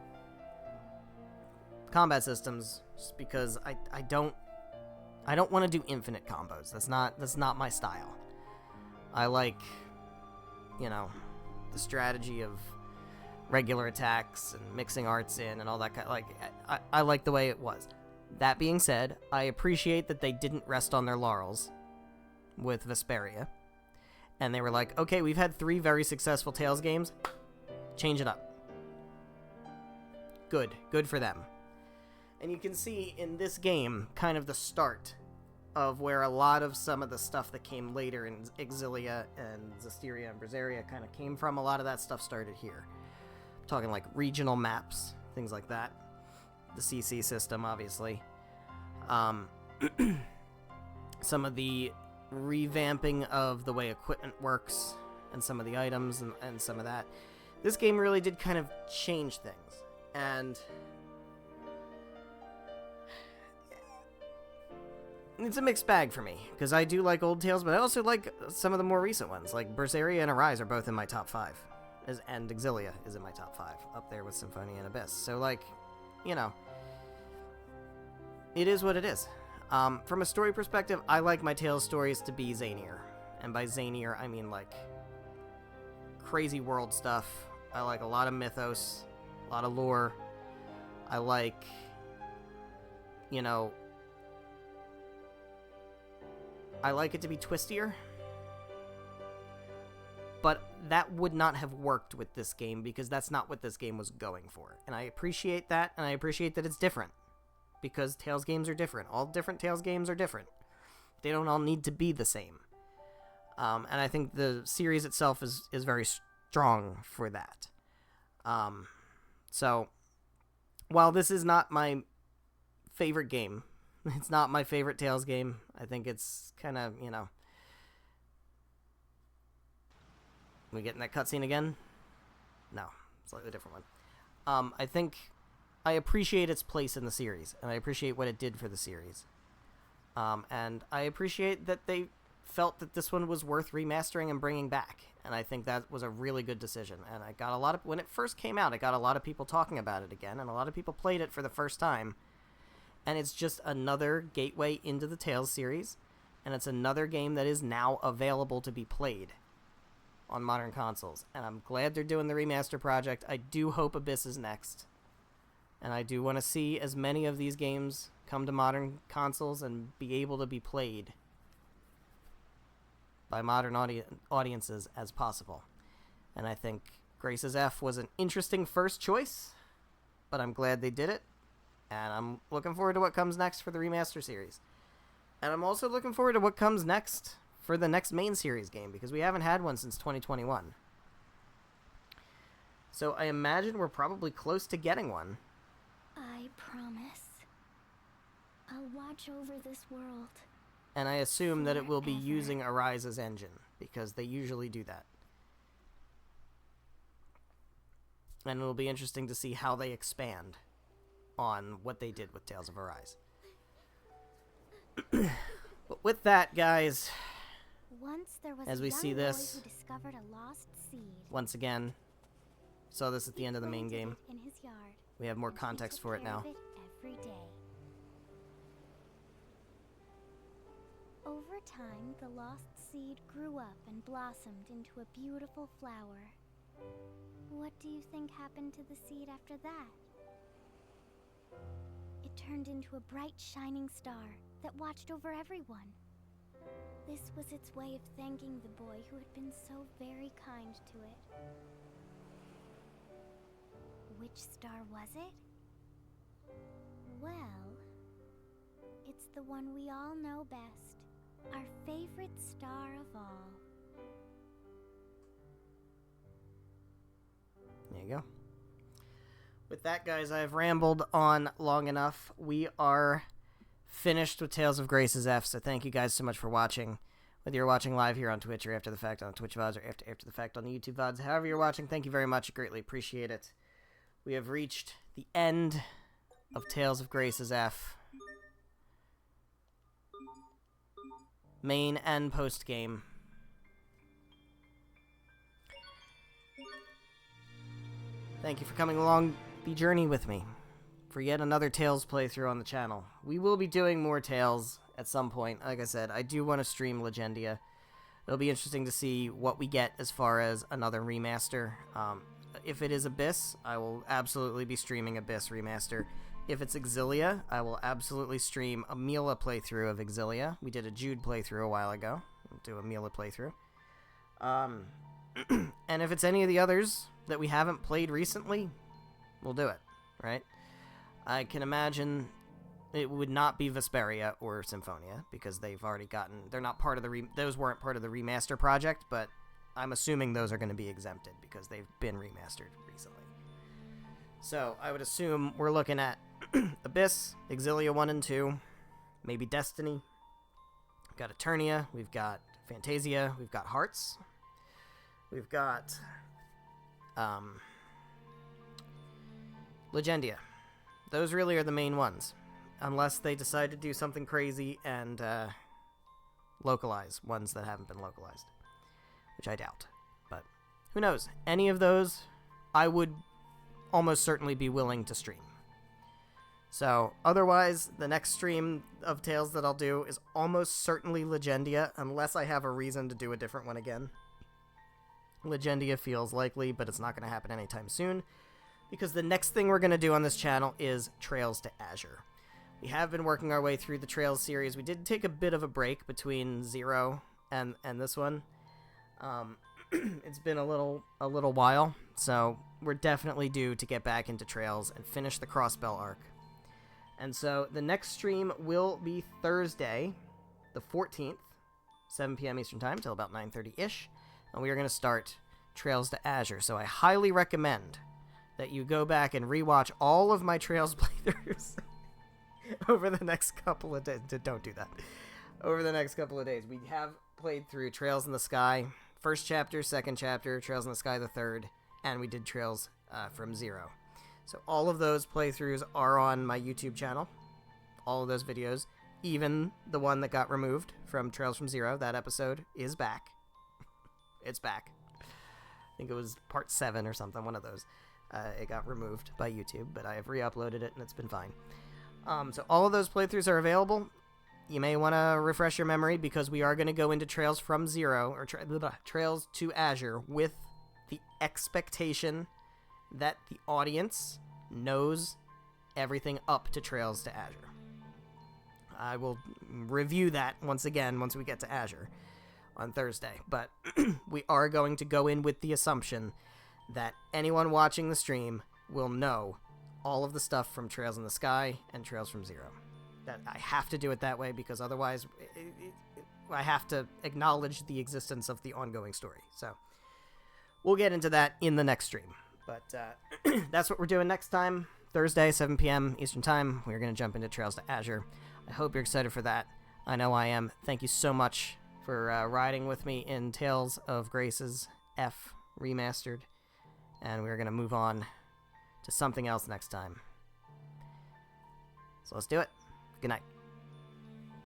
combat systems just because I don't want to do infinite combos. That's not my style. I like, you know, the strategy of regular attacks and mixing arts in and all that kind. Like I like the way it was. That being said, I appreciate that they didn't rest on their laurels with Vesperia, and they were like, okay, we've had 3 very successful Tales games, change it up. Good for them. And you can see in this game kind of the start of where a lot of some of the stuff that came later in Exilia and Zestiria and Berseria kind of came from. A lot of that stuff started here. I'm talking like regional maps, things like that. The CC system, obviously. Some of the revamping of the way equipment works and some of the items and some of that. This game really did kind of change things. And it's a mixed bag for me, because I do like old Tales, but I also like some of the more recent ones. Like Berseria and Arise are both in my top 5. And Exilia is in my top 5, up there with Symphonia and Abyss. So, like, you know, it is what it is. From a story perspective, I like my Tales stories to be zanier. And by zanier, I mean, like, crazy world stuff. I like a lot of mythos, a lot of lore. I like, you know, I like it to be twistier. But that would not have worked with this game because that's not what this game was going for. And I appreciate that, and I appreciate that it's different. Because Tales games are different. All different Tales games are different. They don't all need to be the same. And I think the series itself is very strong for that. So, while this is not my favorite game, it's not my favorite Tales game, I think it's kind of, you know... We getting that cutscene again? No, slightly different one. I think I appreciate its place in the series, and I appreciate what it did for the series. And I appreciate that they felt that this one was worth remastering and bringing back, and I think that was a really good decision. And I got a lot of, when it first came out, I got a lot of people talking about it again, and a lot of people played it for the first time. And it's just another gateway into the Tales series, and it's another game that is now available to be played on modern consoles, and I'm glad they're doing the remaster project. I do hope Abyss is next, and I do want to see as many of these games come to modern consoles and be able to be played by modern audiences as possible. And I think Grace's F was an interesting first choice, but I'm glad they did it, and I'm looking forward to what comes next for the remaster series. And I'm also looking forward to what comes next for the next main series game, because we haven't had one since 2021. So I imagine we're probably close to getting one. I promise. I'll watch over this world. And I assume that it will be using Arise's engine, because they usually do that. And it'll be interesting to see how they expand on what they did with Tales of Arise. But with that, guys... Once there was as we a young see this, boy who discovered a lost seed. Once again, saw this at the end of the main game. In his yard, we have more context for it now. Every day. Over time, the lost seed grew up and blossomed into a beautiful flower. What do you think happened to the seed after that? It turned into a bright, shining star that watched over everyone. This was its way of thanking the boy who had been so very kind to it. Which star was it? Well, it's the one we all know best. Our favorite star of all. There you go. With that, guys, I've rambled on long enough. We are finished with Tales of Grace's F, so thank you guys so much for watching. Whether you're watching live here on Twitch or after the fact on Twitch VODs or after the fact on the YouTube VODs, however you're watching, thank you very much. I greatly appreciate it. We have reached the end of Tales of Grace's F. Main and post-game. Thank you for coming along the journey with me for yet another Tales playthrough on the channel. We will be doing more Tales at some point. Like I said, I do want to stream Legendia. It'll be interesting to see what we get as far as another remaster. If it is Abyss, I will absolutely be streaming Abyss Remaster. If it's Exilia, I will absolutely stream a Mila playthrough of Exilia. We did a Jude playthrough a while ago. We'll do a Mila playthrough. And if it's any of the others that we haven't played recently, we'll do it, right? I can imagine it would not be Vesperia or Symphonia, because they've already gotten... They're not part of the... Those weren't part of the remaster project, but I'm assuming those are going to be exempted, because they've been remastered recently. So, I would assume we're looking at Abyss, Exilia 1 and 2, maybe Destiny. We've got Eternia, we've got Fantasia, we've got Hearts, we've got Legendia. Those really are the main ones, unless they decide to do something crazy and localize ones that haven't been localized, which I doubt. But who knows? Any of those, I would almost certainly be willing to stream. So, otherwise, the next stream of Tales that I'll do is almost certainly Legendia, unless I have a reason to do a different one again. Legendia feels likely, but it's not going to happen anytime soon, because the next thing we're going to do on this channel is Trails to Azure. We have been working our way through the Trails series. We did take a bit of a break between 0 and this one. It's been a little while, so we're definitely due to get back into Trails and finish the Crossbell arc. And so the next stream will be Thursday, the 14th, 7 p.m. Eastern Time till about 9:30-ish, and we are going to start Trails to Azure. So I highly recommend that you go back and rewatch all of my Trails playthroughs over the next couple of days. Don't do that. Over the next couple of days. We have played through Trails in the Sky, first chapter, second chapter, Trails in the Sky the third, and we did Trails from 0. So all of those playthroughs are on my YouTube channel. All of those videos. Even the one that got removed from Trails from 0, that episode is back. It's back. I think it was part 7 or something, one of those. It got removed by YouTube, but I have re-uploaded it and it's been fine. So all of those playthroughs are available. You may want to refresh your memory, because we are going to go into Trails from 0, or Trails to Azure, with the expectation that the audience knows everything up to Trails to Azure. I will review that once again once we get to Azure on Thursday, but we are going to go in with the assumption that anyone watching the stream will know all of the stuff from Trails in the Sky and Trails from 0. That I have to do it that way, because otherwise I have to acknowledge the existence of the ongoing story. So we'll get into that in the next stream. But that's what we're doing next time. Thursday, 7 p.m. Eastern Time. We're going to jump into Trails to Azure. I hope you're excited for that. I know I am. Thank you so much for riding with me in Tales of Grace's F Remastered. And we're going to move on to something else next time. So let's do it. Good night.